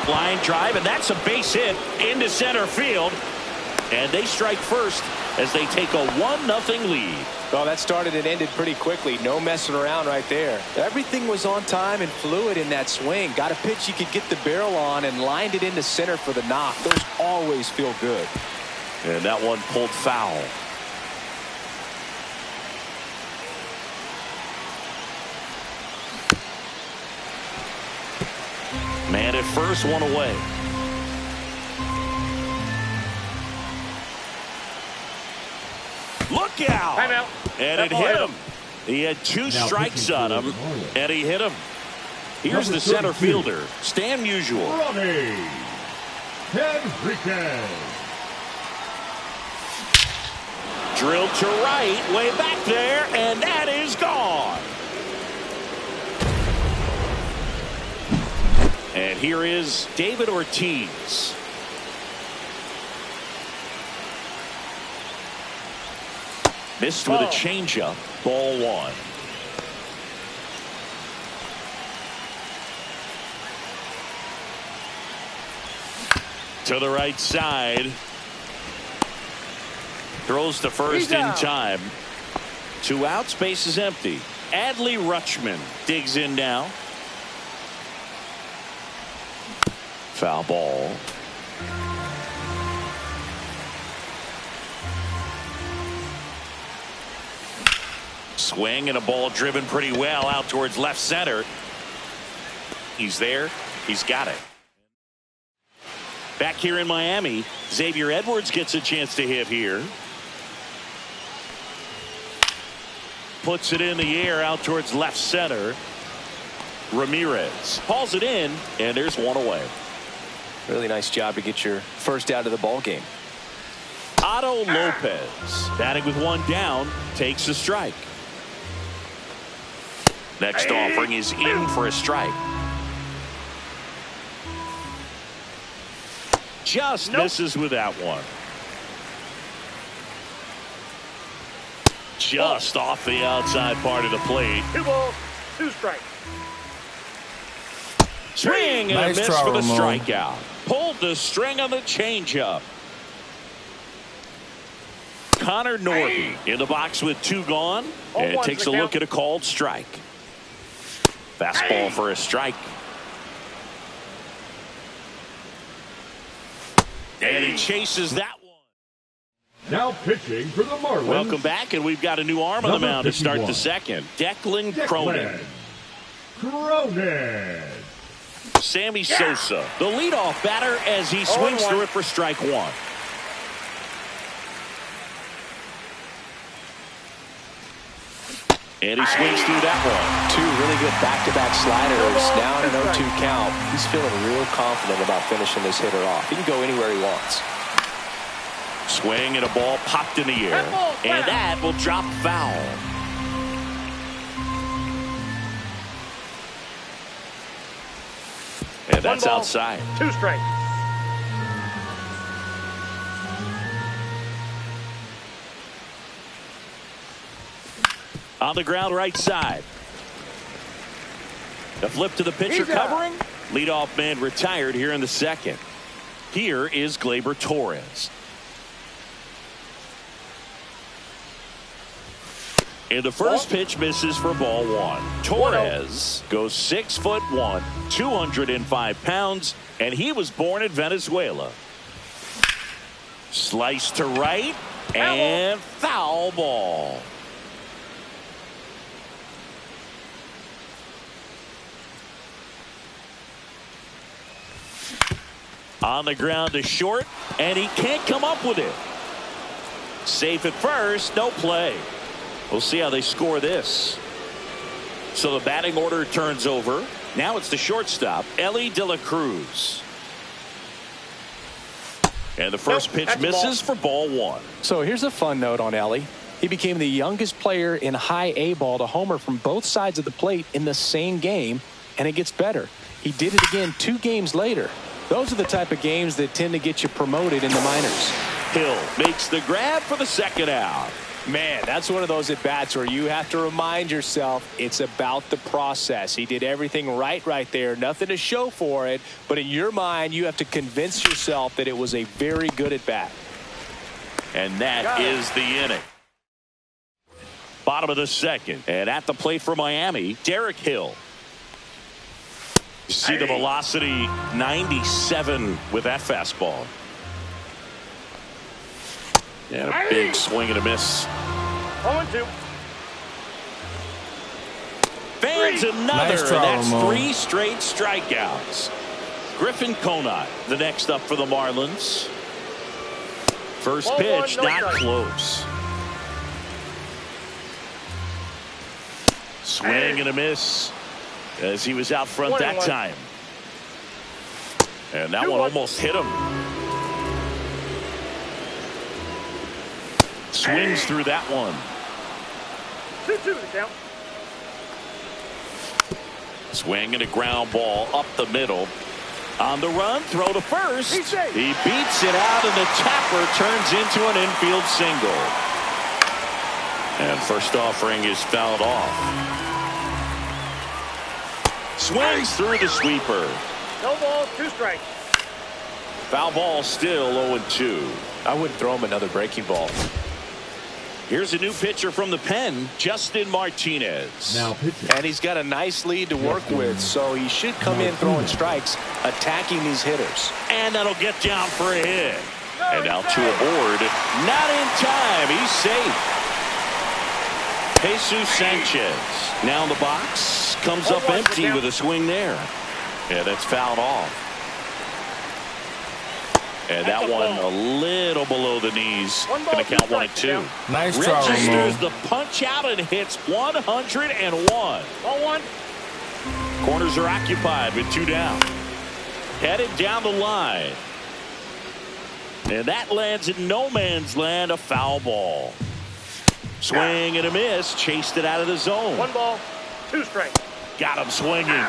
Line drive, and that's a base hit into center field. And they strike first as they take a 1-0 lead. Well, that started and ended pretty quickly. No messing around right there. Everything was on time and fluid in that swing. Got a pitch you could get the barrel on and lined it into center for the knock. Those always feel good. And that one pulled foul. Man at first, 1 away. Look out! Timeout. And it hit him. He had 2 strikes on him, and he hit him. Here's the center fielder, Stan Musial. Ronnie Henriquez. Drilled to right, way back there, and that is gone. And here is David Ortiz. Missed with a changeup. Ball 1. To the right side. Throws to first in time. 2 outs, base is empty. Adley Rutschman digs in now. Foul ball. Swing and a ball driven pretty well out towards left center. He's there. He's got it. Back here in Miami, Xavier Edwards gets a chance to hit here. Puts it in the air out towards left center. Ramirez hauls it in, and there's 1 away. Really nice job to get your first out of the ball game. Otto Lopez, batting with 1 down, takes a strike. Next offering is in for a strike. Just misses with that one. Just off the outside part of the plate. 2 balls, 2 strikes. Swing and a miss for the strikeout. Pulled the string on the changeup. Connor Norton in the box with 2 gone, and takes a look at a called strike. Fastball for a strike. And he chases that one. Now pitching for the Marlins. Welcome back, and we've got a new arm on the mound to start the second. Declan Cronin. Sammy Sosa, the leadoff batter, as he swings through it for strike 1. And he swings through that one. 2 really good back-to-back sliders. Now in an 0-2 count. He's feeling real confident about finishing this hitter off. He can go anywhere he wants. Swing and a ball popped in the air. And that will drop foul. That's outside. 2 strikes. On the ground right side. The flip to the pitcher covering. Leadoff man retired here in the second. Here is Gleyber Torres. And the first pitch misses for ball 1. Torres goes 6'1", 205 pounds, and he was born in Venezuela. Slice to right and foul ball. On the ground to short, and he can't come up with it. Safe at first, no play. We'll see how they score this. So the batting order turns over. Now it's the shortstop, Elly De La Cruz. And the first pitch misses for ball 1. So here's a fun note on Elly. He became the youngest player in high A ball to homer from both sides of the plate in the same game, and it gets better. He did it again 2 games later. Those are the type of games that tend to get you promoted in the minors. Hill makes the grab for the second out. Man, that's one of those at-bats where you have to remind yourself it's about the process. He did everything right there. Nothing to show for it. But in your mind, you have to convince yourself that it was a very good at-bat. And that is the inning. Bottom of the second. And at the plate for Miami, Derek Hill. You see the velocity, 97 with that fastball. And a big swing and a miss. 0-2. Fans another, and that's 3 straight strikeouts. Griffin Conant, the next up for the Marlins. First pitch, not close. Swing and a miss as he was out front that time. And that one almost hit him. Swings through that one. 2-2 the count. Swing and a ground ball up the middle. On the run, throw to first. He beats it out, and the tapper turns into an infield single. And first offering is fouled off. Swings through the sweeper. No ball, 2 strikes. Foul ball still 0-2. I wouldn't throw him another breaking ball. Here's a new pitcher from the pen, Justin Martinez. Now pitching. And he's got a nice lead to work with, so he should come in throwing strikes, attacking these hitters. And that'll get down for a hit. And now 2 aboard. Not in time. He's safe. Jesus Sanchez now in the box. Comes up empty with a swing there. Yeah, that's fouled off. And that one a little below the knees. Going to count 1-2. Nice try, registers the punch out and hits 101. Ball 1. Corners are occupied with 2 down. Headed down the line. And that lands in no man's land, a foul ball. Swing and a miss. Chased it out of the zone. 1 ball, 2 strikes. Got him swinging.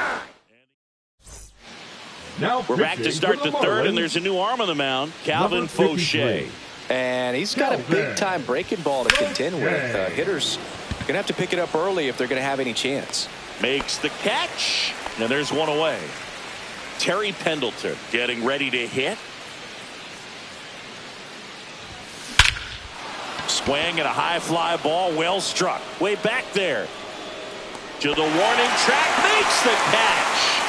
Now we're back to start the third, and there's a new arm on the mound, Calvin Fauché. And he's got a big-time breaking ball to contend with. Hitters going to have to pick it up early if they're going to have any chance. Makes the catch, and there's one away. Terry Pendleton getting ready to hit. Swing and a high fly ball, well struck. Way back there. To the warning track, makes the catch.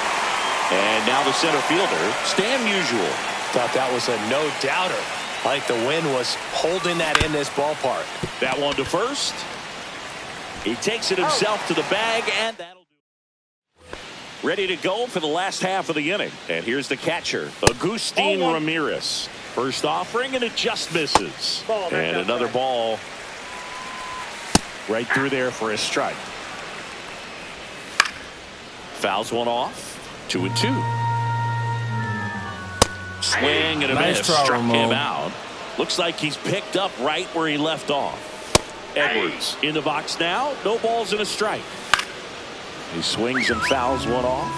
And now the center fielder, Stan Musial. Thought that was a no-doubter. Like the wind was holding that in this ballpark. That one to first. He takes it himself to the bag, and that'll do it. Ready to go for the last half of the inning. And here's the catcher, Agustin Ramirez. First offering, and it just misses. And another ball right through there for a strike. Fouls one off. 2-2. Swing and a miss. Struck him out. Looks like he's picked up right where he left off. Edwards in the box now. No balls and a strike. He swings and fouls one off.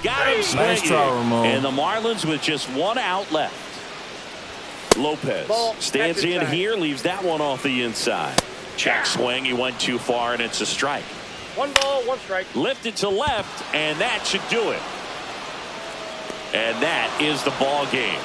Got him swinging. Nice try, Ramon. And the Marlins with just one out left. Lopez stands in here, leaves that one off the inside. Check swing. He went too far, and it's a strike. 1 ball, 1 strike. Lifted to left, and that should do it. And that is the ball game.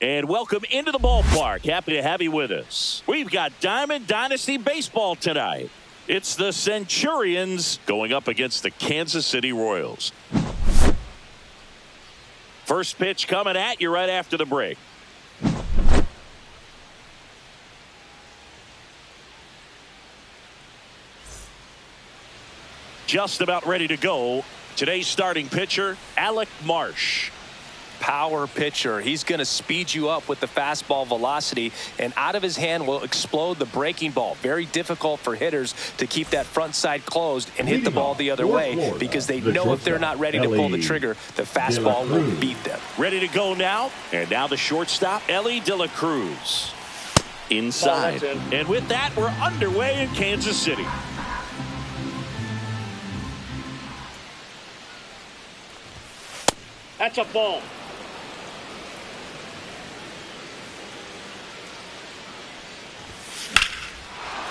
And welcome into the ballpark. Happy to have you with us. We've got Diamond Dynasty Baseball tonight. It's the Centurions going up against the Kansas City Royals. First pitch coming at you right after the break. Just about ready to go. Today's starting pitcher, Alec Marsh. Power pitcher. He's going to speed you up with the fastball velocity, and out of his hand will explode the breaking ball. Very difficult for hitters to keep that front side closed and hit the ball the other way, because they know if they're not ready to pull the trigger, the fastball will beat them. Ready to go now, and now the shortstop, Elly De La Cruz. Inside. And with that, we're underway in Kansas City. That's a ball.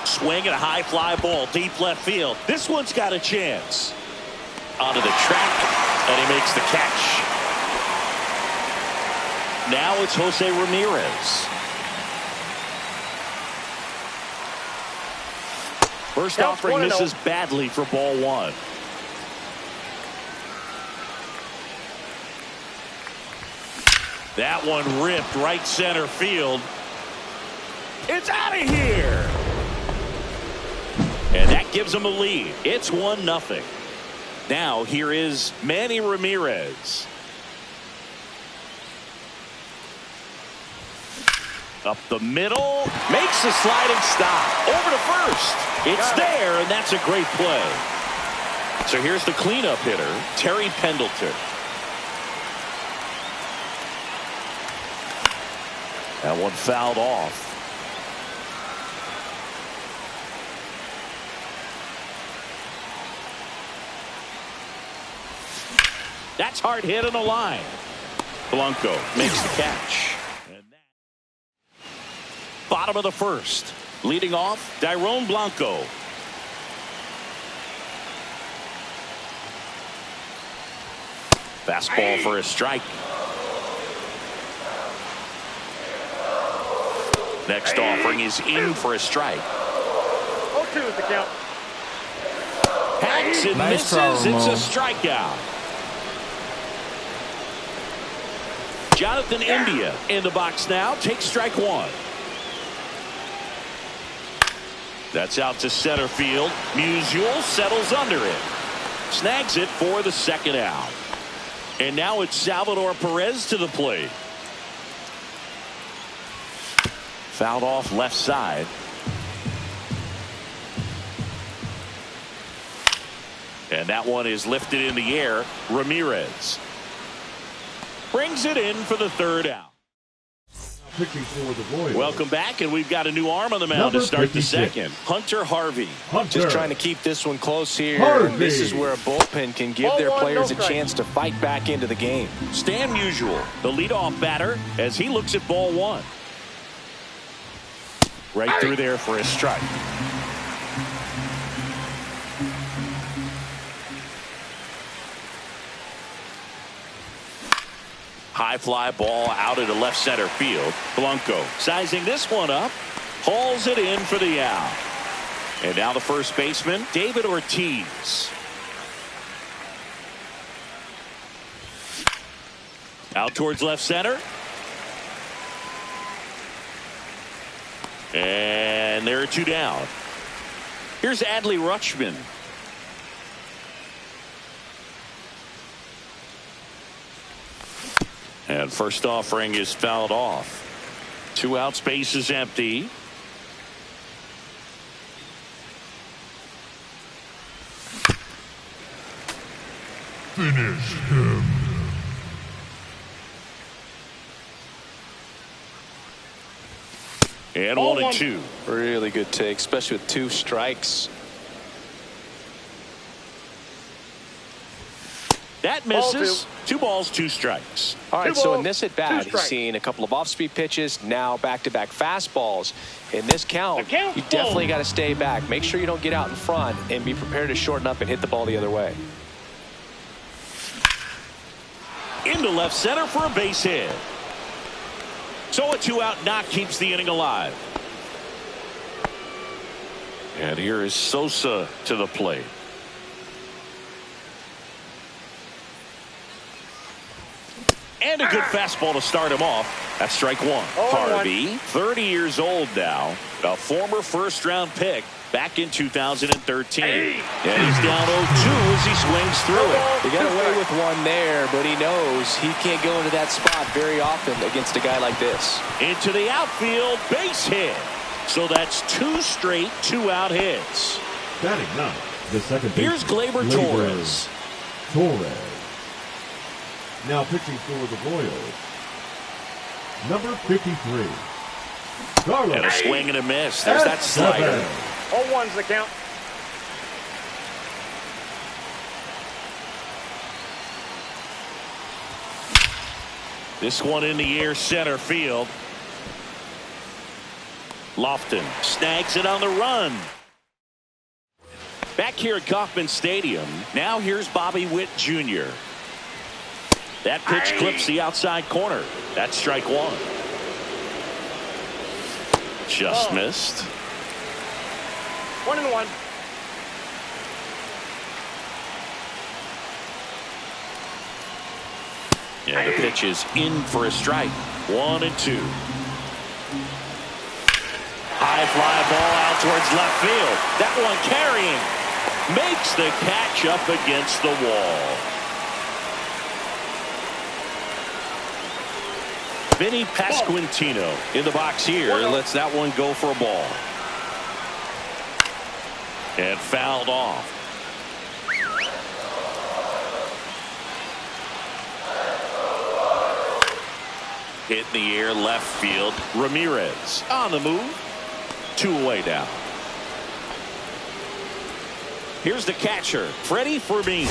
Swing and a high fly ball deep left field. This one's got a chance. Onto the track, and he makes the catch. Now it's Jose Ramirez. First offering misses badly for ball one. That one ripped right center field. It's out of here. And that gives them a lead. It's 1-0. Now here is Manny Ramirez. Up the middle. Makes a sliding stop. Over to first. It's there, and that's a great play. So here's the cleanup hitter, Terry Pendleton. That one fouled off. That's hard hit on the line. Blanco makes the catch. And bottom of the first. Leading off, Dairon Blanco. Fastball for a strike. Next offering is in for a strike. 0-2 is the count. Hacks and misses. It's a strikeout. Jonathan India in the box now. Takes strike one. That's out to center field. Musial settles under it. Snags it for the second out. And now it's Salvador Perez to the plate. Fouled off left side. And that one is lifted in the air. Ramirez brings it in for the third out. Pitching for the Royals. Welcome back, and we've got a new arm on the mound to start 56. the second. Hunter Harvey. Just trying to keep this one close here. Harvey. This is where a bullpen can give their players a chance to fight back into the game. Stan Musial, the leadoff batter, as he looks at ball one. Right through there for a strike. High fly ball out into left center field. Blanco sizing this one up. Hauls it in for the out. And now the first baseman, David Ortiz. Out towards left center. And there are two down. Here's Adley Rutschman. And first offering is fouled off. 2 outs, base is empty. Finish him. And 1-2. Really good take, especially with 2 strikes. That misses. 2 balls, 2 strikes. All right, 2 so in balls, this at 2 bat, he's strikes. seen a couple of off-speed pitches, now back-to-back fastballs. In this count, The count's you full. definitely got to stay back. Make sure you don't get out in front and be prepared to shorten up and hit the ball the other way. Into left center for a base hit. So a 2-out knock keeps the inning alive. And here is Sosa to the plate. And a good fastball to start him off. That's strike one. Harvey, 30 years old now, a former first-round pick back in 2013. And he's down 0-2 as he swings through it. He got away with one there, but he knows he can't go into that spot very often against a guy like this. Into the outfield, base hit. So that's 2 straight 2-out hits. Batting ninth, the second baseman. Here's Gleyber Torres. Torres. Now pitching for the Royals, number 53. Carlos. And a swing and a miss. There's that slider. 0-1's the count. This one in the air, center field. Lofton snags it on the run. Back here at Kauffman Stadium, now here's Bobby Witt Jr. That pitch clips the outside corner. That's strike one. Just missed. 1-1. And the pitch is in for a strike. 1-2. High fly ball out towards left field. That one carrying. Makes the catch up against the wall. Vinny Pasquantino in the box here. Lets that one go for a ball. And fouled off. Hit in the air left field. Ramirez on the move. 2 away now. Here's the catcher, Freddie Fermin.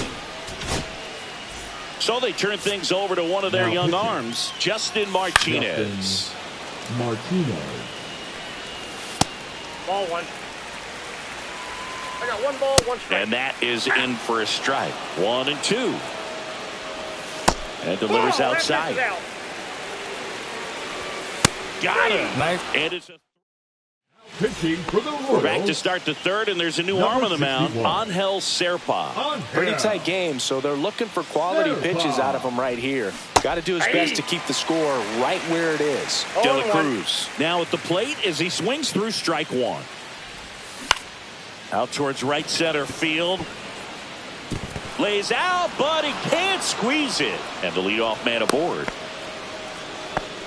So they turn things over to one of their Now young pitching. arms, Justin Martinez. Martinez. Ball one. I got one ball, one strike. And that is in for a strike. 1-2. And delivers Ball, that outside. misses out. Got him. Nice. And it's Pitching for the Royals. we're back to start the third, and there's a new Number arm on the mound, 61. Angel Serpa. Pretty tight game, so they're looking for quality pitches out of him right here. Got to do his best to keep the score right where it is. Oh, De La one. Cruz now at the plate as he swings through strike one. Out towards right center field. Lays out, but he can't squeeze it. And the leadoff man aboard.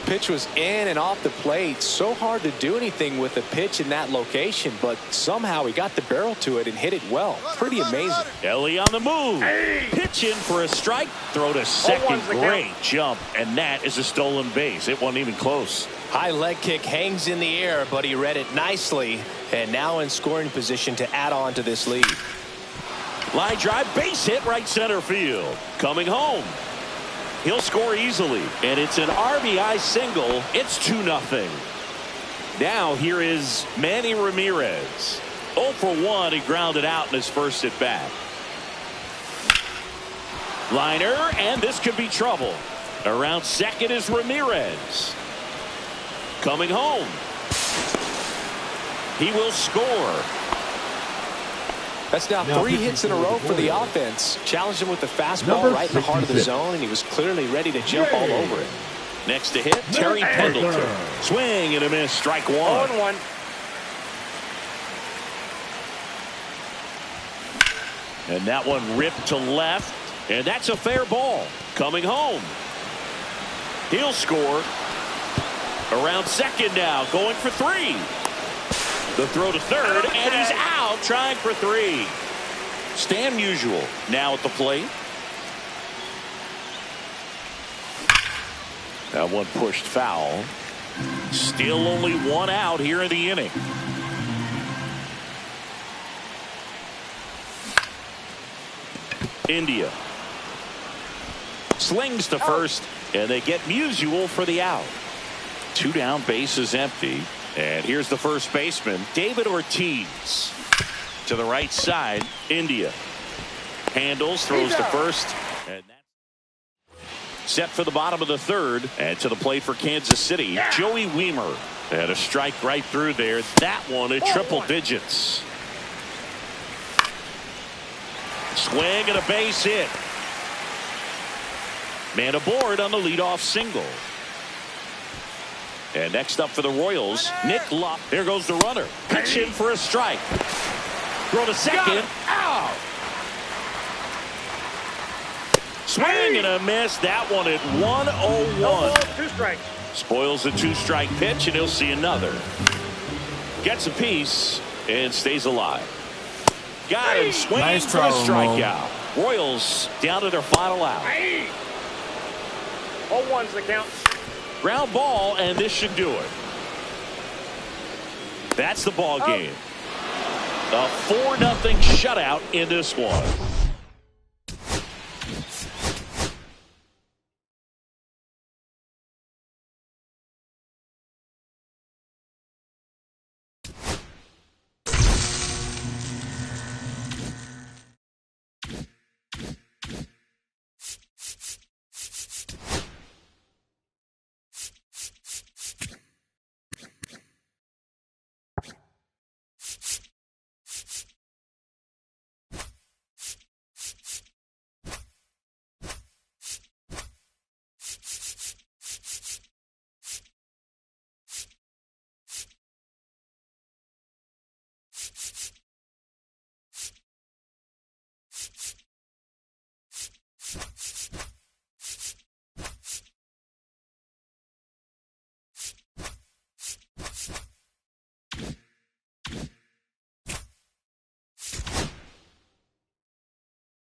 Pitch was in and off the plate. So hard to do anything with a pitch in that location, but somehow he got the barrel to it and hit it well. Pretty amazing. Ellie on the move. Pitch in for a strike. Throw to second. one's the Great count. jump. And that is a stolen base. It wasn't even close. High leg kick hangs in the air, but he read it nicely, and now in scoring position to add on to this lead. Line drive, base hit, right center field. Coming home. He'll score easily, and it's an RBI single. It's 2-0. Now here is Manny Ramirez. 0 for 1. He grounded out in his first at bat. Liner, and this could be trouble. Around second is Ramirez. Coming home. He will score. That's now Now 3 hits in a row for the Royals. offense. Challenged him with the fastball Number right in the heart of the 66. zone, and he was clearly ready to jump all over it. Next to hit, Terry Pendleton. Swing and a miss, strike one. 0-1. And that one ripped to left, and that's a fair ball. Coming home. He'll score. Around second now, going for 3. The throw to third, and he's out, trying for 3. Stan Musial now at the plate. That one pushed foul. Still only 1 out here in the inning. India slings to first, and they get Musial for the out. 2 down, bases empty. And here's the first baseman, David Ortiz. To the right side, India. Handles, throws to first. And that's set for the bottom of the third. And to the plate for Kansas City, Joey Wiemer. And a strike right through there. That one at triple digits. Swing and a base hit. Man aboard on the leadoff single. And next up for the Royals, Nick Lott. There goes the runner. Pitch in for a strike. Throw to second. Out. Swing and a miss. That one at 1-0-1. No ball, 2 strikes. Spoils a 2-strike pitch, and he'll see another. Gets a piece and stays alive. Got him swinging Nice for the try, Ramon. strikeout. Royals down to their final out. 0-1's the count. Ground ball, and this should do it. That's the ball game. A 4-0 shutout in this one.